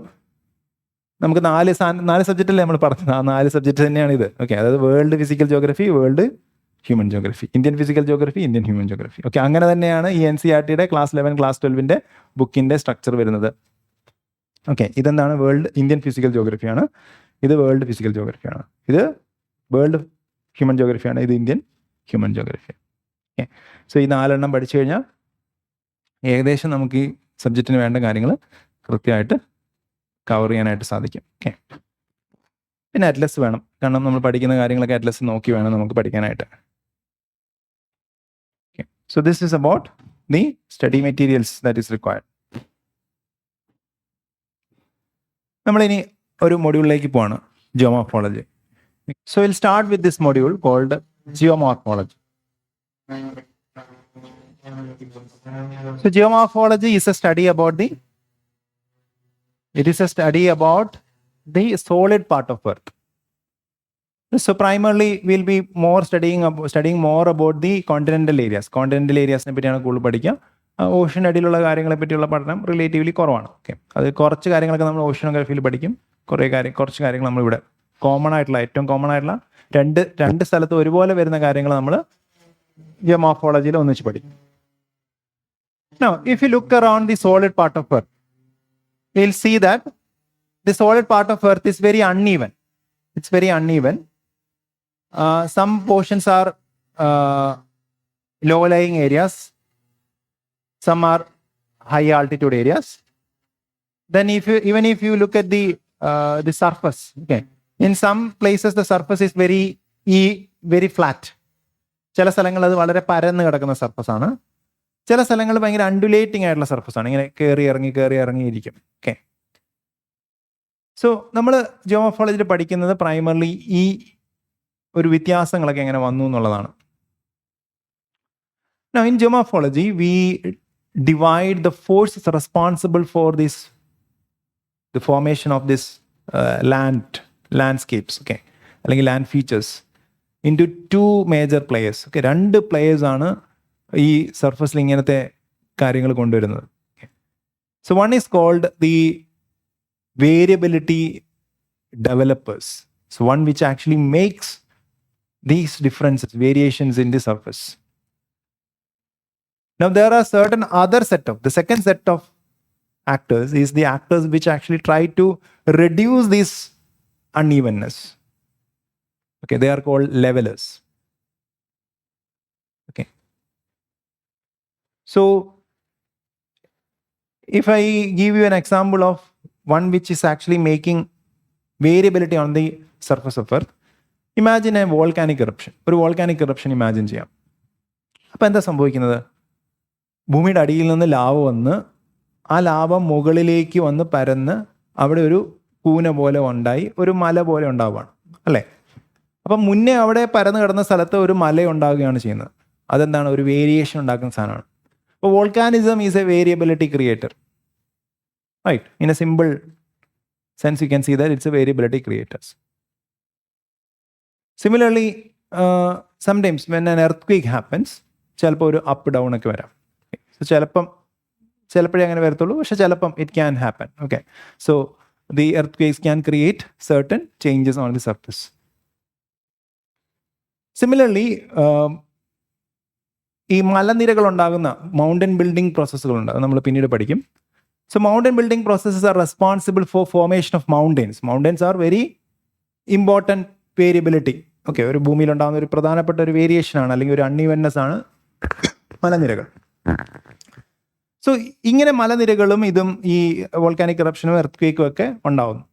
Speaker 1: നമുക്ക് 4 സബ്ജക്റ്റല്ലേ നമ്മൾ പറഞ്ഞത്, ആ 4 സബ്ജക്റ്റ് തന്നെയാണ് ഇത്. ഓക്കെ, അതായത് world physical geography, world human geography, Indian physical geography, Indian human geography. Okay, അങ്ങനെ തന്നെയാണ് ഈ NCERTയുടെ ക്ലാസ് 11 ക്ലാസ് 12ൻ്റെ ബുക്കിൻ്റെ സ്ട്രക്ചർ വരുന്നത്. ഓക്കെ, ഇതെന്താണ്, വേൾഡ് ഇന്ത്യൻ ഫിസിക്കൽ ജോഗ്രഫിയാണ്, ഇത് വേൾഡ് ഫിസിക്കൽ ജോഗ്രഫിയാണ്, ഇത് വേൾഡ് ഹ്യൂമൻ ജോഗ്രഫിയാണ്, ഇത് Indian human geography. Okay, so ഈ 4 എണ്ണം പഠിച്ചു കഴിഞ്ഞാൽ ഏകദേശം നമുക്ക് ഈ സബ്ജക്റ്റിന് വേണ്ട കാര്യങ്ങൾ കൃത്യമായിട്ട് കവർ ചെയ്യാനായിട്ട് സാധിക്കും. ഓക്കെ, പിന്നെ അറ്റ്ലസ് വേണം, കാരണം നമ്മൾ പഠിക്കുന്ന കാര്യങ്ങളൊക്കെ അറ്റ്ലസ് നോക്കി വേണം നമുക്ക് പഠിക്കാനായിട്ട്. Okay, so this is about the study materials that is required. നമ്മളിനി ഒരു മൊഡ്യൂളിലേക്ക് പോവാണ്, geomorphology. So will start with this module called geomorphology. So geomorphology is a study about the solid part of Earth. So primarily we'll be more studying more about the continental areas. Continental areas ne പറ്റിയാണ് കൂടുതൽ പഠിക്കുക. Ocean അടിയിലുള്ള കാര്യങ്ങളെ പറ്റിയുള്ള പഠനം relatively കുറവാണ്. Okay, അത് കുറച്ച് കാര്യങ്ങളൊക്കെ നമ്മൾ ഓഷ്യനോഗ്രഫിയിൽ പഠിക്കും. കുറച്ച് കാര്യങ്ങൾ നമ്മളിവിടെ ഏറ്റവും കോമൺ ആയിട്ടുള്ള രണ്ട് സ്ഥലത്ത് ഒരുപോലെ വരുന്ന കാര്യങ്ങൾ നമ്മൾ ജിയോമോർഫോളജിയിൽ ഒന്നിച്ച് പഠിക്കും. Now, if you look around the solid part of Earth, we'll see that the solid part of Earth is very uneven. It's very uneven. Some portions are low-lying areas. Some are high altitude areas. Then, even if you look at the surface, okay, in some places the surface is very flat. ചില സ്ഥലങ്ങളിൽ അത് വളരെ പരന്ന് കിടക്കുന്ന surface ആണ്. ചില സ്ഥലങ്ങൾ ഭയങ്കര അണ്ടുലേറ്റിംഗ് ആയിട്ടുള്ള സർഫസ് ആണ്, ഇങ്ങനെ കയറി ഇറങ്ങിയിരിക്കും. ഓക്കെ, സോ നമ്മൾ ജിയോമോർഫോളജിയിൽ പഠിക്കുന്നത് പ്രൈമർലി ഈ ഒരു വ്യത്യാസങ്ങളൊക്കെ എങ്ങനെ വന്നു എന്നുള്ളതാണ്. Now in geomorphology we divide the forces responsible for the formation of this landscapes, okay, അല്ലെങ്കിൽ land features into 2 major players. Okay, 2 players ആണ് ഈ സർഫസിൽ ഇങ്ങനത്തെ കാര്യങ്ങൾ കൊണ്ടുവരുന്നത്. So one is called the variability developers. So one which actually makes these differences, variations in the surface. Now there are certain other the second set of actors is the actors which actually try to reduce these unevenness. Okay, they are called levelers. Okay. So if I give you an example of one which is actually making variability on the surface of Earth, imagine a volcanic eruption. ഒരു volcanic eruption imagine ചെയ്യാം. അപ്പം എന്താ സംഭവിക്കുന്നത്? ഭൂമിയുടെ അടിയിൽ നിന്ന് lava വന്ന് ആ ലാവ മുകളിലേക്ക് വന്ന് പരന്ന് അവിടെ ഒരു കൂന പോലെ ഉണ്ടായി ഒരു മല പോലെ ഉണ്ടാവുകയാണ്, അല്ലേ? അപ്പം മുന്നേ അവിടെ പരന്ന് കിടന്ന സ്ഥലത്ത് ഒരു മല ഉണ്ടാവുകയാണ് ചെയ്യുന്നത്. അതെന്താണ്? ഒരു വേരിയേഷൻ ഉണ്ടാക്കുന്ന സാധനമാണ്. അപ്പോൾ volcanism is a variability creator, right? In a simple sense you can see that it's a variability creators. Similarly, sometimes when an earthquake happens, ചിലപ്പോൾ ഒരു അപ്പ് ഡൗൺ ഒക്കെ വരാം. സോ ചിലപ്പോഴേ അങ്ങനെ വരത്തുള്ളൂ, പക്ഷെ ചിലപ്പം it can happen. Okay, so the earthquakes can create certain changes on the surface. Similarly, ഈ മലനിരകൾ ഉണ്ടാകുന്ന മൗണ്ടൻ ബിൽഡിംഗ് പ്രോസസ്സുകളുണ്ട്, നമ്മൾ പിന്നീട് പഠിക്കും. So mountain building processes are responsible for formation of mountains. Mountains are very important variability. Okay, ഒരു ഭൂമിയിൽ ഉണ്ടാകുന്ന ഒരു പ്രധാനപ്പെട്ട ഒരു വേരിയേഷൻ ആണ്, അല്ലെങ്കിൽ ഒരു അൺഈവൻനെസ് ആണ് മലനിരകൾ. സോ ഇങ്ങനെ മലനിരകളും ഇതും ഈ വോൾക്കാനിക് ഇറപ്ഷനും എർത്ത് ഒക്കെ ഉണ്ടാകുന്നു.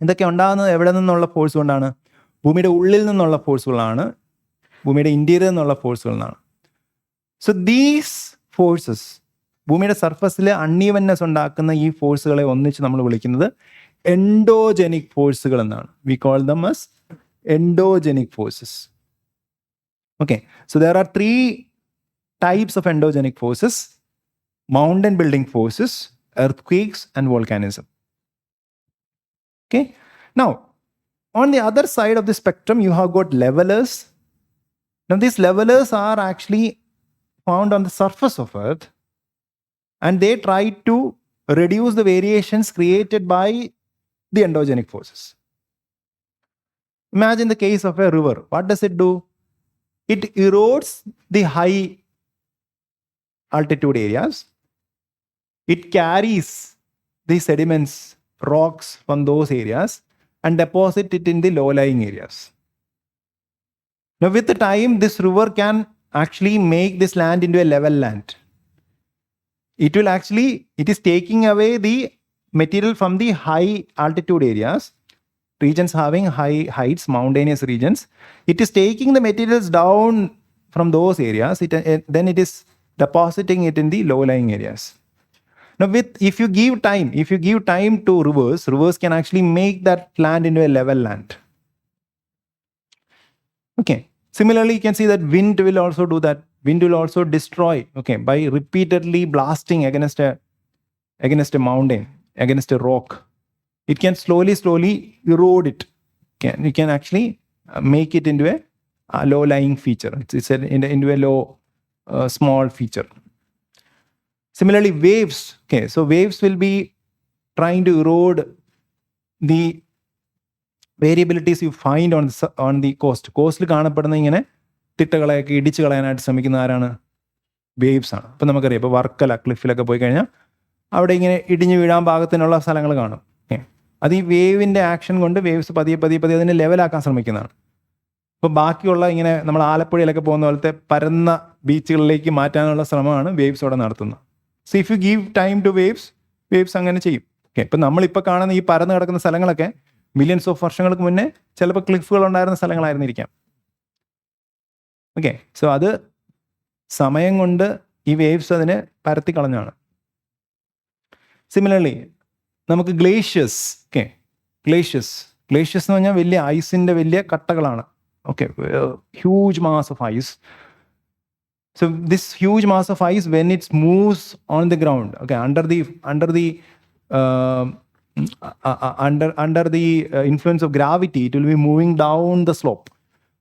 Speaker 1: ഇതൊക്കെ ഉണ്ടാകുന്നത് എവിടെ നിന്നുള്ള ഫോഴ്സ് കൊണ്ടാണ്? ഭൂമിയുടെ ഉള്ളിൽ നിന്നുള്ള ഫോഴ്സുകളാണ്, ഭൂമിയുടെ ഇന്റീരിയർ നിന്നുള്ള ഫോഴ്സുകളിൽ നിന്നാണ്. സോ ദീസ് ഫോഴ്സസ്, ഭൂമിയുടെ സർഫസിൽ അൺഈവൻനെസ് ഉണ്ടാക്കുന്ന ഈ ഫോഴ്സുകളെ ഒന്നിച്ച് നമ്മൾ വിളിക്കുന്നത് എൻഡോജനിക് ഫോഴ്സുകൾ എന്നാണ്. We call dum as endogenic forces. Okay, so there are 3 types of endogenic forces: mountain building forces, earthquakes, and volcanism. Okay, now on the other side of the spectrum you have got levelers. Now these levelers are actually found on the surface of Earth, and they try to reduce the variations created by the endogenic forces. Imagine the case of a river. What does it do? It erodes the high altitude areas. It carries the sediments, rocks from those areas and deposit it in the low-lying areas. Now with the time, this river can actually make this land into a level land. It is taking away the material from the high altitude areas, regions having high heights, mountainous regions. It is taking the materials down from those areas, then it is depositing it in the low-lying areas. Now if you give time to rivers can actually make that land into a level land. Okay. Similarly, you can see that wind will also do that. Wind will also destroy, okay, by repeatedly blasting against a mountain, against a rock. It can slowly erode it. Okay, you can actually make it into a low-lying feature. It's into a low, small feature. Similarly, waves. Okay, so waves will be trying to erode the variabilities you find on the coast. കോസ്റ്റിൽ കാണപ്പെടുന്ന ഇങ്ങനെ തിട്ടകളെയൊക്കെ ഇടിച്ചു കളയാനായിട്ട് ശ്രമിക്കുന്ന ആരാണ്? Waves ആണ്. ഇപ്പം നമുക്കറിയാം, ഇപ്പോൾ വർക്കല ക്ലിഫിലൊക്കെ പോയി കഴിഞ്ഞാൽ അവിടെ ഇങ്ങനെ ഇടിഞ്ഞു വീഴാൻ പാകത്തിനുള്ള സ്ഥലങ്ങൾ കാണും. അത് ഈ വേവിൻ്റെ ആക്ഷൻ കൊണ്ട് വേവ്സ് പതിയെ അതിനെ ലെവലാക്കാൻ ശ്രമിക്കുന്നതാണ്. അപ്പോൾ ബാക്കിയുള്ള ഇങ്ങനെ നമ്മൾ ആലപ്പുഴയിലൊക്കെ പോകുന്ന പോലത്തെ പരന്ന ബീച്ചുകളിലേക്ക് മാറ്റാനുള്ള ശ്രമമാണ് വേവ്സ് അവിടെ നടത്തുന്നത്. So if you give time to waves അങ്ങനെ ചെയ്യും. ഓക്കെ, ഇപ്പം നമ്മളിപ്പോൾ കാണുന്ന ഈ പരന്ന് കിടക്കുന്ന സ്ഥലങ്ങളൊക്കെ മില്യൺസ് ഓഫ് വർഷങ്ങൾക്ക് മുന്നേ ചിലപ്പോൾ ക്ലിഫുകൾ ഉണ്ടായിരുന്ന സ്ഥലങ്ങളായിരുന്നിരിക്കാം. ഓക്കെ, സോ അത് സമയം കൊണ്ട് ഈ വേവ്സ് അതിനെ പരത്തി കളഞ്ഞാണ്. സിമിലർലി നമുക്ക് ഗ്ലേഷ്യസ് എന്ന് പറഞ്ഞാൽ വലിയ ഐസിൻ്റെ വലിയ കട്ടകളാണ്. Okay, huge mass of ice. So this huge mass of ice, when it moves on the ground, okay, under the influence of gravity, it will be moving down the slope.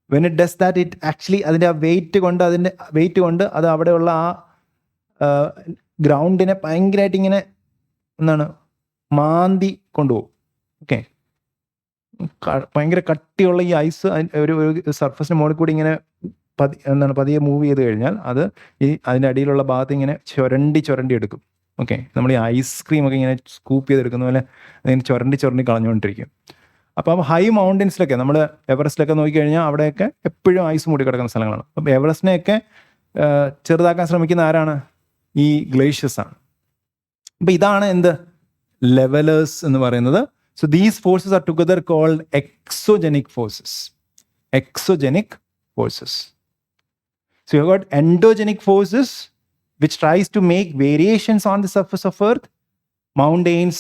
Speaker 1: When it does that, it actually അതിൻ്റെ wait കൊണ്ട് അത് അവിടെയുള്ള ആ ഗ്രൗണ്ടിനെ ഭയങ്കരമായിട്ട് ഇങ്ങനെ മാന്തി കൊണ്ടുപോകും. Okay, ഭയങ്കര കട്ടിയുള്ള ഈ ഐസ് ഒരു സർഫസിന് മുകളിൽ കൂടി ഇങ്ങനെ പതിയെ മൂവ് ചെയ്ത് കഴിഞ്ഞാൽ അത് അതിൻ്റെ അടിയിലുള്ള ഭാഗത്ത് ഇങ്ങനെ ചുരണ്ടി എടുക്കും. ഓക്കെ, നമ്മൾ ഈ ഐസ്ക്രീമൊക്കെ ഇങ്ങനെ സ്കൂപ്പ് ചെയ്തെടുക്കുന്ന പോലെ അതിങ്ങനെ ചുരണ്ടി കളഞ്ഞുകൊണ്ടിരിക്കും. അപ്പം ഹൈ മൗണ്ടൻസിലൊക്കെ നമ്മൾ എവറസ്റ്റിലൊക്കെ നോക്കിക്കഴിഞ്ഞാൽ അവിടെയൊക്കെ എപ്പോഴും ഐസ് മൂടി കിടക്കുന്ന സ്ഥലങ്ങളാണ്. അപ്പം എവറസ്റ്റിനെയൊക്കെ ചെറുതാക്കാൻ ശ്രമിക്കുന്ന ആരാണ്? ഈ ഗ്ലേഷ്യസ് ആണ്. അപ്പം ഇതാണ് എന്ത് ലെവലേഴ്സ് എന്ന് പറയുന്നത്. So these forces are together called exogenic forces. Exogenic forces. So you have got endogenic forces which tries to make variations on the surface of Earth, mountains,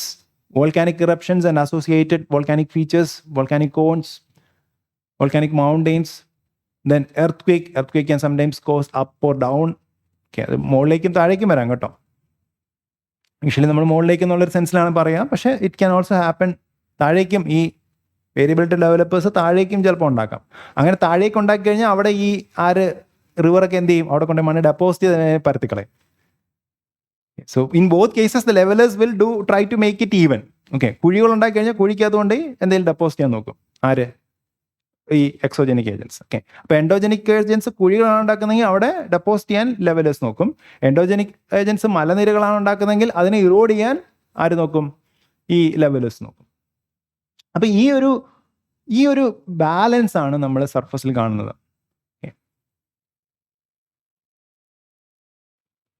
Speaker 1: volcanic eruptions and associated volcanic features, volcanic cones, volcanic mountains, then earthquake can sometimes cause up or down. Okay, അത് മുകളിലേക്കും താഴേക്കും വരാം കേട്ടോ. Usually നമ്മൾ മുകളിലേക്ക് എന്നുള്ളൊരു സെൻസിലാണ് പറയുക, പക്ഷേ ഇറ്റ് ക്യാൻ ഓൾസോ ഹാപ്പൻ താഴേക്കും. ഈ വേരിയബിലിറ്റി ഡെവലപ്പേഴ്സ് താഴേക്കും ചിലപ്പോൾ ഉണ്ടാക്കാം. അങ്ങനെ താഴേക്ക് ഉണ്ടാക്കി കഴിഞ്ഞാൽ അവിടെ ഈ റിവറൊക്കെ എന്ത് ചെയ്യും? അവിടെ കൊണ്ട് മണ്ണ് ഡെപ്പോസിറ്റ് ചെയ്ത് പരത്തിക്കളയും. So in both cases the levellers will try to make it even. Okay, കുഴികൾ ഉണ്ടാക്കി കഴിഞ്ഞാൽ കുഴിക്കകത്തുകൊണ്ട് എന്തെങ്കിലും ഡെപ്പോസിറ്റ് ചെയ്യാൻ നോക്കും. ആര്? ഈ എക്സോജനിക് ഏജൻസ്. ഓക്കെ, അപ്പോൾ എൻഡോജനിക് ഏജൻസ് കുഴികളാണ് ഉണ്ടാക്കുന്നതെങ്കിൽ അവിടെ ഡെപ്പോസിറ്റ് ചെയ്യാൻ ലെവലേഴ്സ് നോക്കും. എൻഡോജനിക് ഏജൻസ് മലനിരകളാണ് ഉണ്ടാക്കുന്നതെങ്കിൽ അതിനെ ഇറോഡ് ചെയ്യാൻ ആര് നോക്കും? ഈ ലെവലേഴ്സ് നോക്കും. അപ്പം ഈ ഒരു ബാലൻസ് ആണ് നമ്മൾ സർഫസിൽ കാണുന്നത്.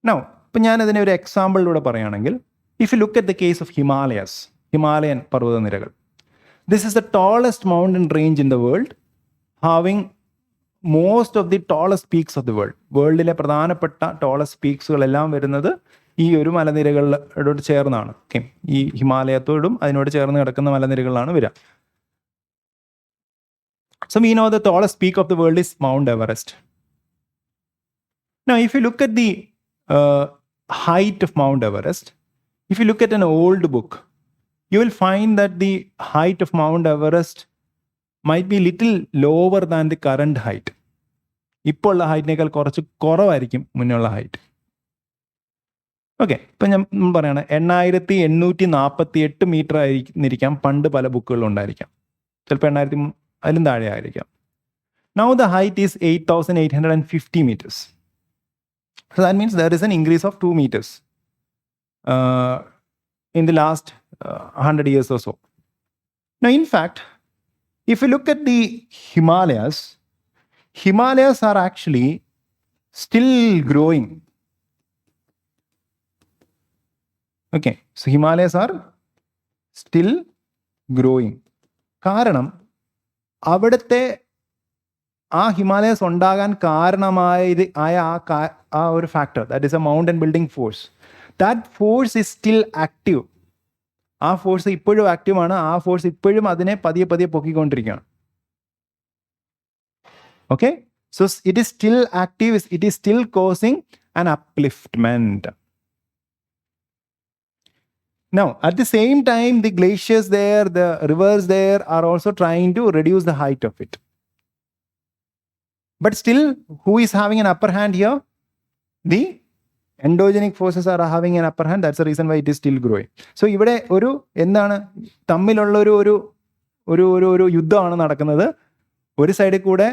Speaker 1: നൗ ഇപ്പം ഞാനതിനെ ഒരു എക്സാമ്പിളിലൂടെ പറയുകയാണെങ്കിൽ, if you look at the case of Himalayas, Himalayan പർവ്വതനിരകൾ, this is the tallest mountain range in the world, having most of the tallest peaks of the world. വേൾഡിലെ പ്രധാനപ്പെട്ട ടോളസ്റ്റ് പീക്സുകളെല്ലാം വരുന്നത് ഈ ഒരു മലനിരകളോട് ചേർന്നാണ്. ഓക്കെ, ഈ ഹിമാലയത്തോടും അതിനോട് ചേർന്ന് കിടക്കുന്ന മലനിരകളിലാണ് വരിക. So we know the tallest peak of the world is Mount Everest. Now, if you look at the height of Mount Everest, if you look at an old book, you will find that the height of Mount Everest might be little lower than the current height. ഇപ്പോൾ ഉള്ള ഹൈറ്റിനേക്കാൾ കുറച്ച് കുറവായിരിക്കും മുന്നുള്ള height. Okay, ഇപ്പം ഞാൻ പറയുകയാണ് 8848 metre ആയിരിക്കാം പണ്ട് പല ബുക്കുകളിലും ഉണ്ടായിരിക്കാം. ചിലപ്പോൾ 8000 അതിലും താഴെ ആയിരിക്കാം. Now the height is 8850 meters. So that means there is an increase of 2 meters in the last 100 years or so. Now, in fact, if you look at the Himalayas are actually still growing. Okay, so Himalayas are still growing. കാരണം അവിടുത്തെ ആ Himalayas ഉണ്ടാകാൻ ആ ഒരു factor, that is a mountain building force. That force is still active. ആ force ഇപ്പോഴും ആക്റ്റീവാണ്. ആ ഫോഴ്സ് ഇപ്പോഴും അതിനെ പതിയെ പൊക്കിക്കൊണ്ടിരിക്കുകയാണ്. Okay, so it is still active, it is still causing an upliftment. Now, at the same time, the glaciers there, the rivers there are also trying to reduce the height of it. But still, who is having an upper hand here? The endogenic forces are having an upper hand. That's the reason why it is still growing. So, ഇവിടെ എന്താണ് തമ്മിലുള്ള ഒരു യുദ്ധമാണ് നടക്കുന്നത്. ഒരു സൈഡിൽ കൂടെ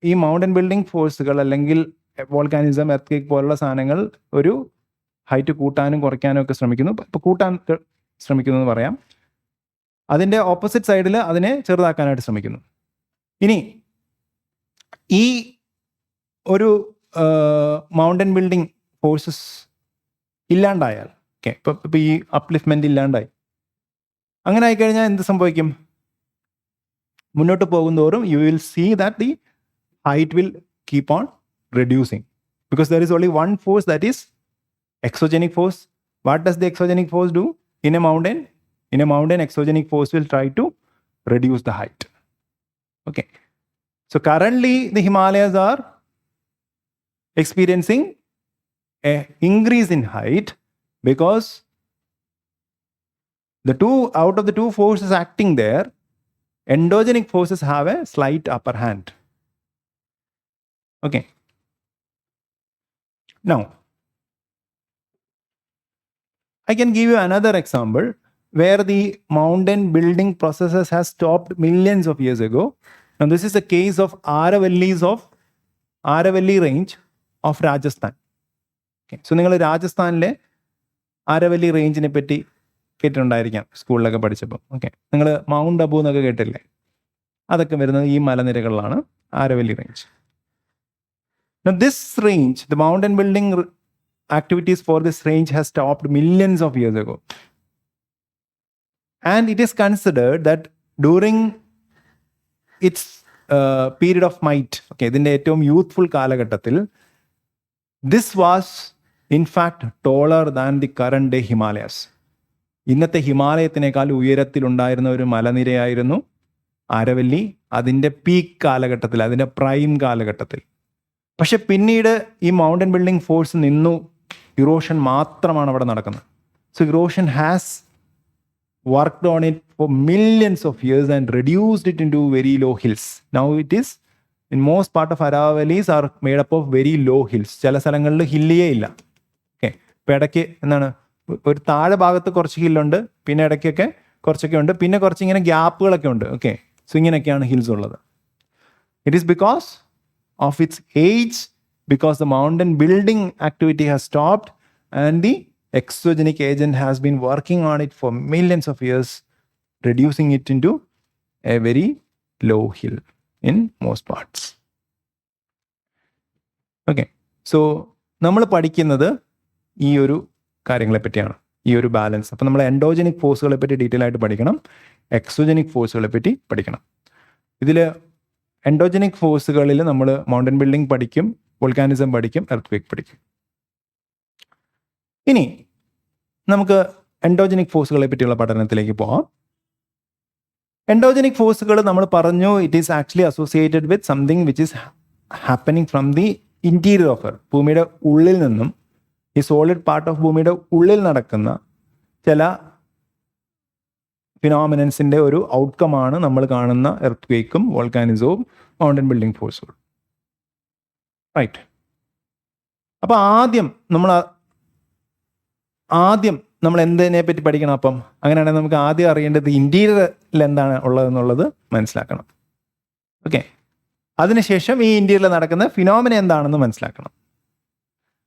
Speaker 1: ഈ മൗണ്ടൻ ബിൽഡിംഗ് ഫോഴ്സുകൾ അല്ലെങ്കിൽ വോൾക്കാനിസം, എർത്ത് പോലുള്ള സാധനങ്ങൾ ഒരു ഹൈറ്റ് കൂട്ടാനും കുറയ്ക്കാനും ഒക്കെ ശ്രമിക്കുന്നു. ഇപ്പോൾ കൂട്ടാൻ ശ്രമിക്കുന്നു എന്ന് പറയാം. അതിൻ്റെ ഓപ്പോസിറ്റ് സൈഡിൽ അതിനെ ചെറുതാക്കാനായിട്ട് ശ്രമിക്കുന്നു. ഇനി ഈ ഒരു മൗണ്ടൻ ബിൽഡിംഗ് ഫോഴ്സസ് ഇല്ലാണ്ടായാൽ, ഓക്കെ, ഇപ്പോൾ ഈ അപ്ലിഫ്റ്റ്മെൻറ്റ് ഇല്ലാണ്ടായി, അങ്ങനെ ആയിക്കഴിഞ്ഞാൽ എന്ത് സംഭവിക്കും? മുന്നോട്ട് പോകുന്തോറും you will see that the height will keep on reducing, because there is only one force, that is exogenic force. What does the exogenic force do in a mountain? In a mountain, exogenic force will try to reduce the height. Okay, so currently the Himalayas are experiencing a increase in height because out of the two forces acting there, endogenic forces have a slight upper hand. Okay, now I can give you another example where the mountain building processes has stopped millions of years ago. Now, this is the case of Aravalli range of Rajasthan. Okay. So, നിങ്ങൾ രാജസ്ഥാനിലെ ആരവല്ലി റേഞ്ചിനെ പറ്റി കേട്ടിട്ടുണ്ടായിരിക്കാം സ്കൂളിലൊക്കെ പഠിച്ചപ്പോൾ. Okay, നിങ്ങൾ mount Abu എന്നൊക്കെ കേട്ടില്ലേ? അതൊക്കെ വരുന്നത് ഈ മലനിരകളിലാണ്, Aravalli range. Now this range, the mountain building activities for this range has stopped millions of years ago. And it is considered that during its period of might, okay, ഇതിൻ്റെ ഏറ്റവും യൂത്ത്ഫുൾ കാലഘട്ടത്തിൽ, this was in fact taller than the current day Himalayas. ഇന്നത്തെ ഹിമാലയത്തിനേക്കാൾ ഉയരത്തിലുണ്ടായിരുന്ന ഒരു മലനിരയായിരുന്നു ആരവല്ലി അതിൻ്റെ peak കാലഘട്ടത്തിൽ, അതിൻ്റെ prime കാലഘട്ടത്തിൽ. പക്ഷെ പിന്നീട് ഈ മൗണ്ടൻ ബിൽഡിംഗ് ഫോഴ്സ് നിന്നു, ഇറോഷൻ മാത്രമാണ് അവിടെ നടക്കുന്നത്. So erosion has worked on it for millions of years and reduced it into very low hills. Now it is in most part of Aravallis are made up of very low hills. ചില സ്ഥലങ്ങളിൽ ഹില്ലിയേ ഇല്ല. Okay, ഇപ്പം ഇടയ്ക്ക് എന്താണ്, ഒരു താഴെ ഭാഗത്ത് കുറച്ച് ഹില്ലുണ്ട്, പിന്നെ ഇടയ്ക്കൊക്കെ കുറച്ചൊക്കെ ഉണ്ട്, പിന്നെ കുറച്ച് ഇങ്ങനെ ഗ്യാപ്പുകളൊക്കെ ഉണ്ട്. ഓക്കെ, സോ ഇങ്ങനെയൊക്കെയാണ് ഹിൽസ് ഉള്ളത്. It is because of its age, because the mountain building activity has stopped and the exogenic agent has been working on it for millions of years, reducing it into a very low hill in most parts. Okay, so നമ്മൾ പഠിക്കുന്നത് ഈ ഒരു കാര്യങ്ങളെ പറ്റിയാണ്, ഈ ഒരു balance. അപ്പം നമ്മൾ എൻഡോജനിക് ഫോഴ്സുകളെ പറ്റി ഡീറ്റെയിൽ ആയിട്ട് പഠിക്കണം, എക്സോജനിക് ഫോഴ്സുകളെ പറ്റി പഠിക്കണം. ഇതിൽ എൻഡോജനിക് ഫോഴ്സുകളിൽ നമ്മൾ മൗണ്ടൻ ബിൽഡിംഗ് പഠിക്കും, വോൾക്കാനിസം പഠിക്കും, എർത്ത്ക്വേക്ക് പഠിക്കും. ഇനി നമുക്ക് എൻഡോജനിക് ഫോഴ്സുകളെ പറ്റിയുള്ള പഠനത്തിലേക്ക് പോകാം. എൻഡോജനിക് ഫോഴ്സുകൾ നമ്മൾ പറഞ്ഞു, it is actually associated with something which is happening from the interior of earth. ഭൂമിയുടെ ഉള്ളിൽ നിന്നും, ഈ സോളിഡ് പാർട്ട് ഓഫ് ഭൂമിയുടെ ഉള്ളിൽ നടക്കുന്ന ചില ഫിനോമിനൻസിൻ്റെ ഒരു ഔട്ട്കമാണ് നമ്മൾ കാണുന്ന എർത്ത്ക്വേക്കും വോൾക്കാനിസവും മൗണ്ടൻ ബിൽഡിംഗ് ഫോഴ്സുകളും. റൈറ്റ്. അപ്പോൾ ആദ്യം നമ്മൾ എന്തിനെ പറ്റി പഠിക്കണം? അപ്പം അങ്ങനെയാണെങ്കിൽ നമുക്ക് ആദ്യം അറിയേണ്ടത് ഇൻറ്റീരിയറിൽ എന്താണ് ഉള്ളതെന്നുള്ളത് മനസ്സിലാക്കണം. ഓക്കെ, അതിനുശേഷം ഈ ഇൻറ്റീരിയറിൽ നടക്കുന്ന ഫിനോമിന എന്താണെന്ന് മനസ്സിലാക്കണം.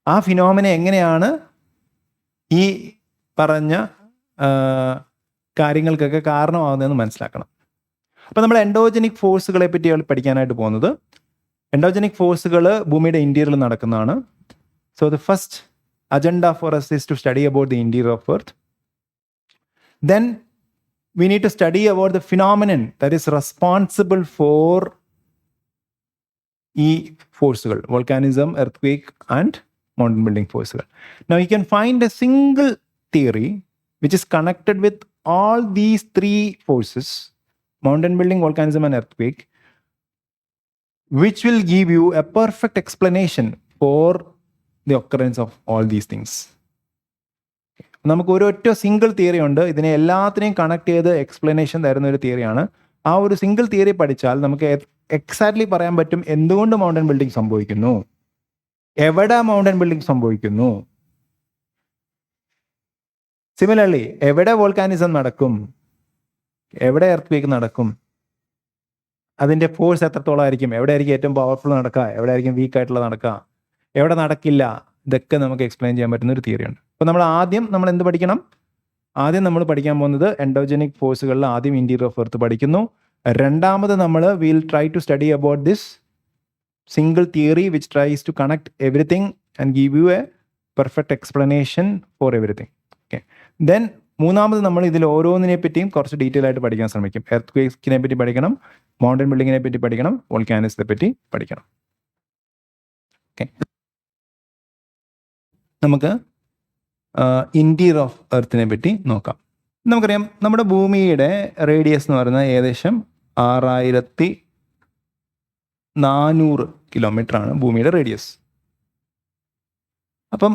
Speaker 1: ആ ഫിനോമിന എങ്ങനെയാണ് ഈ പറഞ്ഞ കാര്യങ്ങൾക്കൊക്കെ കാരണമാകുന്നതെന്ന് മനസ്സിലാക്കണം. അപ്പോൾ നമ്മൾ എൻഡോജനിക് ഫോഴ്സുകളെ പറ്റി പഠിക്കാനായിട്ട് പോകുന്നത്, എൻഡോജനിക് ഫോഴ്സുകൾ ഭൂമിയുടെ ഇൻറ്റീരിയറിൽ നടക്കുന്നതാണ്. So the first agenda for us is to study about the interior of Earth. Then we need to study about the phenomenon that is responsible for ഈ ഫോഴ്സുകൾ, volcanism, earthquake and mountain building ഫോഴ്സുകൾ. Now you can find a single theory which is connected with all these three forces, mountain building, volcanism and earthquake, which will give you a perfect explanation for the occurrence of all these things. നമുക്ക് ഒരൊറ്റ single theory ഉണ്ട്, ഇതിനെ എല്ലാത്തിനെയും connect ചെയ്ത് explanation തരുന്ന ഒരു തിയറിയാണ്. ആ ഒരു സിംഗിൾ തിയറി പഠിച്ചാൽ നമുക്ക് എക്സാക്ട്ലി പറയാൻ പറ്റും എന്തുകൊണ്ട് മൗണ്ടൻ ബിൽഡിംഗ് സംഭവിക്കുന്നു, എവിടെ മൗണ്ടൻ ബിൽഡിംഗ് സംഭവിക്കുന്നു, സിമിലർലി എവിടെ വോൾക്കാനിസം നടക്കും, എവിടെ എർത്ത്ക്വേക്ക് നടക്കും, അതിൻ്റെ ഫോഴ്സ് എത്രത്തോളം ആയിരിക്കും, എവിടെ ആയിരിക്കും ഏറ്റവും പവർഫുൾ നടക്കുക, എവിടെ ആയിരിക്കും വീക്ക് ആയിട്ടുള്ള നടക്കുക, എവിടെ നടക്കില്ല, ഇതൊക്കെ നമുക്ക് എക്സ്പ്ലെയിൻ ചെയ്യാൻ പറ്റുന്ന ഒരു തിയറിയുണ്ട്. അപ്പോൾ നമ്മൾ എന്ത് പഠിക്കണം? ആദ്യം നമ്മൾ പഠിക്കാൻ പോകുന്നത് എൻഡോജനിക് ഫോഴ്സുകളിൽ ആദ്യം ഇൻറ്റീരിയർ ഓഫ് എർത്ത് പഠിക്കുന്നു. രണ്ടാമത് നമ്മൾ will try to study about this single theory which tries to connect everything and give you a perfect explanation for everything. Okay, then മൂന്നാമത് നമ്മൾ ഇതിൽ ഓരോന്നിനെ പറ്റിയും കുറച്ച് ഡീറ്റെയിൽ ആയിട്ട് പഠിക്കാൻ ശ്രമിക്കും. എർത്ത്ക്വേക്കിനെ പറ്റി പഠിക്കണം, മൗണ്ടൻ ബിൽഡിങ്ങിനെ പറ്റി പഠിക്കണം, വോൾക്കാനിസത്തെ പറ്റി പഠിക്കണം. ഓക്കെ, നമുക്ക് ഇൻറ്റീരിയർ ഓഫ് എർത്തിനെ പറ്റി നോക്കാം. നമുക്കറിയാം നമ്മുടെ ഭൂമിയുടെ റേഡിയസ് എന്ന് പറയുന്നത് ഏകദേശം 6400 കിലോമീറ്ററാണ് ഭൂമിയുടെ റേഡിയസ്. അപ്പം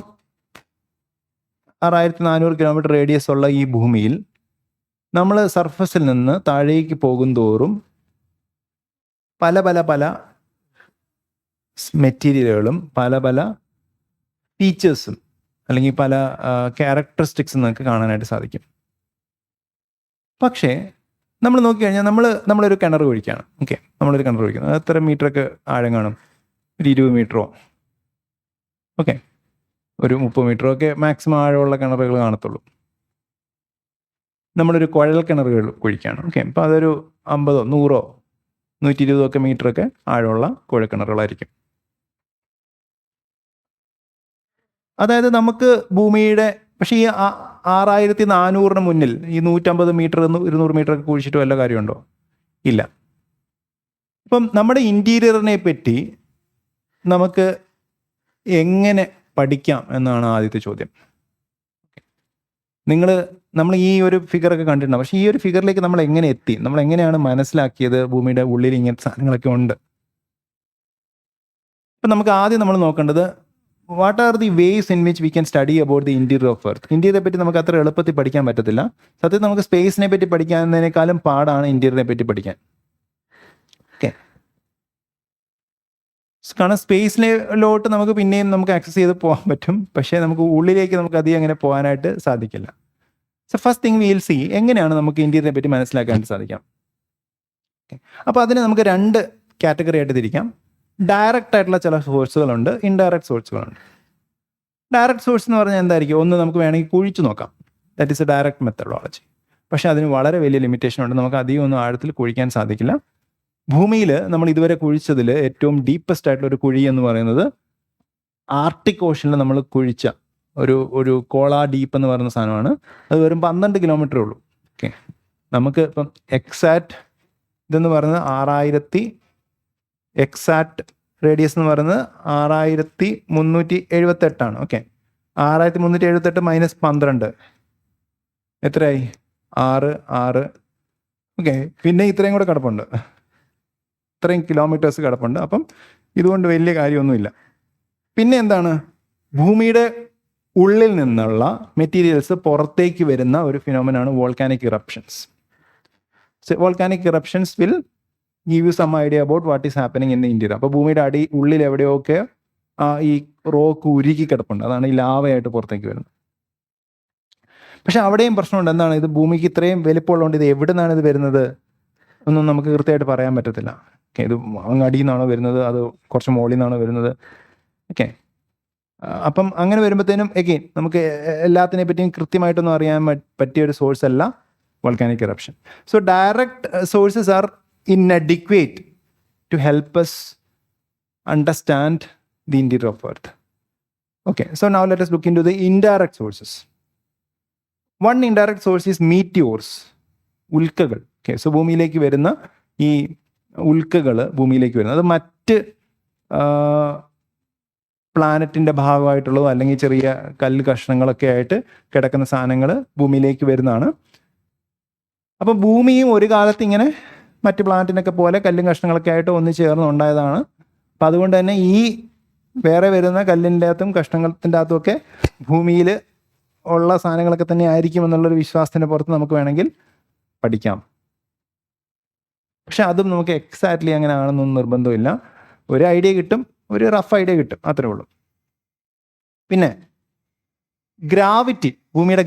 Speaker 1: 6400 കിലോമീറ്റർ റേഡിയസ് ഉള്ള ഈ ഭൂമിയിൽ നമ്മൾ സർഫസിൽ നിന്ന് താഴേക്ക് പോകും തോറും പല പല പല മെറ്റീരിയലുകളും പല പല ഫീച്ചേഴ്സും അല്ലെങ്കിൽ പല ക്യാരക്ടറിസ്റ്റിക്സും നമുക്ക് കാണാനായിട്ട് സാധിക്കും. പക്ഷേ നമ്മൾ നോക്കിക്കഴിഞ്ഞാൽ നമ്മളൊരു കിണർ കുഴിക്കുകയാണ്. ഓക്കെ, നമ്മളൊരു കിണർ കുഴിക്കുന്നത് എത്ര മീറ്ററൊക്കെ ആഴം കാണും? ഒരു 20 മീറ്ററോ. ഓക്കെ, ഒരു 30 മീറ്ററൊക്കെ മാക്സിമം ആഴമുള്ള കിണറുകൾ കാണത്തുള്ളൂ. നമ്മളൊരു കുഴൽ കിണറുകൾ കുഴിക്കുകയാണ്. ഓക്കെ, അപ്പോൾ അതൊരു 50, 100, 120 മീറ്ററൊക്കെ ആഴമുള്ള കുഴൽക്കിണറുകളായിരിക്കും. അതായത് നമുക്ക് ഭൂമിയുടെ, പക്ഷേ ഈ 6400 മുന്നിൽ ഈ 150 മീറ്റർ 200 മീറ്റർ ഒക്കെ കുഴിച്ചിട്ട് വല്ല കാര്യമുണ്ടോ? ഇല്ല. ഇപ്പം നമ്മുടെ ഇൻറ്റീരിയറിനെ പറ്റി നമുക്ക് എങ്ങനെ പഠിക്കാം എന്നാണ് ആദ്യത്തെ ചോദ്യം. നമ്മൾ ഈ ഒരു ഫിഗറൊക്കെ കണ്ടിട്ടുണ്ടാവും, പക്ഷേ ഈ ഒരു ഫിഗറിലേക്ക് നമ്മൾ എങ്ങനെ എത്തി, നമ്മൾ എങ്ങനെയാണ് മനസ്സിലാക്കിയത് ഭൂമിയുടെ ഉള്ളിൽ ഇങ്ങനത്തെ സാധനങ്ങളൊക്കെ ഉണ്ട്? അപ്പം നമുക്ക് ആദ്യം നമ്മൾ നോക്കേണ്ടത് what are the ways in which we can study about the interior of earth. ഇന്ത്യയെ പറ്റി നമുക്ക് അത്ര എളുപ്പത്തിൽ പഠിക്കാൻ പറ്റത്തില്ല. സത്യത്തിൽ നമുക്ക് സ്പേസിനെ പറ്റി പഠിക്കുന്നതിനേക്കാളും പാടാണ് ഇന്റീരിയറിനെ പറ്റി പഠിക്കാൻ. ഓക്കെ, കാരണം സ്പേസിലോട്ട് നമുക്ക് പിന്നെയും നമുക്ക് ആക്സസ് ചെയ്ത് പോകാൻ പറ്റും, പക്ഷേ നമുക്ക് ഉള്ളിലേക്ക് നമുക്ക് അധികം അങ്ങനെ പോകാനായിട്ട് സാധിക്കില്ല. So first thing will see എങ്ങനെയാണ് നമുക്ക് ഇന്ത്യയെ പറ്റി മനസ്സിലാക്കാൻ സാധിക്കാം. അപ്പോൾ അതിന് നമുക്ക് 2 കാറ്റഗറി ആയിട്ട് തിരിക്കാം. ഡയറക്റ്റ് ആയിട്ടുള്ള ചില സോഴ്സുകളുണ്ട്, ഇൻഡയറക്റ്റ് സോഴ്സുകളുണ്ട്. ഡയറക്റ്റ് സോഴ്സ് എന്ന് പറഞ്ഞാൽ എന്തായിരിക്കും? ഒന്ന് നമുക്ക് വേണമെങ്കിൽ കുഴിച്ചു നോക്കാം, that is A direct methodology. പക്ഷേ അതിന് വളരെ വലിയ ലിമിറ്റേഷൻ ഉണ്ട്, നമുക്ക് അധികം ഒന്നും ആഴത്തിൽ കുഴിക്കാൻ സാധിക്കില്ല. ഭൂമിയിൽ നമ്മൾ ഇതുവരെ കുഴിച്ചതിൽ ഏറ്റവും ഡീപ്പസ്റ്റ് ആയിട്ടുള്ള ഒരു കുഴി എന്ന് പറയുന്നത് ആർട്ടിക് ഓഷനിൽ നമ്മൾ കുഴിച്ച ഒരു കോള ഡീപ്പ് എന്ന് പറയുന്ന സാധനമാണ്. അത് വെറും 12 കിലോമീറ്റർ ഉള്ളൂ. ഓക്കെ, നമുക്ക് ഇപ്പം എക്സാക്ട് ഇതെന്ന് പറയുന്നത് എക്സാക്ട് റേഡിയസ് എന്ന് പറയുന്നത് 6378. ഓക്കെ, 6378 മൈനസ് 12 എത്രയായി? 6. ഓക്കെ, പിന്നെ ഇത്രയും കൂടെ കിടപ്പുണ്ട്, ഇത്രയും കിലോമീറ്റേഴ്സ് കിടപ്പുണ്ട്. അപ്പം ഇതുകൊണ്ട് വലിയ കാര്യമൊന്നുമില്ല. പിന്നെ എന്താണ്? ഭൂമിയുടെ ഉള്ളിൽ നിന്നുള്ള മെറ്റീരിയൽസ് പുറത്തേക്ക് വരുന്ന ഒരു ഫിനോമിനാണ് volcanic eruptions. Volcanic eruptions will give you some idea about what is happening in the interior. അപ്പോൾ ഭൂമിയുടെ ഉള്ളിൽ എവിടെയൊക്കെ ഈ റോക്ക് ഉരുകി കിടപ്പുണ്ട്, അതാണ് ഈ ലാവയായിട്ട് പുറത്തേക്ക് വരുന്നത്. പക്ഷെ അവിടെയും പ്രശ്നമുണ്ട്. എന്താണ്? ഇത് ഭൂമിക്ക് ഇത്രയും വലിപ്പമുള്ളതുകൊണ്ട് ഇത് എവിടെ നിന്നാണ് ഇത് വരുന്നത് ഒന്നും നമുക്ക് കൃത്യമായിട്ട് പറയാൻ പറ്റത്തില്ല. ഓക്കെ, ഇത് അങ്ങ് അടിയിൽ നിന്നാണോ വരുന്നത്, അത് കുറച്ച് മുകളിൽ നിന്നാണോ വരുന്നത്? ഓക്കെ, അപ്പം അങ്ങനെ വരുമ്പോഴത്തേനും എഗെയിൻ നമുക്ക് എല്ലാത്തിനെ പറ്റിയും കൃത്യമായിട്ടൊന്നും അറിയാൻ പറ്റിയ ഒരു സോഴ്സ് അല്ല volcanic eruption. So direct sources are inadequate to help us understand the interior of Earth. Okay, so now let us look into the indirect sources. One indirect source is meteors, ഉൽക്കകൾ. Okay, so ഭൂമിയിലേക്ക് വരുന്ന ഈ ഉൽക്കകൾ ഭൂമിയിലേക്ക് വരുന്നത് അത് മറ്റ് പ്ലാനറ്റിൻ്റെ ഭാഗമായിട്ടുള്ളതോ അല്ലെങ്കിൽ ചെറിയ കല്ല് കഷ്ണങ്ങളൊക്കെ ആയിട്ട് കിടക്കുന്ന സാധനങ്ങൾ ഭൂമിയിലേക്ക് വരുന്നതാണ്. അപ്പം ഭൂമിയും ഒരു കാലത്ത് ഇങ്ങനെ മറ്റ് പ്ലാനറ്റിനൊക്കെ പോലെ കല്ലും കഷ്ണങ്ങളൊക്കെ ആയിട്ട് ഒന്ന് ചേർന്ന് ഉണ്ടായതാണ്. അപ്പം അതുകൊണ്ട് തന്നെ ഈ വേറെ വരുന്ന കല്ലിൻ്റെ അകത്തും കഷ്ണത്തിൻ്റെ അകത്തുമൊക്കെ ഭൂമിയിൽ ഉള്ള സാധനങ്ങളൊക്കെ തന്നെ ആയിരിക്കും എന്നുള്ളൊരു വിശ്വാസത്തിൻ്റെ പുറത്ത് നമുക്ക് വേണമെങ്കിൽ പഠിക്കാം. പക്ഷെ അതും നമുക്ക് എക്സാക്ട്ലി അങ്ങനെ ആണെന്നൊന്നും നിർബന്ധമില്ല. ഒരു ഐഡിയ കിട്ടും, ഒരു റഫ് ഐഡിയ കിട്ടും, അത്രേ ഉള്ളൂ. പിന്നെ ഗ്രാവിറ്റി, ഭൂമിയുടെ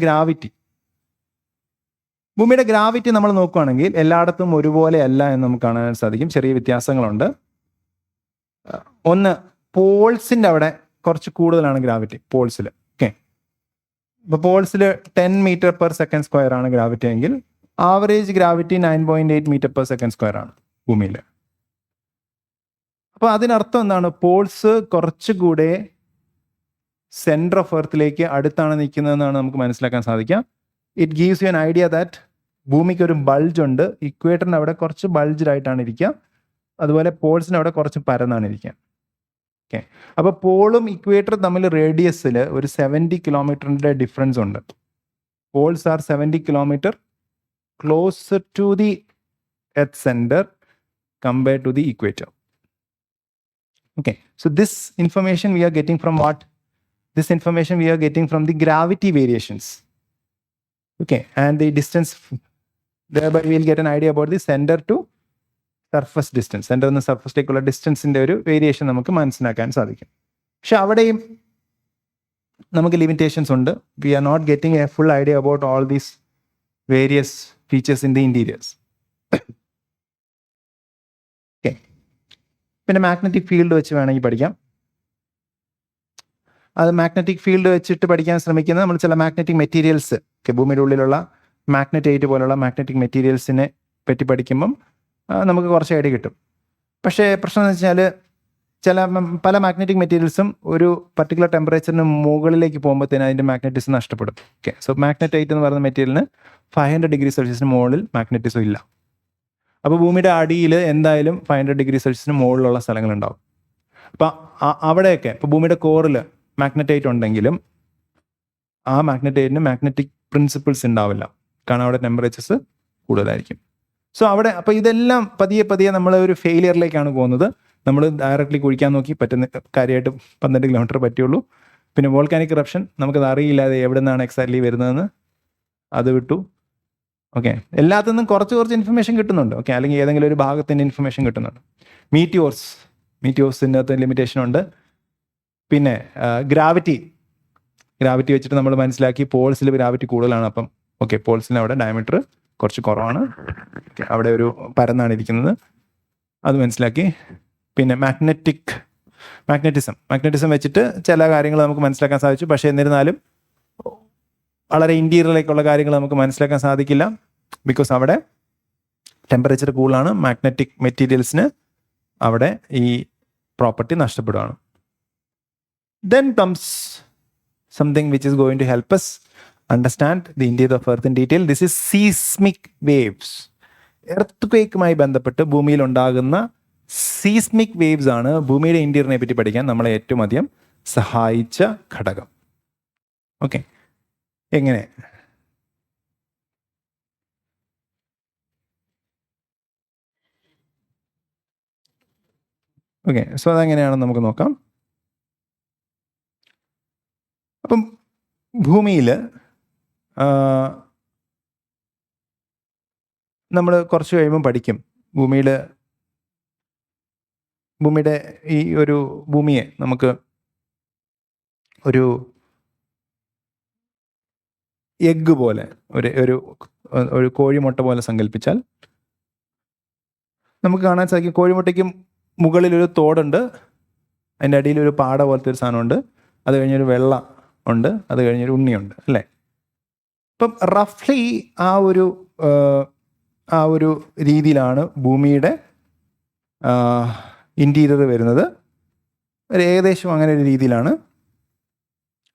Speaker 1: ഗ്രാവിറ്റി നമ്മൾ നോക്കുകയാണെങ്കിൽ എല്ലായിടത്തും ഒരുപോലെ അല്ല എന്ന് നമുക്ക് കാണാൻ സാധിക്കും. ചെറിയ വ്യത്യാസങ്ങളുണ്ട്. ഒന്ന്, പോൾസിൻ്റെ അവിടെ കുറച്ച് കൂടുതലാണ് ഗ്രാവിറ്റി, പോൾസിൽ. ഓക്കെ, ഇപ്പോൾ പോൾസിൽ 10 മീറ്റർ പെർ സെക്കൻഡ് സ്ക്വയർ ആണ് ഗ്രാവിറ്റി എങ്കിൽ average gravity 9.8 metre per second square ആണ് ഭൂമിയിൽ. അപ്പോൾ അതിനർത്ഥം എന്താണ്? പോൾസ് കുറച്ചുകൂടെ സെൻറ്റർ ഓഫ് എർത്തിലേക്ക് അടുത്താണ് നിൽക്കുന്നതെന്നാണ് നമുക്ക് മനസ്സിലാക്കാൻ സാധിക്കുക. It gives you an idea that ഭൂമിക്ക് ഒരു ബൾജ് ഉണ്ട്. ഇക്വേറ്ററിൻ്റെ അവിടെ കുറച്ച് ബൾജ്ഡായിട്ടാണ് ഇരിക്കുക, അതുപോലെ പോൾസിൻ്റെ അവിടെ കുറച്ച് പരന്നാണ് ഇരിക്കുക. ഓക്കെ, അപ്പോൾ പോളും ഇക്വേറ്ററും തമ്മിൽ റേഡിയസിൽ ഒരു 70 കിലോമീറ്ററിൻ്റെ ഡിഫറൻസ് ഉണ്ട്. Poles are 70 kilometre closer to the earth centre compared to the equator. Okay, so this information we are getting from what? This information we are getting from the gravity variations. Okay, and the distance, thereby we will get an idea about the center to surface distance. Center and surface ലേക്കുള്ള ഡിസ്റ്റൻസിൻ്റെ ഒരു variation നമുക്ക് മനസ്സിലാക്കാൻ സാധിക്കും. പക്ഷെ അവിടെയും നമുക്ക് limitations ഉണ്ട്. We are not getting a full idea about all these various features in the interiors. പിന്നെ മാഗ്നറ്റിക് ഫീൽഡ് വെച്ച് വേണമെങ്കിൽ പഠിക്കാം. അത് മാഗ്നറ്റിക് ഫീൽഡ് വെച്ചിട്ട് പഠിക്കാൻ ശ്രമിക്കുന്നത് നമ്മൾ ചില മാഗ്നറ്റിക് മെറ്റീരിയൽസ് ഭൂമിയുടെ ഉള്ളിലുള്ള മാഗ്നറ്റൈറ്റ് പോലുള്ള മാഗ്നറ്റിക് മെറ്റീരിയൽസിനെ പറ്റി പഠിക്കുമ്പം നമുക്ക് കുറച്ച് ഐഡിയ കിട്ടും. പക്ഷേ പ്രശ്നം എന്ന് വെച്ചാൽ പല മാഗ്നറ്റിക് മെറ്റീരിയൽസും ഒരു പർട്ടിക്കുലർ ടെമ്പറേച്ചറിന് മുകളിലേക്ക് പോകുമ്പോഴത്തേന് അതിൻ്റെ മാഗ്നറ്റിസം നഷ്ടപ്പെടും. ഓക്കെ, സോ മാഗ്നറ്റൈറ്റ് എന്ന് പറയുന്ന മെറ്റീരിയലിന് 500 ഡിഗ്രി സെൽഷ്യസിന് മുകളിൽ മാഗ്നറ്റിസം ഇല്ല. അപ്പോൾ ഭൂമിയുടെ അടിയിൽ എന്തായാലും 500 ഡിഗ്രി സെൽഷ്യസിന് മുകളിലുള്ള സ്ഥലങ്ങളുണ്ടാവും. അപ്പോൾ അവിടെയൊക്കെ ഇപ്പോൾ ഭൂമിയുടെ കോറിൽ മാഗ്നറ്റൈറ്റ് ഉണ്ടെങ്കിലും ആ മാഗ്നറ്റൈറ്റിന് മാഗ്നറ്റിക് പ്രിൻസിപ്പിൾസ് ഉണ്ടാവില്ല, കാരണം അവിടെ ടെമ്പറേച്ചേഴ്സ് കൂടുതലായിരിക്കും. സോ അവിടെ അപ്പോൾ ഇതെല്ലാം പതിയെ നമ്മൾ ഒരു ഫെയിലിയറിലേക്കാണ് പോകുന്നത്. നമ്മൾ ഡയറക്റ്റ്ലി കുഴിക്കാൻ നോക്കി പറ്റുന്ന കാര്യമായിട്ട് 12 കിലോമീറ്റർ പറ്റുള്ളൂ. പിന്നെ വോൾക്കാനിക് ഇറപ്ഷൻ നമുക്കത് അറിയില്ലാതെ എവിടെ നിന്നാണ് എക്സാക്ട്ലി വരുന്നതെന്ന് അത് വിട്ടു. ഓക്കെ, എല്ലാത്തിൽ നിന്നും കുറച്ച് ഇൻഫർമേഷൻ കിട്ടുന്നുണ്ട്. ഓക്കെ, അല്ലെങ്കിൽ ഏതെങ്കിലും ഒരു ഭാഗത്തിൻ്റെ ഇൻഫർമേഷൻ കിട്ടുന്നുണ്ട്. മീറ്റിയോർസിൻ്റെ അകത്ത് ലിമിറ്റേഷൻ ഉണ്ട്. പിന്നെ ഗ്രാവിറ്റി വെച്ചിട്ട് നമ്മൾ മനസ്സിലാക്കി പോൾസിൽ ഗ്രാവിറ്റി കൂടുതലാണ്. അപ്പം ഓക്കെ, പോൾസിന് അവിടെ ഡയമീറ്റർ കുറച്ച് കുറവാണ്, അവിടെ ഒരു പരന്നാണ് ഇരിക്കുന്നത്, അത് മനസ്സിലാക്കി. പിന്നെ മാഗ്നറ്റിസം വെച്ചിട്ട് ചില കാര്യങ്ങൾ നമുക്ക് മനസ്സിലാക്കാൻ സാധിച്ചു. പക്ഷേ എന്നിരുന്നാലും വളരെ ഇൻറ്റീരിയറിലേക്കുള്ള കാര്യങ്ങൾ നമുക്ക് മനസ്സിലാക്കാൻ സാധിക്കില്ല, ബിക്കോസ് അവിടെ ടെമ്പറേച്ചർ കൂടുതലാണ്. മാഗ്നറ്റിക് മെറ്റീരിയൽസിന് അവിടെ ഈ പ്രോപ്പർട്ടി നഷ്ടപ്പെടുകയാണ്. Then comes something which is going to help us understand the interior of Earth in detail. This is seismic waves. എർത്ത്ക്വേക്കുമായി ബന്ധപ്പെട്ട് ഭൂമിയിൽ ഉണ്ടാകുന്ന സീസ്മിക് വേവ്സ് ആണ് ഭൂമിയുടെ ഇന്റീരിയറിനെ പറ്റി പഠിക്കാൻ നമ്മളെ ഏറ്റവും അധികം സഹായിച്ച ഘടകം. ഓക്കെ, എങ്ങനെ? ഓക്കെ, സോ അതെങ്ങനെയാണെന്ന് നമുക്ക് നോക്കാം. അപ്പം ഭൂമിയിൽ നമ്മൾ കുറച്ച് കഴിയുമ്പം പഠിക്കും ഭൂമിയുടെ ഈ ഒരു ഭൂമിയെ നമുക്ക് ഒരു എഗ്ഗ് പോലെ ഒരു കോഴിമുട്ട പോലെ സങ്കല്പിച്ചാൽ നമുക്ക് കാണാൻ സാധിക്കും. കോഴിമുട്ടയ്ക്ക് മുകളിലൊരു തോടുണ്ട്, അതിൻ്റെ അടിയിൽ ഒരു പാട പോലത്തെ ഒരു സാധനമുണ്ട്, അത് കഴിഞ്ഞൊരു വെള്ള ഉണ്ട്, അത് കഴിഞ്ഞൊരു ഉണ്ണിയുണ്ട്, അല്ലേ? അപ്പം റഫ്ലി ആ ഒരു രീതിയിലാണ് ഭൂമിയുടെ ഇൻറ്റീരിയർ വരുന്നത്. ഏകദേശം അങ്ങനെ ഒരു രീതിയിലാണ്.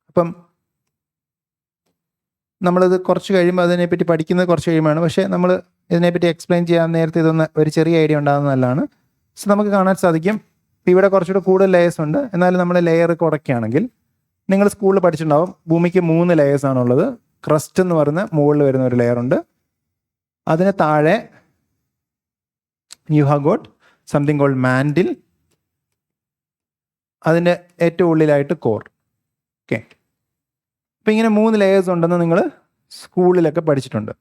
Speaker 1: അപ്പം നമ്മളിത് കുറച്ച് കഴിയുമ്പോൾ അതിനെപ്പറ്റി പഠിക്കുന്നത് കുറച്ച് കഴിയുമ്പോഴാണ്. പക്ഷേ നമ്മൾ ഇതിനെപ്പറ്റി എക്സ്പ്ലെയിൻ ചെയ്യാൻ നേരത്തെ ഇതൊന്ന് ഒരു ചെറിയ ഐഡിയ ഉണ്ടാകുന്നതല്ലാണ്. സോ നമുക്ക് കാണാൻ സാധിക്കും ഇവിടെ കുറച്ചുകൂടെ കൂടുതൽ ലെയേഴ്സ് ഉണ്ട്. എന്നാലും നമ്മൾ ലെയർ കുറയ്ക്കുകയാണെങ്കിൽ, നിങ്ങൾ സ്കൂളിൽ പഠിച്ചിട്ടുണ്ടാവും, ഭൂമിക്ക് 3 ലെയേഴ്സാണുള്ളത്. ക്രസ്റ്റ് എന്ന് പറയുന്ന മുകളിൽ വരുന്ന ഒരു ലെയർ ഉണ്ട്, അതിന് താഴെ you have got something called mantle, അതിൻ്റെ ഏറ്റവും ഉള്ളിലായിട്ട് കോർ. ഓക്കെ, അപ്പം ഇങ്ങനെ 3 ലെയേഴ്സ് ഉണ്ടെന്ന് നിങ്ങൾ സ്കൂളിലൊക്കെ പഠിച്ചിട്ടുണ്ട്.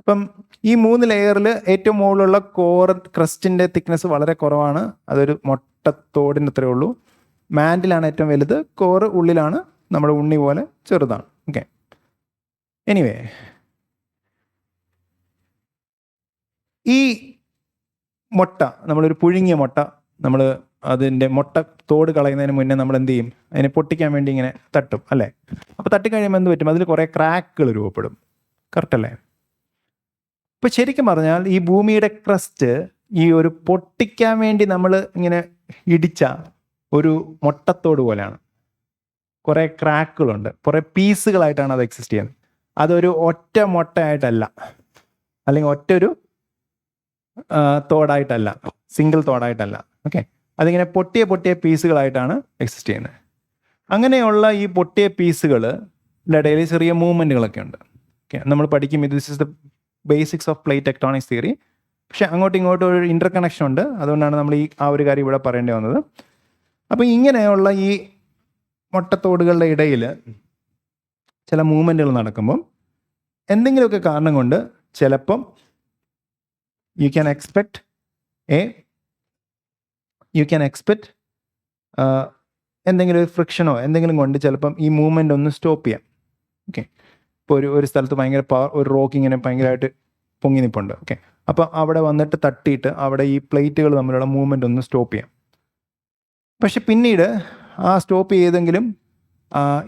Speaker 1: അപ്പം ഈ 3 ലെയറിൽ ഏറ്റവും മുകളിലുള്ള കോർ ക്രസ്റ്റിൻ്റെ തിക്നെസ് വളരെ കുറവാണ്, അതൊരു മുട്ടത്തോടിൻ്റെ അത്രേ ഉള്ളൂ. മാൻഡിലാണ് ഏറ്റവും വലുത്, കോറ് ഉള്ളിലാണ് നമ്മുടെ ഉണ്ണി പോലെ ചെറുതാണ്. ഓക്കെ, എനിവേ, ഈ മുട്ട, നമ്മളൊരു പുഴുങ്ങിയ മുട്ട, നമ്മൾ അതിൻ്റെ മുട്ട തോട് കളയുന്നതിന് മുന്നേ നമ്മൾ എന്ത് ചെയ്യും? അതിനെ പൊട്ടിക്കാൻ വേണ്ടി ഇങ്ങനെ തട്ടും, അല്ലേ? അപ്പോൾ തട്ടിക്കഴിയുമ്പോൾ എന്ത് പറ്റും? അതിൽ കുറേ ക്രാക്കുകൾ രൂപപ്പെടും. കറക്റ്റ് അല്ലേ? ഇപ്പോൾ ശരിക്കും പറഞ്ഞാൽ ഈ ഭൂമിയുടെ ക്രസ്റ്റ് ഈ ഒരു പൊട്ടിക്കാൻ വേണ്ടി നമ്മൾ ഇങ്ങനെ ഇടിച്ച ഒരു മുട്ടത്തോട് പോലെയാണ്. കുറേ ക്രാക്കുകളുണ്ട്, കുറേ പീസുകളായിട്ടാണ് അത് എക്സിസ്റ്റ് ചെയ്യുന്നത്. അതൊരു ഒറ്റ മുട്ടയായിട്ടല്ല, അല്ലെങ്കിൽ ഒറ്റൊരു തോടായിട്ടല്ല, സിംഗിൾ തോടായിട്ടല്ല. ഓക്കെ, അതിങ്ങനെ പൊട്ടിയ പീസുകളായിട്ടാണ് എക്സിസ്റ്റ് ചെയ്യുന്നത്. അങ്ങനെയുള്ള ഈ പൊട്ടിയ പീസുകളുടെ ഇടയിൽ ചെറിയ മൂവ്മെൻറ്റുകളൊക്കെ ഉണ്ട്. ഓക്കെ, നമ്മൾ പഠിക്കും, this is the basics of plate tectonics theory. പക്ഷെ അങ്ങോട്ടും ഇങ്ങോട്ടും ഒരു ഇൻ്റർ കണക്ഷൻ ഉണ്ട്, അതുകൊണ്ടാണ് നമ്മൾ ആ ഒരു കാര്യം ഇവിടെ പറയേണ്ടി വന്നത്. അപ്പോൾ ഇങ്ങനെയുള്ള ഈ മുട്ടത്തോടുകളുടെ ഇടയിൽ ചില മൂവ്മെൻറ്റുകൾ നടക്കുമ്പം എന്തെങ്കിലുമൊക്കെ കാരണം കൊണ്ട് ചിലപ്പം യു ക്യാൻ എക്സ്പെക്ട് എന്തെങ്കിലും ഒരു ഫ്രിക്ഷനോ എന്തെങ്കിലും കൊണ്ട് ചിലപ്പം ഈ മൂവ്മെൻ്റ് ഒന്ന് സ്റ്റോപ്പ് ചെയ്യാം. ഓക്കെ, ഇപ്പോൾ ഒരു സ്ഥലത്ത് ഭയങ്കര ഒരു റോക്ക് ഇങ്ങനെ ഭയങ്കരമായിട്ട് പൊങ്ങി നിൽപ്പുണ്ട്. ഓക്കെ, അപ്പോൾ അവിടെ വന്നിട്ട് തട്ടിയിട്ട് അവിടെ ഈ പ്ലേറ്റുകൾ തമ്മിലുള്ള മൂവ്മെൻ്റ് ഒന്ന് സ്റ്റോപ്പ് ചെയ്യാം. പക്ഷെ പിന്നീട് ആ സ്റ്റോപ്പ് ചെയ്തെങ്കിലും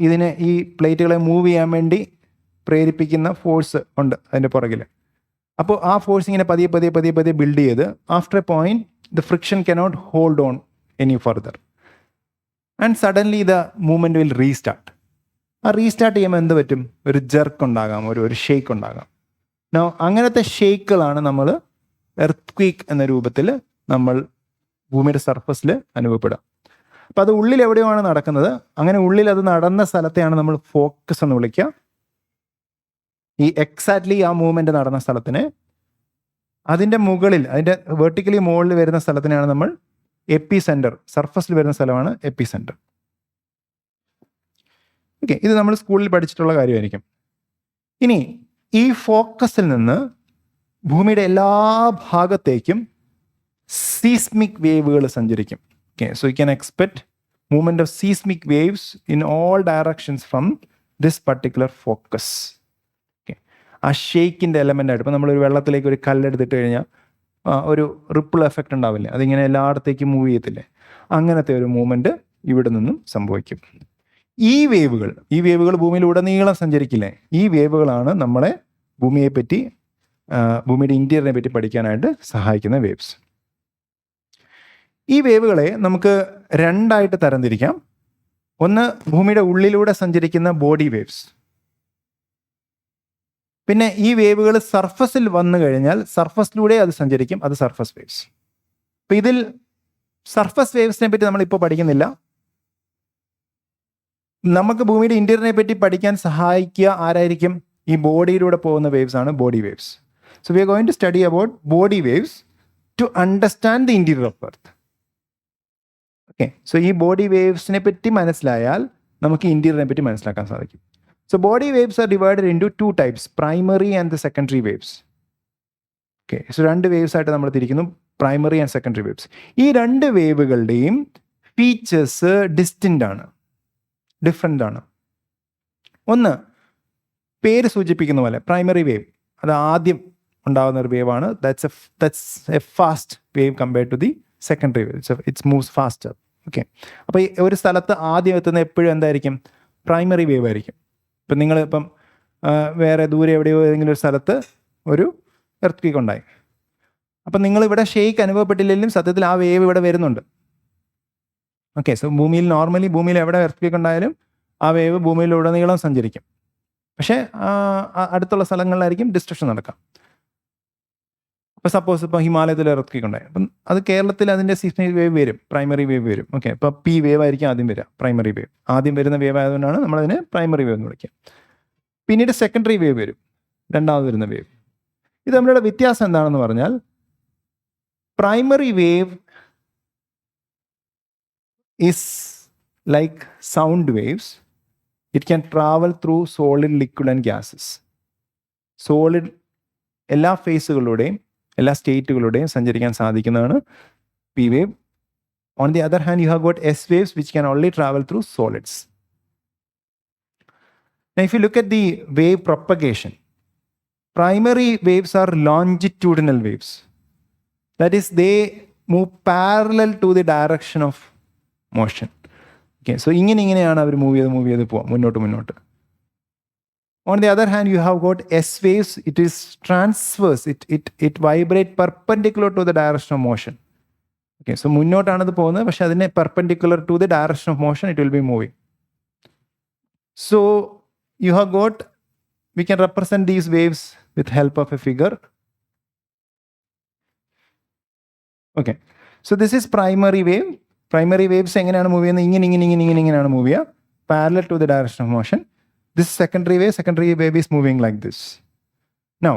Speaker 1: ഇതിനെ ഈ പ്ലേറ്റുകളെ മൂവ് ചെയ്യാൻ വേണ്ടി പ്രേരിപ്പിക്കുന്ന ഫോഴ്സ് ഉണ്ട് അതിൻ്റെ പുറകിൽ. അപ്പോൾ ആ ഫോഴ്സ് ഇങ്ങനെ പതിയെ പതിയെ പതിയെ പതിയെ ബിൽഡ് ചെയ്ത് after A point the friction cannot hold on any further and suddenly the movement will restart. ആ റീസ്റ്റാർട്ട് ചെയ്യുമ്പോൾ എന്ത് പറ്റും? ഒരു ജെർക്ക് ഉണ്ടാകാം, ഒരു ഷേക്ക് ഉണ്ടാകാം. നോ, അങ്ങനത്തെ ഷേക്കുകളാണ് നമ്മൾ എർത്ത്ക്വേക്ക് എന്ന രൂപത്തിൽ നമ്മൾ ഭൂമിയുടെ സർഫസിൽ അനുഭവപ്പെടുക. അപ്പം അത് ഉള്ളിൽ എവിടെയാണ് നടക്കുന്നത്. അങ്ങനെ ഉള്ളിൽ അത് നടന്ന സ്ഥലത്തെയാണ് നമ്മൾ ഫോക്കസ് എന്ന് വിളിക്കുക. ഈ എക്സാക്ട്ലി ആ മൂവ്മെന്റ് നടന്ന സ്ഥലത്തിന് അതിൻ്റെ മുകളിൽ, അതിൻ്റെ വെർട്ടിക്കലി മുകളിൽ വരുന്ന സ്ഥലത്തിനാണ് നമ്മൾ എപ്പി സെന്റർ, സർഫസിൽ വരുന്ന സ്ഥലമാണ് എപ്പി സെന്റർ. ഓക്കെ, ഇത് നമ്മൾ സ്കൂളിൽ പഠിച്ചിട്ടുള്ള കാര്യമായിരിക്കും. ഇനി ഈ ഫോക്കസിൽ നിന്ന് ഭൂമിയുടെ എല്ലാ ഭാഗത്തേക്കും സീസ്മിക് വേവുകൾ സഞ്ചരിക്കും. Okay, so you can expect movement of seismic waves in all directions from this particular focus. Okay, ആ ഷേക്കിൻ്റെ എലമെൻ്റ് ആയിട്ട്, ഇപ്പോൾ നമ്മളൊരു വെള്ളത്തിലേക്ക് ഒരു കല്ലെടുത്തിട്ട് കഴിഞ്ഞാൽ ഒരു റിപ്പിൾ എഫക്റ്റ് ഉണ്ടാവില്ലേ, അതിങ്ങനെ എല്ലായിടത്തേക്കും മൂവ് ചെയ്യത്തില്ലേ, അങ്ങനത്തെ ഒരു മൂവ്മെൻറ്റ് ഇവിടെ നിന്നും സംഭവിക്കും. ഈ വേവുകൾ ഭൂമിയിലുടനീളം സഞ്ചരിക്കില്ലേ, ഈ വേവുകളാണ് നമ്മളെ ഭൂമിയുടെ ഇൻറ്റീരിയറിനെ പറ്റി പഠിക്കാനായിട്ട് സഹായിക്കുന്ന വേവ്സ്. ഈ വേവുകളെ നമുക്ക് രണ്ടായിട്ട് തരംതിരിക്കാം. ഒന്ന് ഭൂമിയുടെ ഉള്ളിലൂടെ സഞ്ചരിക്കുന്ന ബോഡി വേവ്സ്. പിന്നെ ഈ വേവുകൾ സർഫസിൽ വന്നു കഴിഞ്ഞാൽ സർഫസിലൂടെ അത് സഞ്ചരിക്കും, അത് സർഫസ് വേവ്സ്. അപ്പം ഇതിൽ സർഫസ് വേവ്സിനെ പറ്റി നമ്മളിപ്പോൾ പഠിക്കുന്നില്ല. നമുക്ക് ഭൂമിയുടെ ഇൻറ്റീരിയറിനെ പറ്റി പഠിക്കാൻ സഹായിക്കുക ആരായിരിക്കും? ഈ ബോഡിയിലൂടെ പോകുന്ന വേവ്സ് ആണ് body waves. So we are going to study about body waves to understand the interior of earth. Okay, so ഈ ബോഡി വേവ്സിനെ പറ്റി മനസ്സിലായാൽ നമുക്ക് ഇൻറ്റീരിയറിനെ പറ്റി മനസ്സിലാക്കാൻ സാധിക്കും. So body waves are divided into 2 types, primary and the secondary waves. Okay, so 2 waves ആയിട്ട് നമ്മൾ തിരിക്കുന്നു, പ്രൈമറി ആൻഡ് സെക്കൻഡറി വേവ്സ്. ഈ 2 വേവുകളുടെയും ഫീച്ചേഴ്സ് ഡിഫറെൻ്റ് ആണ്. ഒന്ന്, പേര് സൂചിപ്പിക്കുന്ന പോലെ പ്രൈമറി വേവ്, അത് ആദ്യം ഉണ്ടാകുന്ന ഒരു വേവാണ്. That's a fast wave compared to the secondary wave. It's moves faster. Okay, അപ്പോൾ ഈ ഒരു സ്ഥലത്ത് ആദ്യം എത്തുന്ന എപ്പോഴും എന്തായിരിക്കും? പ്രൈമറി വേവ് ആയിരിക്കും. ഇപ്പം നിങ്ങളിപ്പം വേറെ ദൂരെ എവിടെയോ ഏതെങ്കിലും ഒരു സ്ഥലത്ത് ഒരു എർത്ത്ക്വേക്ക് ഉണ്ടായി, അപ്പം നിങ്ങളിവിടെ ഷേക്ക് അനുഭവപ്പെട്ടില്ലെങ്കിലും സത്യത്തിൽ ആ വേവ് ഇവിടെ വരുന്നുണ്ട്. ഓക്കെ, സോ ഭൂമിയിൽ എവിടെ എർത്ത്ക്വേക്ക് ഉണ്ടായാലും ആ വേവ് ഭൂമിയിലുടനീളം സഞ്ചരിക്കും. പക്ഷേ അടുത്തുള്ള സ്ഥലങ്ങളിലായിരിക്കും ഡിസ്ട്രക്ഷൻ നടക്കാം. ഇപ്പോൾ സപ്പോസ് ഇപ്പോൾ ഹിമാലയത്തിൽ എർത്ത്ക്വേക്ക് ഉണ്ടായി, അപ്പം അത് കേരളത്തിൽ അതിൻ്റെ സീസ്മിക് വേവ് വരും, പ്രൈമറി വേവ് വരും. ഓക്കെ, ഇപ്പോൾ പി വേവ് ആയിരിക്കും ആദ്യം വരിക, പ്രൈമറി വേവ് ആദ്യം വരുന്ന വേവ് ആയതുകൊണ്ടാണ് നമ്മളതിനെ പ്രൈമറി വേവ് എന്ന് വിളിക്കുക. പിന്നീട് സെക്കൻഡറി വേവ് വരും, രണ്ടാമത് വരുന്ന വേവ്. ഇത് തമ്മിലുള്ള വ്യത്യാസം എന്താണെന്ന് പറഞ്ഞാൽ, primary wave is like sound waves. It can travel through solid, liquid and gases. Solid എല്ലാ ഫേസുകളുടെയും എല്ലാ സ്റ്റേറ്റുകളുടെയും സഞ്ചരിക്കാൻ സാധിക്കുന്നതാണ് P wave. On the other hand U have got S waves which can only travel through solids. Now if you look at the wave propagation, primary waves are longitudinal waves. That is, they move parallel to the direction of motion. Okay, so ഇങ്ങനെയാണ് അവർ move ചെയ്ത് പോവാം മുന്നോട്ട്. On the other hand, you have got S waves. It is transverse. It vibrate perpendicular to the direction of motion. Okay, so മുന്നോട്ടാണ് ഇത് പോകുന്നത്, പക്ഷെ അതിനെ perpendicular to the direction of motion it will be moving. So you have got, we can represent these waves with help of a figure. Okay, so this is primary wave. Primary waves എങ്ങനെയാണ് move ചെയ്യുന്നത്? ഇങ്ങനെയാണ് move ചെയ്യുക, parallel to the direction of motion. This secondary wave is moving like this. Now,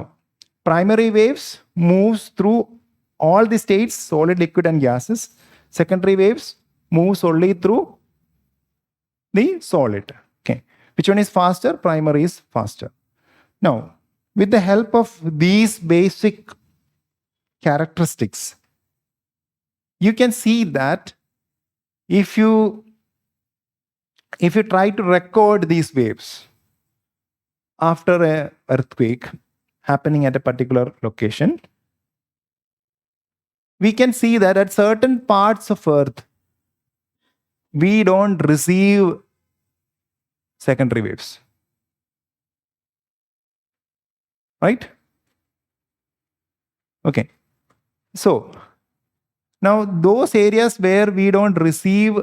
Speaker 1: primary waves moves through all the states, solid, liquid and gases. Secondary waves moves only through the solid. Okay, which one is faster? Primary is faster. Now, with the help of these basic characteristics, you can see that if you try to record these waves after an earthquake happening at a particular location, we can see that at certain parts of Earth, we don't receive secondary waves, right? Okay, so now those areas where we don't receive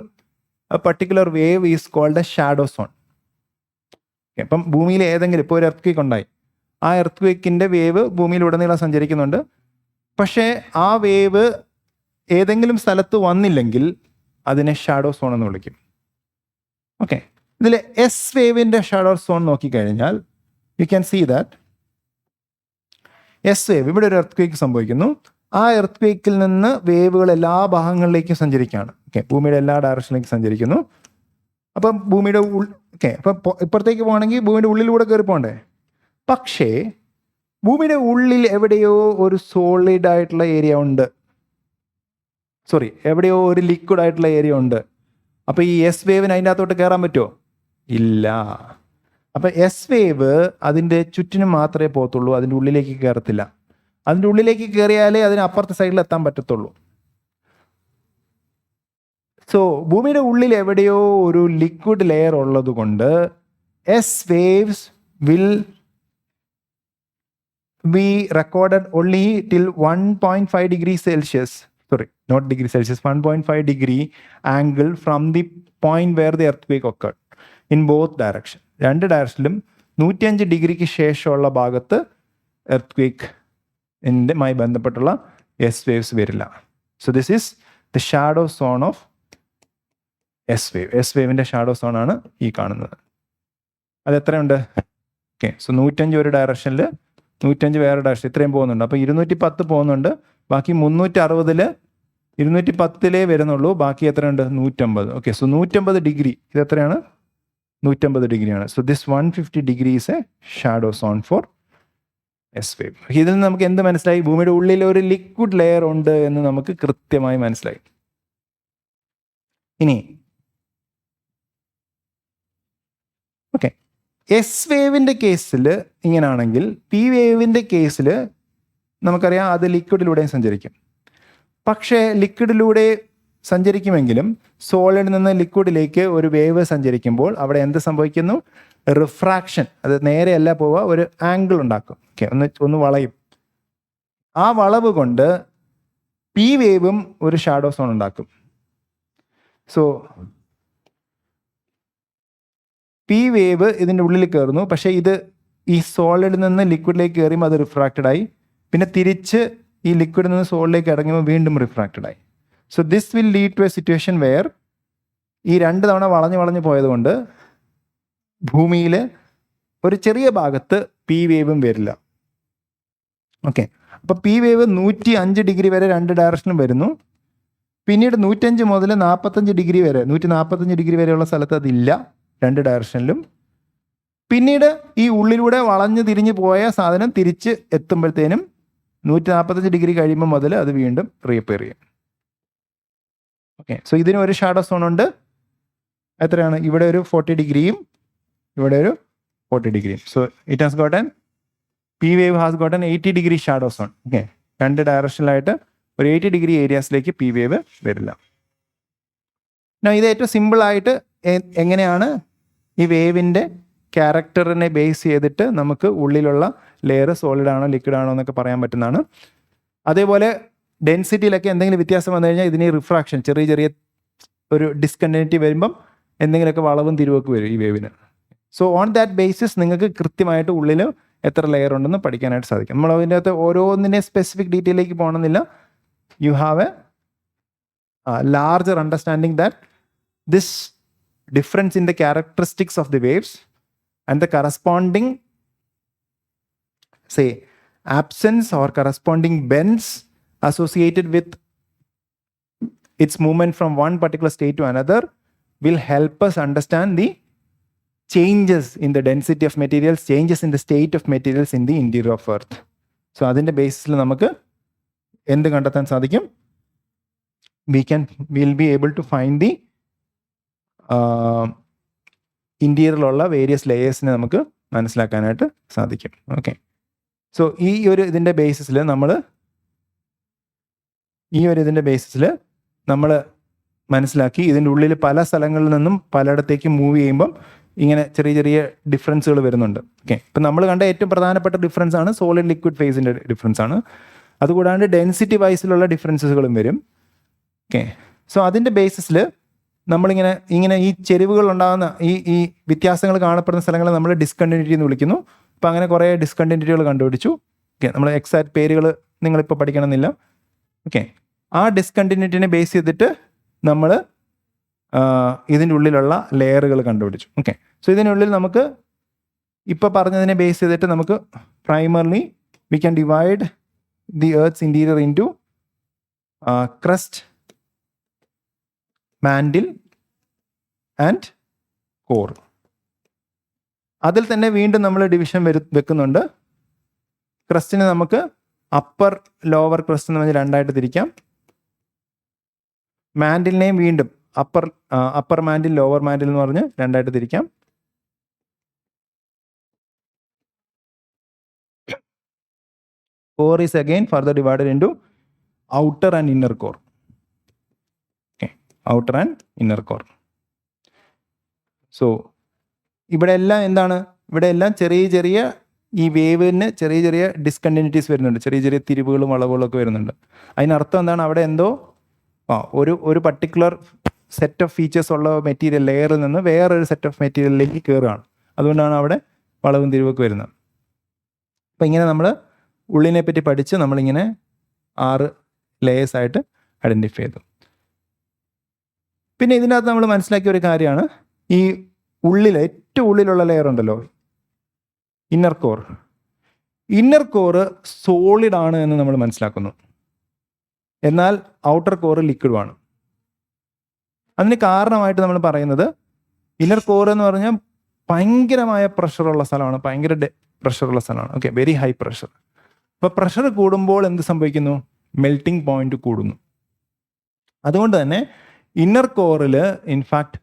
Speaker 1: a particular wave is called a shadow zone. അപ്പം ഭൂമിയിൽ ഏതെങ്കിലും ഇപ്പോൾ ഒരു earth quake ഉണ്ടായി, ആ earth ക്വേക്കിൻ്റെ wave ഭൂമിയിലുടനീളം സഞ്ചരിക്കുന്നുണ്ട്. പക്ഷേ ആ wave ഏതെങ്കിലും സ്ഥലത്ത് വന്നില്ലെങ്കിൽ അതിനെ ഷാഡോ സോൺ എന്ന് വിളിക്കും. ഓക്കെ, ഇതിൽ എസ് വേവിൻ്റെ ഷാഡോ സോൺ നോക്കിക്കഴിഞ്ഞാൽ you can see that S wave, ഇവിടെ ഒരു എർത്ത് ക്വേക്ക് സംഭവിക്കുന്നു. ആ എർത്ത് ക്വേക്കിൽ നിന്ന് വേവുകൾ എല്ലാ ഭാഗങ്ങളിലേക്കും സഞ്ചരിക്കുകയാണ്. ഓക്കെ, ഭൂമിയുടെ എല്ലാ ഡയറക്ഷനിലേക്കും സഞ്ചരിക്കുന്നു. അപ്പം ഭൂമിയുടെ ഓക്കെ, അപ്പം ഇപ്പുറത്തേക്ക് പോകണമെങ്കിൽ ഭൂമിയുടെ ഉള്ളിലൂടെ കയറി പോകണ്ടേ. പക്ഷേ ഭൂമിയുടെ ഉള്ളിൽ എവിടെയോ ഒരു സോളിഡ് ആയിട്ടുള്ള ഏരിയ ഉണ്ട്, എവിടെയോ ഒരു ലിക്വിഡ് ആയിട്ടുള്ള ഏരിയ ഉണ്ട്. അപ്പോൾ ഈ എസ് വേവിന് അതിൻ്റെ അകത്തോട്ട് കയറാൻ പറ്റുമോ? ഇല്ല. അപ്പം എസ് വേവ് അതിൻ്റെ ചുറ്റിനും മാത്രമേ പോകത്തുള്ളൂ, അതിൻ്റെ ഉള്ളിലേക്ക് കയറത്തില്ല. അതിൻ്റെ ഉള്ളിലേക്ക് കയറിയാലേ അതിന് അപ്പുറത്തെ സൈഡിൽ എത്താൻ പറ്റത്തുള്ളൂ. സോ ഭൂമിയുടെ ഉള്ളിൽ എവിടെയോ ഒരു ലിക്വിഡ് ലെയർ ഉള്ളത് കൊണ്ട് S waves will be recorded only till 1.5 degrees Celsius, not degree Celsius, 1.5 degree angle from the point where the earthquake occurred in both direction. രണ്ട് ഡയറക്ഷനിലും 105 ഡിഗ്രിക്ക് ശേഷമുള്ള ഭാഗത്ത് എർത്ത് ബന്ധപ്പെട്ടുള്ള എസ് വേവ്സ് വരില്ല. So this is the shadow zone of S wave. S വേവിൻ്റെ shadow zone ആണ് ഈ കാണുന്നത്. അത് എത്രയുണ്ട്? ഓക്കെ, സോ 105 ഒരു ഡയറക്ഷനിൽ, 105 വേറെ ഡയറക്ഷൻ, ഇത്രയും പോകുന്നുണ്ട്. അപ്പോൾ 210 പോകുന്നുണ്ട്. ബാക്കി 360 210 വരുന്നുള്ളൂ. ബാക്കി എത്രയുണ്ട്? 150. ഓക്കെ, സോ 150 ഡിഗ്രി, ഇത് എത്രയാണ്? 150 ഡിഗ്രിയാണ്. So this 150 degree is a shadow zone for S wave. ഇതിൽ നിന്ന് നമുക്ക് എന്ത് മനസ്സിലായി? ഭൂമിയുടെ ഉള്ളിൽ ഒരു ലിക്വിഡ് ലെയർ ഉണ്ട് എന്ന് നമുക്ക് കൃത്യമായി മനസ്സിലായി. ഇനി ഓക്കെ, എസ് വേവിൻ്റെ കേസിൽ ഇങ്ങനെയാണെങ്കിൽ പി വേവിൻ്റെ കേസിൽ നമുക്കറിയാം അത് ലിക്വിഡിലൂടെയും സഞ്ചരിക്കും. പക്ഷേ ലിക്വിഡിലൂടെ സഞ്ചരിക്കുമെങ്കിലും സോളിഡിൽ നിന്ന് ലിക്വിഡിലേക്ക് ഒരു വേവ് സഞ്ചരിക്കുമ്പോൾ അവിടെ എന്ത് സംഭവിക്കുന്നു? റിഫ്രാക്ഷൻ. അത് നേരെയല്ല പോവുക, ഒരു ആംഗിൾ ഉണ്ടാക്കും. ഓക്കെ, ഒന്ന് വളയും. ആ വളവ് കൊണ്ട് പി വേവും ഒരു ഷാഡോ സോൺ ഉണ്ടാക്കും. സോ പി വേവ് ഇതിൻ്റെ ഉള്ളിൽ കയറുന്നു, പക്ഷേ ഇത് ഈ സോളിഡിൽ നിന്ന് ലിക്വിഡിലേക്ക് കയറിയുമ്പോൾ അത് റിഫ്രാക്റ്റഡ് ആയി, പിന്നെ തിരിച്ച് ഈ ലിക്വിഡിൽ നിന്ന് സോളിഡിലേക്ക് ഇറങ്ങുമ്പോൾ വീണ്ടും റിഫ്രാക്റ്റഡ് ആയി. So this will lead to a situation where ഈ 2 തവണ വളഞ്ഞ് പോയതുകൊണ്ട് ഭൂമിയിൽ ഒരു ചെറിയ ഭാഗത്ത് പി വേവും വരില്ല. ഓക്കെ, അപ്പോൾ പി വേവ് 105 ഡിഗ്രി വരെ 2 ഡയറക്ഷനും വരുന്നു. പിന്നീട് 105 മുതൽ 45 ഡിഗ്രി വരെ, 145 ഡിഗ്രി വരെയുള്ള സ്ഥലത്ത് അതില്ല 2 ഡയറക്ഷനിലും. പിന്നീട് ഈ ഉള്ളിലൂടെ വളഞ്ഞ് തിരിഞ്ഞ് പോയ സാധനം തിരിച്ച് എത്തുമ്പോഴത്തേനും 145 ഡിഗ്രി കഴിയുമ്പോൾ മുതൽ അത് വീണ്ടും റീഅപ്പിയർ ചെയ്യും. ഓക്കെ, സോ ഇതിന് ഒരു ഷാഡോ സോൺ ഉണ്ട്. എത്രയാണ്? ഇവിടെ ഒരു 40 ഡിഗ്രിയും ഇവിടെ ഒരു 40 ഡിഗ്രിയും. So it has ഗോട്ടൻ, P wave has ഗോട്ടൻ 80 degree shadow zone. Okay, 2 ഡയറക്ഷനിലായിട്ട് ഒരു 80 ഡിഗ്രി ഏരിയാസിലേക്ക് പി വേവ് വരില്ല. ഇത് ഏറ്റവും സിമ്പിളായിട്ട് എങ്ങനെയാണ് ഈ വേവിൻ്റെ ക്യാരക്ടറിനെ ബേസ് ചെയ്തിട്ട് നമുക്ക് ഉള്ളിലുള്ള ലെയർ സോളിഡ് ആണോ ലിക്വിഡ് ആണോ എന്നൊക്കെ പറയാൻ പറ്റുന്നതാണ്. അതേപോലെ ഡെൻസിറ്റിയിലൊക്കെ എന്തെങ്കിലും വ്യത്യാസം വന്നു കഴിഞ്ഞാൽ ഇതിന് റിഫ്രാക്ഷൻ, ചെറിയ ഒരു ഡിസ്കണ്ടിന്യൂറ്റി വരുമ്പം എന്തെങ്കിലുമൊക്കെ വളവും തിരിവൊക്കെ വരും ഈ വേവിന്. സോ ഓൺ ദാറ്റ് ബേസിസ് നിങ്ങൾക്ക് കൃത്യമായിട്ട് ഉള്ളിൽ എത്ര ലെയർ ഉണ്ടെന്ന് പഠിക്കാനായിട്ട് സാധിക്കും. നമ്മൾ അതിൻ്റെ അകത്ത് ഓരോന്നിനെ സ്പെസിഫിക് ഡീറ്റെയിലേക്ക് പോകണമെന്നില്ല. You have a larger understanding that this difference in the characteristics of the waves and the corresponding, say, absence or corresponding bends associated with its movement from one particular state to another will help us understand the changes in the density of materials, changes in the state of materials in the interior of Earth. So അതിൻ്റെ ബേസിസിൽ നമുക്ക് എന്ത് കണ്ടെത്താൻ സാധിക്കും? we'll be able to find the ഇന്റീരിയറിലുള്ള various ലെയേഴ്സിനെ നമുക്ക് മനസ്സിലാക്കാനായിട്ട് സാധിക്കും. ഓക്കെ, സോ ഇതിൻ്റെ ബേസിസിൽ നമ്മൾ മനസ്സിലാക്കി ഇതിൻ്റെ ഉള്ളിൽ പല സ്ഥലങ്ങളിൽ നിന്നും പലയിടത്തേക്ക് മൂവ് ചെയ്യുമ്പം ഇങ്ങനെ ചെറിയ ചെറിയ ഡിഫറൻസുകൾ വരുന്നുണ്ട്. ഓക്കെ, ഇപ്പം നമ്മൾ കണ്ട ഏറ്റവും പ്രധാനപ്പെട്ട ഡിഫറൻസ് ആണ് സോളിഡ് ലിക്വിഡ് ഫേസിൻ്റെ ഡിഫറൻസ് ആണ്. അതുകൂടാണ്ട് ഡെൻസിറ്റി വൈസിലുള്ള ഡിഫറൻസുകളും വരും. ഓക്കെ, സോ അതിൻ്റെ ബേസിസിൽ നമ്മളിങ്ങനെ ഈ ചെരിവുകൾ ഉണ്ടാകുന്ന ഈ വ്യത്യാസങ്ങൾ കാണപ്പെടുന്ന സ്ഥലങ്ങളെ നമ്മൾ ഡിസ്കണ്ടിന്യൂറ്റി എന്ന് വിളിക്കുന്നു. അപ്പോൾ അങ്ങനെ കുറേ ഡിസ്കണ്ടിന്യൂറ്റികൾ കണ്ടുപിടിച്ചു. ഓക്കെ, നമ്മൾ എക്സാക്ട് പേരുകൾ നിങ്ങളിപ്പോൾ പഠിക്കണമെന്നില്ല. ഓക്കെ, ആ ഡിസ്കണ്ടിന്യൂറ്റിനെ ബേസ് ചെയ്തിട്ട് നമ്മൾ ഇതിൻ്റെ ഉള്ളിലുള്ള ലെയറുകൾ കണ്ടുപിടിച്ചു. ഓക്കെ, സോ ഇതിനുള്ളിൽ നമുക്ക് ഇപ്പോൾ പറഞ്ഞതിനെ ബേസ് ചെയ്തിട്ട് നമുക്ക് primarily we can divide the earth's interior into crust, mantle and core. അതിൽ തന്നെ വീണ്ടും നമ്മൾ ഡിവിഷൻ വെക്കുന്നുണ്ട്. ക്രസ്റ്റിനെ നമുക്ക് അപ്പർ ലോവർ ക്രസ്റ്റ് എന്ന് പറഞ്ഞ് രണ്ടായിട്ട് തിരിക്കാം. മാൻഡിലിനെയും വീണ്ടും അപ്പർ മാൻഡിൽ ലോവർ മാൻഡിൽ എന്ന് പറഞ്ഞ് രണ്ടായിട്ട് തിരിക്കാം. Core is again further divided into outer and inner core. Okay, outer and inner core. So ഇവിടെ എല്ലാം എന്താണ്, ഇവിടെ എല്ലാം ചെറിയ ചെറിയ ഈ വേവിന് ചെറിയ ചെറിയ ഡിസ്കണ്ടിന്യൂറ്റീസ് വരുന്നുണ്ട്, ചെറിയ ചെറിയ തിരിവുകളും വളവുകളും ഒക്കെ വരുന്നുണ്ട്. അതിനർത്ഥം എന്താണ്, അവിടെ എന്തോ ഒരു പർട്ടിക്കുലർ സെറ്റ് ഓഫ് ഫീച്ചേഴ്സ് ഉള്ള മെറ്റീരിയൽ ലെയറിൽ നിന്ന് വേറൊരു സെറ്റ് ഓഫ് മെറ്റീരിയലിലേക്ക് കയറുകയാണ്. അതുകൊണ്ടാണ് അവിടെ വളവും തിരിവൊക്കെ വരുന്നത്. അപ്പം ഇങ്ങനെ നമ്മൾ ഉള്ളിനെ പറ്റി പഠിച്ച് നമ്മളിങ്ങനെ 6 ലെയേഴ്സായിട്ട് ഐഡൻറ്റിഫൈ ചെയ്തു. പിന്നെ ഇതിനകത്ത് നമ്മൾ മനസ്സിലാക്കിയ ഒരു കാര്യമാണ്, ഈ ഏറ്റവും ഉള്ളിലുള്ള ലെയർ ഉണ്ടല്ലോ, inner core. Inner core solid ആണ് എന്ന് നമ്മൾ മനസ്സിലാക്കുന്നു, എന്നാൽ ഔട്ടർ കോറ് ലിക്വിഡുമാണ്. അതിന് കാരണമായിട്ട് നമ്മൾ പറയുന്നത്, ഇന്നർ കോർ എന്ന് പറഞ്ഞാൽ ഭയങ്കരമായ പ്രഷറുള്ള സ്ഥലമാണ്, ഭയങ്കര പ്രഷറുള്ള സ്ഥലമാണ്. Okay, very high pressure. അപ്പോൾ പ്രഷർ കൂടുമ്പോൾ എന്ത് സംഭവിക്കുന്നു, മെൽറ്റിംഗ് പോയിന്റ് കൂടുന്നു. അതുകൊണ്ട് തന്നെ ഇന്നർ കോറിൽ ഇൻഫാക്ട്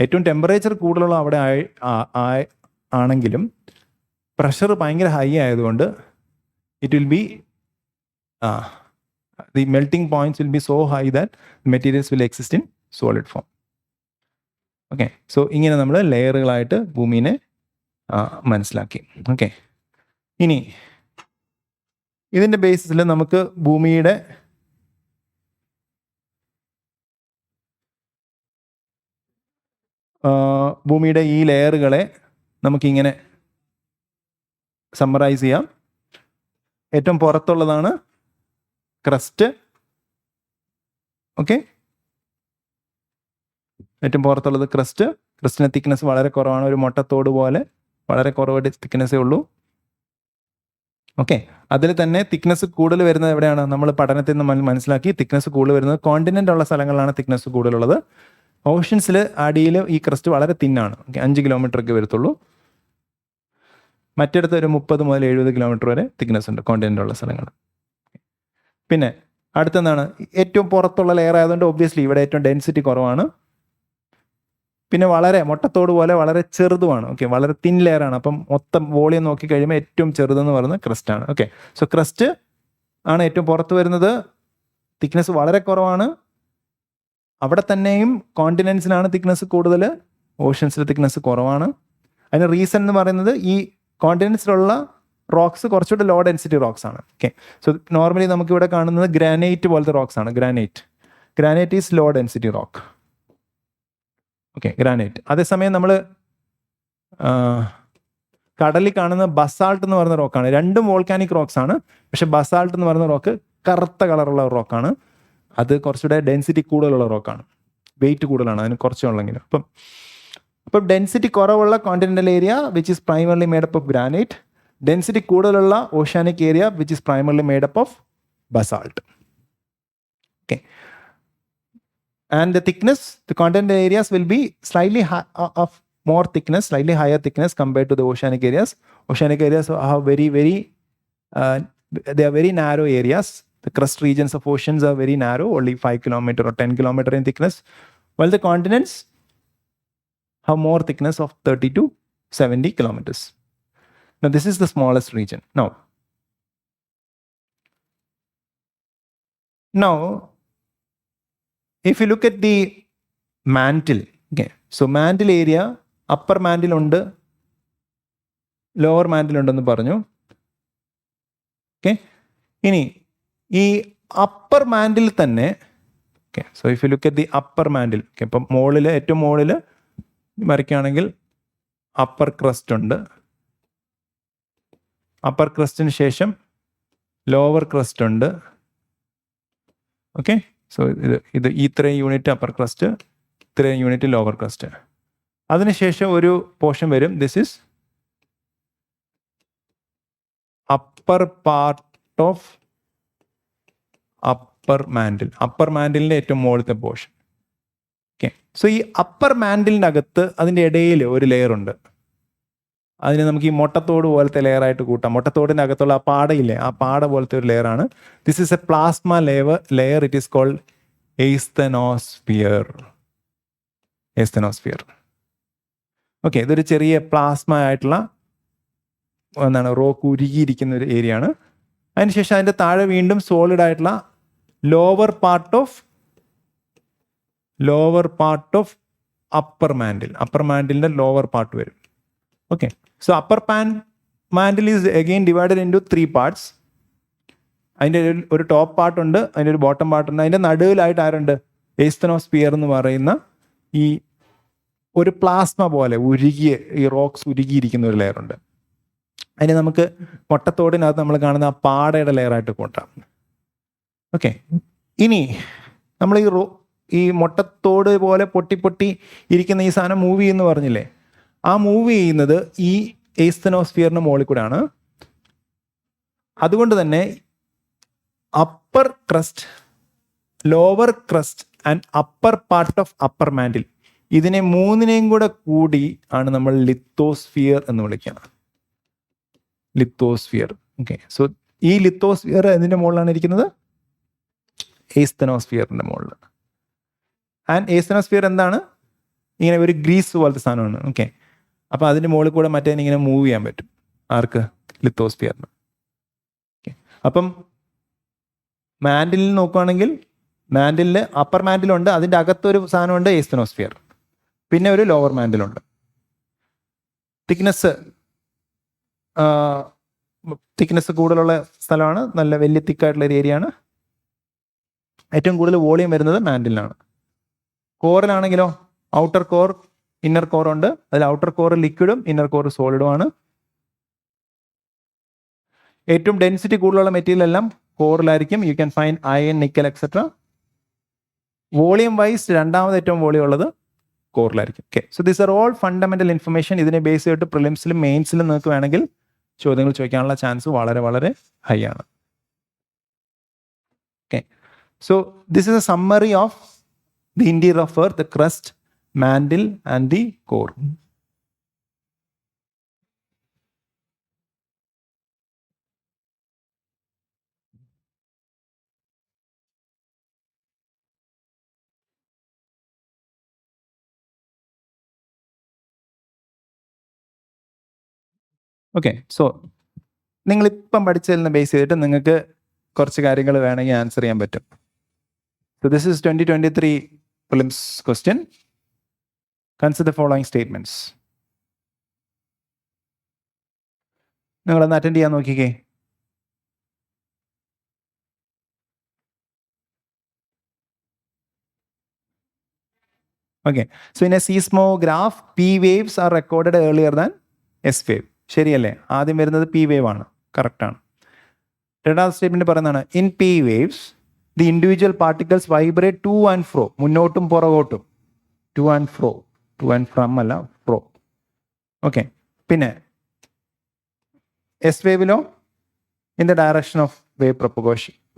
Speaker 1: ഏറ്റവും ടെമ്പറേച്ചർ കൂടുതലുള്ള അവിടെ ആണെങ്കിലും പ്രഷർ ഭയങ്കര ഹൈ ആയതുകൊണ്ട് it will be the melting points will be so high that materials will exist in solid form. Okay, so ഇങ്ങനെ നമ്മൾ ലെയറുകളായിട്ട് ഭൂമിനെ മനസ്സിലാക്കി. ഓക്കെ, ഇനി ഇതിൻ്റെ ബേസിസിൽ നമുക്ക് ഭൂമിയുടെ ഈ ലെയറുകളെ നമുക്കിങ്ങനെ സമ്മറൈസ് ചെയ്യാം. ഏറ്റവും പുറത്തുള്ളതാണ് ക്രസ്റ്റ്. ഓക്കെ, ഏറ്റവും പുറത്തുള്ളത് ക്രസ്റ്റിന് തിക്നെസ് വളരെ കുറവാണ്, ഒരു മുട്ടത്തോട് പോലെ വളരെ കുറവ് തിക്നെസ്സേ ഉള്ളൂ. ഓക്കെ, അതിൽ തന്നെ തിക്നെസ് കൂടുതൽ വരുന്നത് എവിടെയാണ്, നമ്മൾ പഠനത്തിൽ നിന്ന് മനസ്സിലാക്കി തിക്നെസ് കൂടുതൽ വരുന്നത് കോണ്ടിനെൻ്റ് ഉള്ള സ്ഥലങ്ങളിലാണ് തിക്നെസ് കൂടുതലുള്ളത്. ഓഷ്യൻസിൽ അടിയിൽ ഈ ക്രസ്റ്റ് വളരെ തിന്നാണ്. ഓക്കെ, 5 കിലോമീറ്ററൊക്കെ വരത്തുള്ളൂ. മറ്റിടത്ത് ഒരു 30 മുതൽ 70 കിലോമീറ്റർ വരെ തിക്നെസ് ഉണ്ട് കോണ്ടിനെൻ്റ് ഉള്ള സ്ഥലങ്ങൾ. പിന്നെ അടുത്തെന്താണ്, ഏറ്റവും പുറത്തുള്ള ലെയർ ആയതുകൊണ്ട് ഒബ്വിയസ്ലി ഇവിടെ ഏറ്റവും ഡെൻസിറ്റി കുറവാണ്. പിന്നെ വളരെ മുട്ടത്തോട് പോലെ വളരെ ചെറുതുമാണ്. ഓക്കെ, വളരെ തിൻ ലെയറാണ്. അപ്പം മൊത്തം വോളിയം നോക്കി കഴിയുമ്പോൾ ഏറ്റവും ചെറുതെന്ന് പറയുന്നത് ക്രസ്റ്റാണ്. ഓക്കെ, സോ ക്രസ്റ്റ് ആണ് ഏറ്റവും പുറത്ത് വരുന്നത്. തിക്നെസ് വളരെ കുറവാണ്. അവിടെ തന്നെയും കോണ്ടിനെൻസിനാണ് തിക്നെസ് കൂടുതൽ, ഓഷ്യൻസിൽ തിക്നെസ് കുറവാണ്. അതിന് റീസൺ എന്ന് പറയുന്നത് ഈ കോണ്ടിനെൻസിലുള്ള റോക്സ് കുറച്ചുകൂടെ ലോ ഡെൻസിറ്റി റോക്സ് ആണ്. ഓക്കെ, സോ നോർമലി നമുക്കിവിടെ കാണുന്നത് ഗ്രാനൈറ്റ് പോലത്തെ റോക്സ് ആണ്. Granite is low density rock. Okay, granite. അതേസമയം നമ്മൾ കടലിൽ കാണുന്ന ബസാൾട്ട് എന്ന് പറയുന്ന റോക്കാണ്. രണ്ടും വോൾക്കാനിക് റോക്സ് ആണ്, പക്ഷെ ബസാൾട്ട് എന്ന് പറയുന്ന റോക്ക് കറുത്ത കളറുള്ള റോക്കാണ്. അത് കുറച്ചുകൂടെ ഡെൻസിറ്റി കൂടുതലുള്ള റോക്കാണ്, വെയിറ്റ് കൂടുതലാണ് അതിന് കുറച്ചുള്ളെങ്കിലും. അപ്പം ഡെൻസിറ്റി കുറവുള്ള continental area which is primarily made up of granite, density കൂടുതലുള്ള oceanic area which is primarily made up of basalt. Okay, and the thickness, the continental areas will be slightly slightly higher thickness compared to the oceanic areas. Oceanic areas have they are very narrow areas. The crust regions of oceans are very narrow, only 5 kilometer or 10 kilometer in thickness, while the continents have more thickness of 30 to 70 kilometers. Now this is the smallest region. Now if you look at the mantle, okay, so mantle area, upper mantle ഉണ്ട്, lower mantle ഉണ്ടെന്ന് പറഞ്ഞു. Okay, ഇനി ഈ upper mantle തന്നെ, okay, so if you look at the upper mantle, okay, ഇപ്പം മുകളിൽ ഏറ്റവും മുകളിൽ വരയ്ക്കുകയാണെങ്കിൽ അപ്പർ ക്രസ്റ്റ് ഉണ്ട്, അപ്പർ ക്രസ്റ്റിന് ശേഷം ലോവർ ക്രസ്റ്റ് ഉണ്ട്. ഓക്കെ, സോ ഇത് ഇത്രയും യൂണിറ്റ് അപ്പർ ക്രസ്റ്റ്, ഇത്രയും യൂണിറ്റ് ലോവർ ക്രസ്റ്റ്. അതിനുശേഷം ഒരു പോർഷൻ വരും, this is upper part of upper mantle, upper മാൻഡിലിൻ്റെ ഏറ്റവും മുകളിലത്തെ പോർഷൻ. ഓക്കെ, സോ ഈ അപ്പർ മാൻഡിലിൻ്റെ അകത്ത് അതിൻ്റെ ഇടയിൽ ഒരു ലെയർ ഉണ്ട്. അതിന് നമുക്ക് ഈ മുട്ടത്തോട് പോലത്തെ ലെയറായിട്ട് കൂട്ടാം. മുട്ടത്തോടിൻ്റെ അകത്തുള്ള ആ പാടയില്ലേ, ആ പാട പോലത്തെ ഒരു ലെയറാണ്. This is a plasma layer. It is called asthenosphere. Okay, ഇതൊരു ചെറിയ പ്ലാസ്മ ആയിട്ടുള്ള എന്താണ് റോക്ക് ഉരുകിയിരിക്കുന്ന ഒരു ഏരിയ ആണ്. അതിനുശേഷം അതിൻ്റെ താഴെ വീണ്ടും സോളിഡ് ആയിട്ടുള്ള ലോവർ പാർട്ട് ഓഫ് അപ്പർ മാൻഡിലിൻ്റെ ലോവർ പാർട്ട് വരും. Okay, so upper mantle is again divided into 3 parts. അതിൻ്റെ ഒരു ടോപ്പ് പാർട്ടുണ്ട്, അതിൻ്റെ ഒരു ബോട്ടം പാർട്ടുണ്ട്. അതിൻ്റെ നടുവിലായിട്ട് ആരുണ്ട്? എയ്സ്തനോസ്ഫിയർ എന്ന് പറയുന്ന ഈ ഒരു പ്ലാസ്മ പോലെ ഉരുകിയ, ഈ റോക്സ് ഉരുകിയിരിക്കുന്ന ഒരു ലെയർ ഉണ്ട്. അതിന് നമുക്ക് മുട്ടത്തോടിനകത്ത് നമ്മൾ കാണുന്ന ആ പാടയുടെ ലെയറായിട്ട് കൂട്ടാം. ഓക്കെ, ഇനി നമ്മൾ ഈ മുട്ടത്തോട് പോലെ പൊട്ടി ഇരിക്കുന്ന ഈ സാധനം മൂവ് ചെയ്യുന്നു പറഞ്ഞില്ലേ, ആ മൂവ് ചെയ്യുന്നത് ഈ എയ്സ്തനോസ്ഫിയറിന് മുകളിൽ കൂടെയാണ്. അതുകൊണ്ട് തന്നെ upper crest, lower crest and upper part of upper mantle, ഇതിനെ മൂന്നിനെയും കൂടെ കൂടി ആണ് നമ്മൾ ലിത്തോസ്ഫിയർ എന്ന് വിളിക്കുന്നത്. ലിത്തോസ്ഫിയർ. ഓക്കെ, സോ ഈ ലിത്തോസ്ഫിയർ എന്തിൻ്റെ മുകളിലാണ് ഇരിക്കുന്നത്? എയ്സ്തനോസ്ഫിയറിൻ്റെ മുകളിൽ. ആൻഡ് എയ്സ്തനോസ്ഫിയർ എന്താണ്? ഇങ്ങനെ ഒരു ഗ്രീസ് പോലത്തെ സാധനമാണ്. ഓക്കെ, അപ്പോൾ അതിൻ്റെ മുകളിൽ കൂടെ മറ്റേ ഇങ്ങനെ മൂവ് ചെയ്യാൻ പറ്റും. ആർക്ക്? ലിത്തോസ്ഫിയറിന്. ഓക്കെ, അപ്പം മാൻഡിലിൽ നോക്കുകയാണെങ്കിൽ മാൻഡിലിൽ അപ്പർ മാൻഡിലുണ്ട്, അതിൻ്റെ അകത്തൊരു സാധനമുണ്ട് എയ്സ്തനോസ്ഫിയർ, പിന്നെ ഒരു ലോവർ മാൻഡിലുണ്ട്. തിക്നെസ് കൂടുതലുള്ള സ്ഥലമാണ്, നല്ല വലിയ തിക്കായിട്ടുള്ള ഒരു ഏരിയ ആണ്. ഏറ്റവും കൂടുതൽ വോളിയം വരുന്നത് മാൻഡിലാണ്. കോറിലാണെങ്കിലോ ഔട്ടർ കോർ, ഇന്നർ കോർ ഉണ്ട്. അതിൽ ഔട്ടർ കോർ ലിക്വിഡും ഇന്നർ കോർ സോളിഡുമാണ്. ഏറ്റവും ഡെൻസിറ്റി കൂടുതലുള്ള മെറ്റീരിയൽ എല്ലാം കോറിലായിരിക്കും. You can find iron, nickel etcetera. Volume wise രണ്ടാമത് ഏറ്റവും വോളിയം ഉള്ളത് കോറിലായിരിക്കും. Okay, so these are all fundamental information. ഇതിനെ ബേസ് ചെയ്തിട്ട് പ്രിലിംസിലും മെയിൻസിലും നിങ്ങൾക്ക് വേണമെങ്കിൽ ചോദ്യങ്ങൾ ചോദിക്കാനുള്ള ചാൻസ് വളരെ വളരെ ഹൈ ആണ്. Okay, so this is A summary of the interior of earth, the crest, mantle and the core. Okay, so നിങ്ങളിപ്പം പഠിച്ചതിൽ ബേസ് ചെയ്തിട്ട് നിങ്ങൾക്ക് കുറച്ച് കാര്യങ്ങൾ വേണമെങ്കിൽ ആൻസർ ചെയ്യാൻ പറ്റും. So this is 2023 prelims question. Consider the following statements. നിങ്ങളൊന്ന് അറ്റൻഡ് ചെയ്യാൻ നോക്കിക്കേ. Okay, so in a seismograph, P waves are recorded earlier than S wave. ശരിയല്ലേ? ആദ്യം വരുന്നത് P wave ആണ്. കറക്റ്റ് ആണ്. രണ്ടാമത്തെ സ്റ്റേറ്റ്മെന്റ് പറയുന്നതാണ്, in P waves the individual particles vibrate to and fro, മുന്നോട്ടും പുറകോട്ടും. to and fro, to and from അല്ല, fro. Okay, പിന്നെ S വേവിലോ in the direction of wave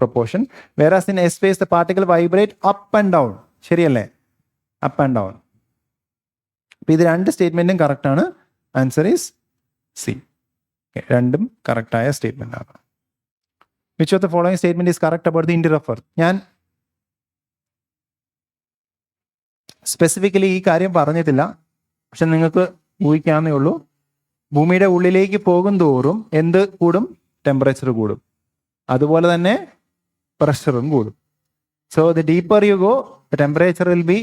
Speaker 1: proportion, whereas in S waves the particle vibrate up and down. ശരിയല്ലേ? Up and down. അപ്പം ഇത് രണ്ട് സ്റ്റേറ്റ്മെൻറ്റും കറക്റ്റാണ്. Answer is C. രണ്ടും കറക്റ്റായ statement ആണ്. Which of the following statement is correct about the interior of earth? ഞാൻ specifically ഈ കാര്യം പറഞ്ഞിട്ടില്ല, പക്ഷെ നിങ്ങൾക്ക് ഊഹിക്കാവുന്നേ ഉള്ളൂ. ഭൂമിയുടെ ഉള്ളിലേക്ക് പോകും തോറും എന്ത് കൂടും? ടെമ്പറേച്ചർ കൂടും. അതുപോലെ തന്നെ പ്രഷറും കൂടും. So the deeper you go, the temperature will be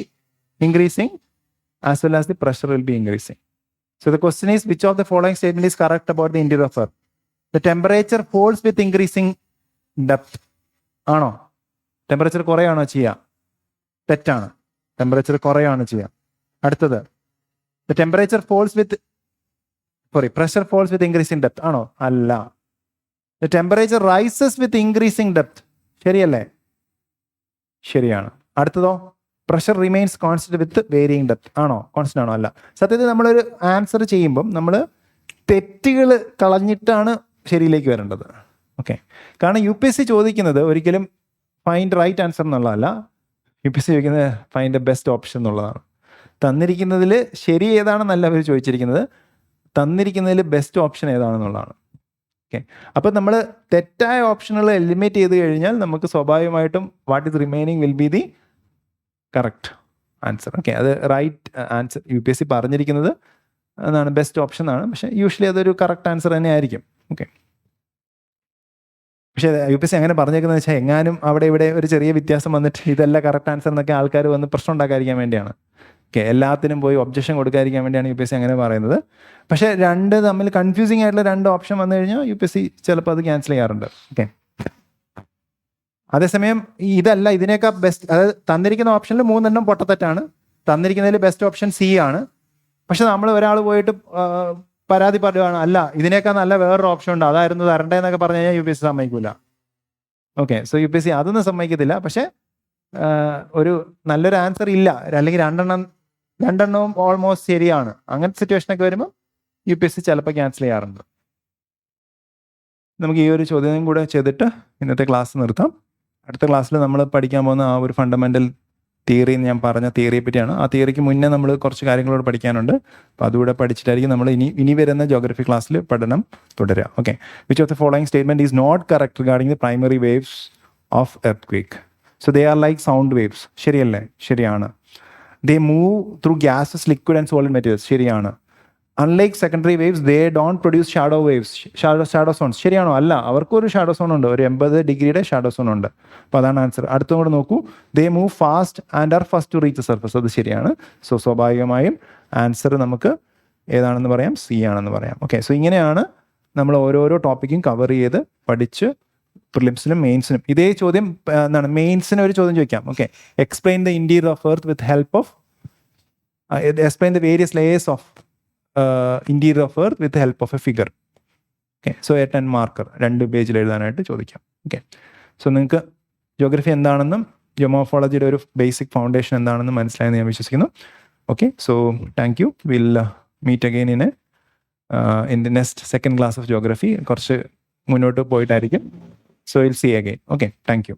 Speaker 1: increasing as well as the pressure will be increasing. So the question is, which of the following statement is correct about the interior of Earth? The temperature falls with increasing depth. ആണോ? Temperature കുറയാണോ ചെയ്യുക? തെറ്റാണ്. Temperature കുറയാണ് ചെയ്യുക. അടുത്തത്, the temperature falls with, pressure falls with increasing depth. ആണോ? അല്ല. The temperature rises with increasing depth. ശരിയല്ലേ? ശരിയാണ്. അടുത്തതോ, pressure remains constant വിത്ത് varying depth. ആണോ? കോൺസ്റ്റന്റ് ആണോ? അല്ല. സത്യത്തിൽ നമ്മളൊരു ആൻസർ ചെയ്യുമ്പം നമ്മൾ തെറ്റുകൾ കളഞ്ഞിട്ടാണ് ശരിയിലേക്ക് വരേണ്ടത്. ഓക്കെ, കാരണം UPSC ചോദിക്കുന്നത് ഒരിക്കലും ഫൈൻഡ് റൈറ്റ് ആൻസർ എന്നുള്ളതല്ല. UPSC ചോദിക്കുന്നത് ഫൈൻഡ് എ ബെസ്റ്റ് ഓപ്ഷൻ എന്നുള്ളതാണ്. തന്നിരിക്കുന്നതിൽ ശരി ഏതാണെന്നല്ല അവർ ചോദിച്ചിരിക്കുന്നത്, തന്നിരിക്കുന്നതിൽ ബെസ്റ്റ് ഓപ്ഷൻ ഏതാണെന്നുള്ളതാണ്. ഓക്കെ, അപ്പോൾ നമ്മൾ തെറ്റായ ഓപ്ഷനുകൾ എലിമിനേറ്റ് ചെയ്ത് കഴിഞ്ഞാൽ നമുക്ക് സ്വാഭാവികമായിട്ടും what is remaining will be the correct answer. Okay, അത് റൈറ്റ് ആൻസർ UPSC പറഞ്ഞിരിക്കുന്നത് എന്നാണ്, ബെസ്റ്റ് ഓപ്ഷൻ ആണ്. പക്ഷേ യൂഷ്വലി അതൊരു കറക്റ്റ് ആൻസർ തന്നെ ആയിരിക്കും. ഓക്കെ, പക്ഷേ UPSC അങ്ങനെ പറഞ്ഞേക്കുന്നത് വെച്ചാൽ എങ്ങാനും അവിടെ ഇവിടെ ഒരു ചെറിയ വ്യത്യാസം വന്നിട്ട് ഇതല്ല കറക്റ്റ് ആൻസർ എന്നൊക്കെ ആൾക്കാർ വന്ന് പ്രശ്നം ഉണ്ടാക്കാതിരിക്കാൻ വേണ്ടിയാണ്. ഓക്കെ, എല്ലാത്തിനും പോയി ഒബ്ജക്ഷൻ കൊടുക്കാതിരിക്കാൻ വേണ്ടിയാണ് UPSC അങ്ങനെ പറയുന്നത്. പക്ഷേ രണ്ട് തമ്മിൽ കൺഫ്യൂസിങ് ആയിട്ടുള്ള രണ്ട് ഓപ്ഷൻ വന്നു കഴിഞ്ഞാൽ UPSC ചിലപ്പോൾ അത് ക്യാൻസൽ ചെയ്യാറുണ്ട്. ഓക്കെ, അതേസമയം ഇതല്ല, ഇതിനേക്കാൾ ബെസ്റ്റ്, അതായത് തന്നിരിക്കുന്ന ഓപ്ഷനിൽ 3 പൊട്ടത്തെറ്റാണ്, തന്നിരിക്കുന്നതിൽ ബെസ്റ്റ് ഓപ്ഷൻ C ആണ്. പക്ഷെ നമ്മൾ ഒരാൾ പോയിട്ട് പരാതി പറയുകയാണ്, അല്ല ഇതിനേക്കാൾ നല്ല വേറൊരു ഓപ്ഷൻ ഉണ്ട്, അതായിരുന്നു തരണ്ടേന്നൊക്കെ പറഞ്ഞു കഴിഞ്ഞാൽ UPSC സമ്മതിക്കില്ല. ഓക്കെ, സോ UPSC അതൊന്നും സമ്മതിക്കത്തില്ല. പക്ഷെ ഒരു നല്ലൊരു ആൻസർ ഇല്ല, അല്ലെങ്കിൽ രണ്ടെണ്ണവും ഓൾമോസ്റ്റ് ശരിയാണ്, അങ്ങനത്തെ സിറ്റുവേഷനൊക്കെ വരുമ്പോൾ UPSC ചിലപ്പോൾ ക്യാൻസൽ ചെയ്യാറുണ്ട്. നമുക്ക് ഈ ഒരു ചോദ്യം കൂടെ ചെയ്തിട്ട് ഇന്നത്തെ ക്ലാസ് നിർത്താം. അടുത്ത ക്ലാസ്സിൽ നമ്മൾ പഠിക്കാൻ പോകുന്ന ആ ഒരു ഫണ്ടമെൻ്റൽ തിയറി, ഞാൻ പറഞ്ഞ തിയറിയെ പറ്റിയാണ്. ആ തിയറിക്ക് മുന്നേ നമ്മൾ കുറച്ച് കാര്യങ്ങളോട് പഠിക്കാനുണ്ട്. അപ്പോൾ അതുകൂടെ പഠിച്ചിട്ടായിരിക്കും നമ്മൾ ഇനി വരുന്ന ജോഗ്രഫി ക്ലാസ്സിൽ പഠനം തുടരുക. Okay, which of the following statement is not correct regarding the primary waves of earthquake? So they are like sound waves. ശരിയല്ലേ? ശരിയാണ്. They move through gases, liquid and solid materials. ശരിയാണ്. Unlike secondary waves they don't produce shadow waves, shadow zones. ശരിയാണോ? അല്ല, അവർക്കൊരു shadow zone ഉണ്ട്, ഒരു 80 ഡിഗ്രിയുടെ shadow zone ഉണ്ട്. അപ്പോൾ അതാണ് ആൻസർ. അടുത്തും കൂടെ നോക്കൂ, they move fast and are first to reach surface. അത് ശരിയാണ്. സോ സ്വാഭാവികമായും ആൻസർ നമുക്ക് ഏതാണെന്ന് പറയാം? C ആണെന്ന് പറയാം. ഓക്കെ, സോ ഇങ്ങനെയാണ് നമ്മൾ ഓരോരോ ടോപ്പിക്കും കവർ ചെയ്ത് പഠിച്ച് പ്രിലിംസിനും മെയിൻസിനും ഇതേ ചോദ്യം എന്താണ്, മെയിൻസിന് ഒരു ചോദ്യം ചോദിക്കാം. Okay, explain the interior of earth with help of, explain the various layers of interior of earth with help of A figure. Okay, so 10 marker 2 പേജിൽ എഴുതാനായിട്ട് ചോദിക്കാം. ഓക്കെ, സോ നിങ്ങൾക്ക് ജോഗ്രഫി എന്താണെന്നും ജോമോർഫോളജിയുടെ ഒരു ബേസിക് ഫൗണ്ടേഷൻ എന്താണെന്നും മനസ്സിലായെന്ന് ഞാൻ വിശ്വസിക്കുന്നു. Okay, so thank you. Will meet again in the next second class of geography. കുറച്ച് മുന്നോട്ട് പോയിട്ടായിരിക്കും. So will see again. Okay, thank U.